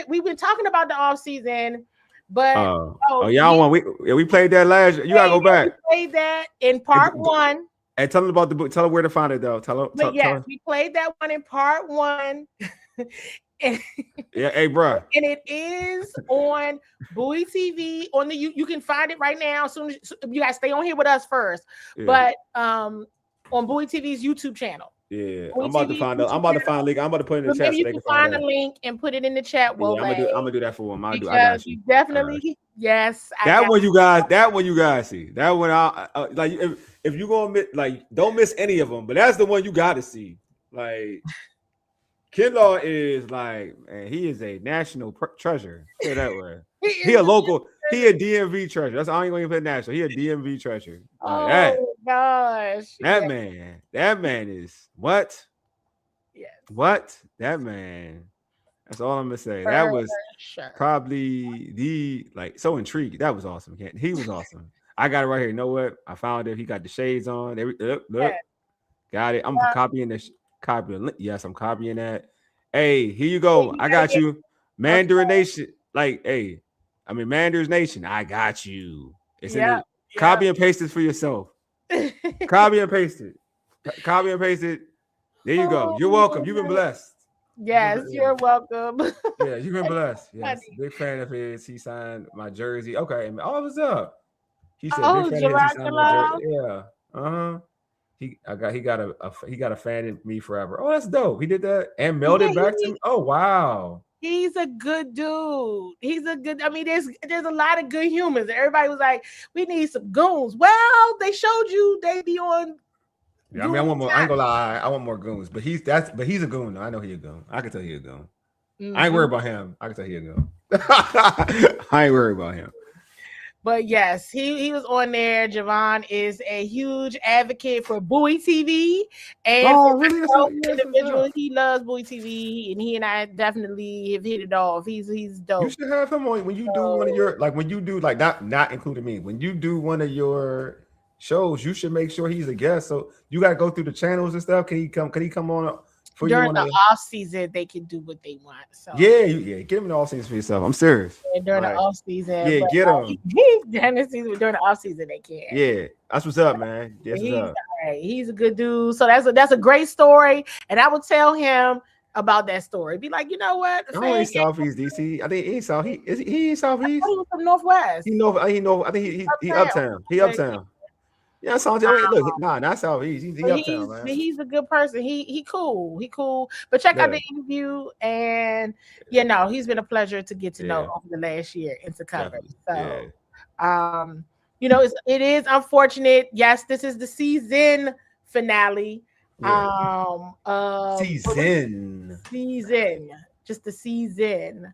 we've been talking about the off season, but y'all we played that last year. You gotta go back. We played that in part 1. And tell them about the book. Tell them where to find it though. Tell them. We played that one in part 1. Hey, bro. And it is on Bowie TV. You can find it right now. As soon as you guys stay on here with us first, but on Bowie TV's YouTube channel. Yeah, I'm about to find a link. I'm about to put it in the chat. Maybe you can find a link and put it in the chat. I'm gonna do that for him. I got you. Definitely, yes. That one you guys see. That one like if you gonna miss, like, don't miss any of them. But that's the one you got to see. Like, Kinlaw is like, man, he is a national treasure. Say that way. He a local. He a DMV treasure. That's all I ain't gonna put national. He a DMV treasure. Like gosh. That man is what? Yes. What? That man. That's all I'm gonna say. That was probably so intrigued. That was awesome. He was awesome. I got it right here. You know what? I found it. He got the shades on. Look. Got it. I'm copying this. Yes, I'm copying that. Hey, here you go. I got you. Mandarin Nation. Mandarin's Nation. I got you. It's in the copy and paste it for yourself. Copy and paste it. Copy and paste it. There you go. You're welcome. You've been blessed. Yes, you're welcome. Yeah, you've been blessed. Yes, big fan of his. He signed my jersey. Okay, what's up? He said, big fan of his. He signed my jersey. Yeah. He got a fan in me forever. Oh, that's dope. He did that and mailed it back to me. Oh, wow. He's a good dude. There's a lot of good humans. Everybody was like, we need some goons. Well, they showed you they be on. Yeah, I want more. I ain't gonna lie. I want more goons. But he's a goon though. I know he a goon. I can tell he a goon. I ain't worried about him. I can tell he a goon. I ain't worried about him. But yes, he was on there. Javon is a huge advocate for Bowie TV and individual. He loves Bowie TV, and he and I definitely have hit it off. He's dope. You should have him on when you do one of your not including me. When you do one of your shows, you should make sure he's a guest. So you got to go through the channels and stuff. Can he come on? During the off season, they can do what they want. So get him in the off season for yourself. I'm serious. During the off season, get him. During the off season, they can. Yeah, that's what's up, man. He's a good dude. So that's a great story, and I would tell him about that story. Be like, you know what? I ain't Southeast DC. I think he's South. He ain't Southeast. He was from Northwest. I think he uptown. He uptown. Yeah, look, not Southeast. He's uptown, man. He's a good person. He cool. But check out the interview, and he's been a pleasure to get to know over the last year and to cover. So, it is unfortunate. Yes, this is the season finale. Season. Just the season.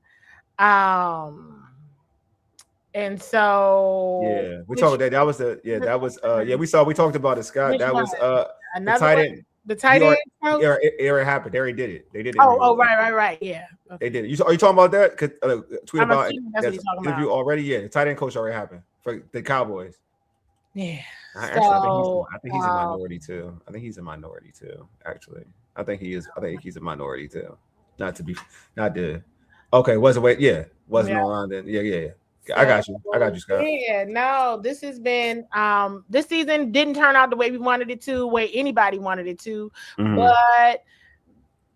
And so we talked about that. We talked about it, Scott. That was the tight end. The tight end. It already happened. They already did it. They did it. Right. Yeah. Okay. They did it. Are you talking about that? Tweet I'm about assuming that's what he's talking interview about. already. Yeah, the tight end coach already happened for the Cowboys. Yeah. I think he's a minority too. I think he's a minority too. Actually, I think he is. I think he's a minority too. Okay, wasn't on then. Yeah. I got you, Scott. Yeah, no, this has been this season didn't turn out the way we wanted it to, way anybody wanted it to. But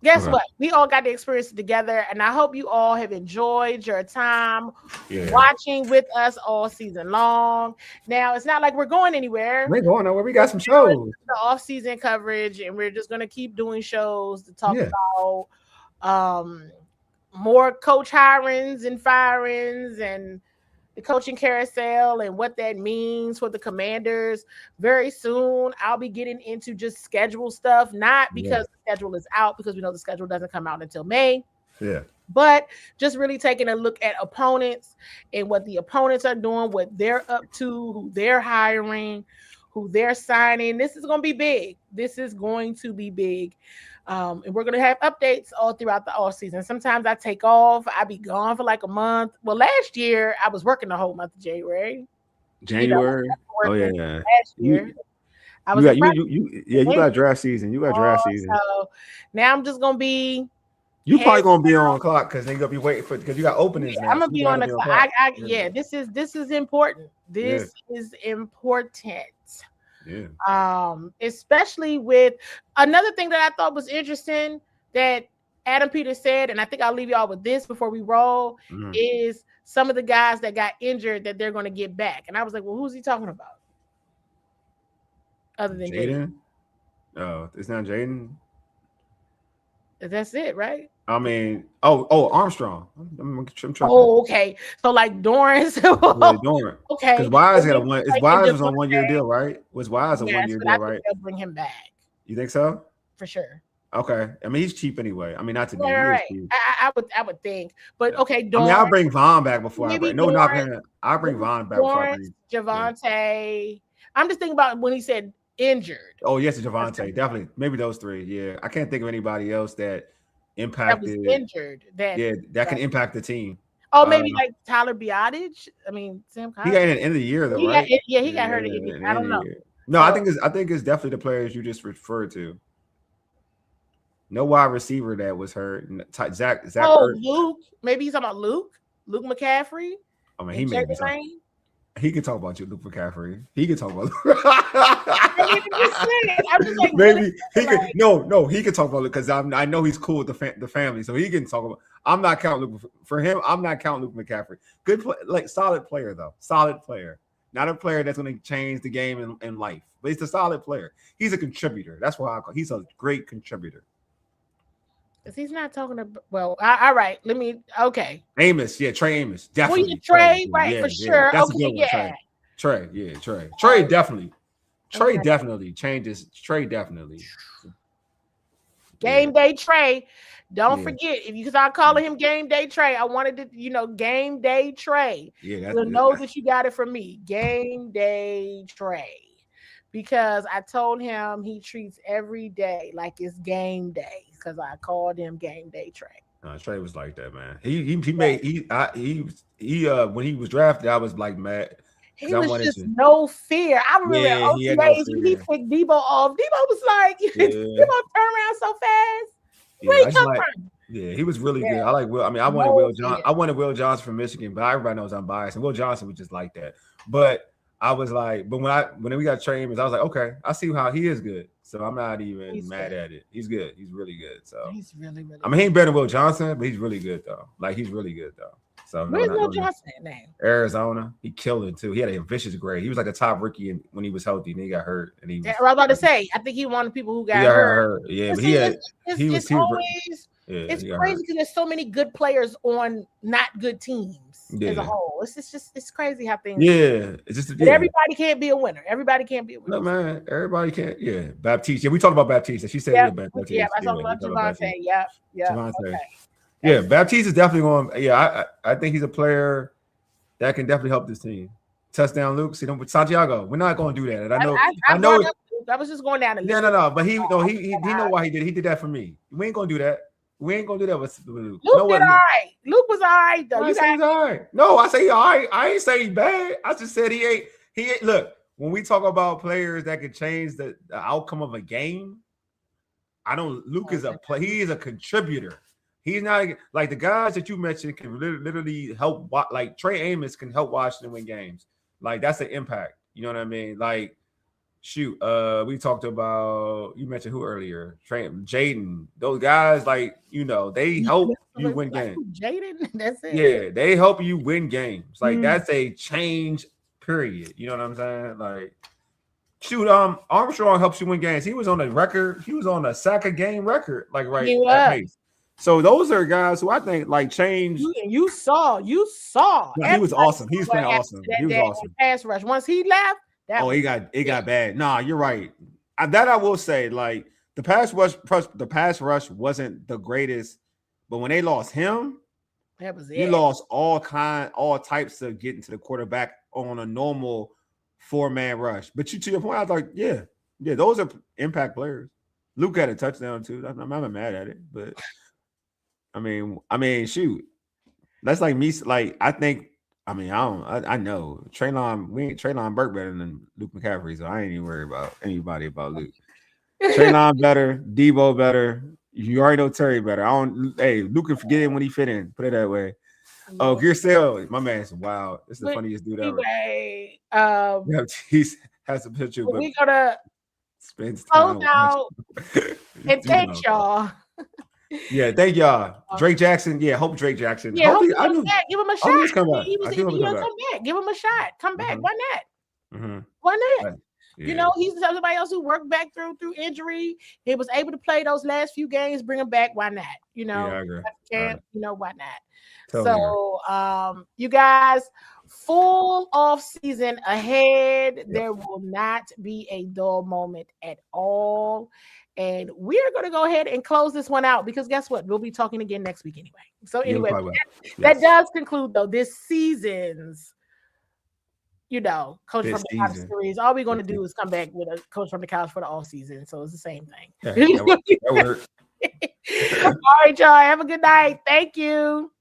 guess what? We all got to experience it together, and I hope you all have enjoyed your time watching with us all season long. Now, it's not like we're going anywhere. We're going nowhere. We got some shows. The off-season coverage, and we're just going to keep doing shows to talk about more coach hirings and firings and the coaching carousel and what that means for the Commanders. Very soon, I'll be getting into just schedule stuff, not because the schedule is out, because we know the schedule doesn't come out until May. Yeah. But just really taking a look at opponents and what the opponents are doing, what they're up to, who they're hiring, who they're signing. This is going to be big. And we're going to have updates all throughout the off season. Sometimes I take off. I be gone for like a month. Well, last year I was working the whole month of January. Oh yeah. Last year. You got draft season. So now I'm just going to be. You probably going to be on clock because they're going to be waiting because you got openings now. I'm going to be on the clock. This is important. This is important. Yeah. Especially with another thing that I thought was interesting that Adam Peters said, and I think I'll leave y'all with this before we roll, is some of the guys that got injured that they're going to get back. And I was like, well, who's he talking about? Other than Jaden? Oh, it's not Jaden. That's it, right? I mean, Armstrong. I'm trying. Okay. So like Dorrance. Dorrance. Okay. Because Wise got Wise was on 1 year deal, right? Was Wise a 1 year deal, right? They'll bring him back. You think so? For sure. Okay. I mean, he's cheap anyway. I mean, not to be right. I would think, but okay. Dorrance, I'll bring Vaughn back before I bring. No, I'll bring Vaughn back before I bring Javonte. I'm just thinking about when he said injured. Oh yes, Javonte, definitely. Maybe those three. Yeah, I can't think of anybody else that impacted. That was injured. That can impact the team. Oh, maybe like Tyler Biotic. I mean, Sam. He got in the end of the year though, right? He got hurt again. I don't know. No, I think it's definitely the players you just referred to. No wide receiver that was hurt. Zach. Luke. Maybe he's talking about Luke McCaffrey. I mean, he can talk about you, Luke McCaffrey. He can talk about. Maybe he could. No, he can talk about it because I know he's cool with the family, so he can talk about. I'm not counting Luke for him. I'm not counting Luke McCaffrey. Good, solid player though. Solid player, not a player that's going to change the game in life, but he's a solid player. He's a contributor. That's why he's a great contributor. Because he's not talking about. Well, all right. Let me. Okay. Amos, Trey Amos, definitely. Well, Trey, right, for sure. That's a good one, Trey. Trey definitely. Trey definitely changes. Trey definitely. Game day Trey. Don't forget, if you start calling him Game Day Trey, I wanted to, Game Day Trey. Yeah, you'll know that you got it from me. Game Day Trey. Because I told him he treats every day like it's game day. Because I called him Game Day Trey. Trey was like that, man. He when he was drafted, I was like mad. He was just no fear. I remember when he picked Debo off. Debo was like, Debo turned around so fast. Where he come from? Yeah, he was really good. I like Will. I mean, I wanted Will Johnson from Michigan, but everybody knows I'm biased. And Will Johnson was just like that. But I was like, when we got Trey Amos, I was like, okay, I see how he is good. So I'm not even mad at it. He's good. He's really good. So he's really, really I mean, he ain't better than Will Johnson, but he's really good though. Like he's really good though. So where's Will Johnson name? Arizona. He killed it too. He had a vicious grade. He was like a top rookie when he was healthy, and he got hurt. And I was about to say, I think he one of the people who got hurt. Yeah, but it's crazy because there's so many good players on not good teams. as a whole. It's crazy how things. Yeah, it's just But everybody can't be a winner. Everybody can't be a winner. No, man, everybody can't. Yeah, Baptiste. Yeah, we talked about Baptiste. She said, Baptiste. Yeah, I talked about Javante. Yeah. Javante. Okay. Yeah, Baptiste is definitely going. Yeah, I think he's a player that can definitely help this team. Touchdown, Luke. See them with Santiago. We're not going to do that. And I know. I was just going down the list. No. But he know why he did it. He did that for me. We ain't gonna do that. We ain't gonna do that with Luke. Luke did all right. Luke was all right though. You guys all right. No, I say all right. I ain't say he bad. I just said he ain't. Look, when we talk about players that can change the outcome of a game, Luke is he is a contributor. He's not like the guys that you mentioned can literally help. Like Trey Amos can help Washington win games. Like that's an impact. You know what I mean? Like, shoot, we talked about, you mentioned who earlier? Trey, Jaden. Those guys, like, they help you win games. Jaden, that's it. Yeah, they help you win games. Like that's a change. Period. You know what I'm saying? Like, shoot, Armstrong helps you win games. He was on a record. He was on a sack a game record. Like at pace. So those are guys who I think like change. You saw. No, he was awesome. He was playing awesome. He was awesome. Pass rush. Once he left, it got bad. Nah, you're right. That I will say, like the pass rush wasn't the greatest, but when they lost him, that was it. You lost all types of getting to the quarterback on a normal 4-man rush. But to your point, I was like, yeah, those are impact players. Luke had a touchdown too. I'm not mad at it, but. I mean, shoot. That's like me. Like, I know Traylon Burke better than Luke McCaffrey, so I ain't even worried about anybody about Luke. Traylon better, Debo better. You already know Terry better. Luke can forget him when he fit in. Put it that way. Oh, Gearsell, my man's wild. This is the funniest dude ever. Anyway, he has a picture, but we're gonna spends close out and thank y'all. Yeah, thank y'all. Drake Jackson. Yeah, hope Drake Jackson. Yeah, give him a shot. Come back. Give him a shot. Come back. Why not? Mm-hmm. Why not? Yeah. He's somebody else who worked back through injury. He was able to play those last few games. Bring him back. Why not? Yeah, I agree. Why not? You guys, full off season ahead. Yep. There will not be a dull moment at all. And we're going to go ahead and close this one out because guess what? We'll be talking again next week anyway. So anyway, that does conclude though this season's, Coach from the Couch series. All we're going to do is come back with a Coach from the Couch for the all season. So it's the same thing. Yeah, that works. All right, y'all. Have a good night. Thank you.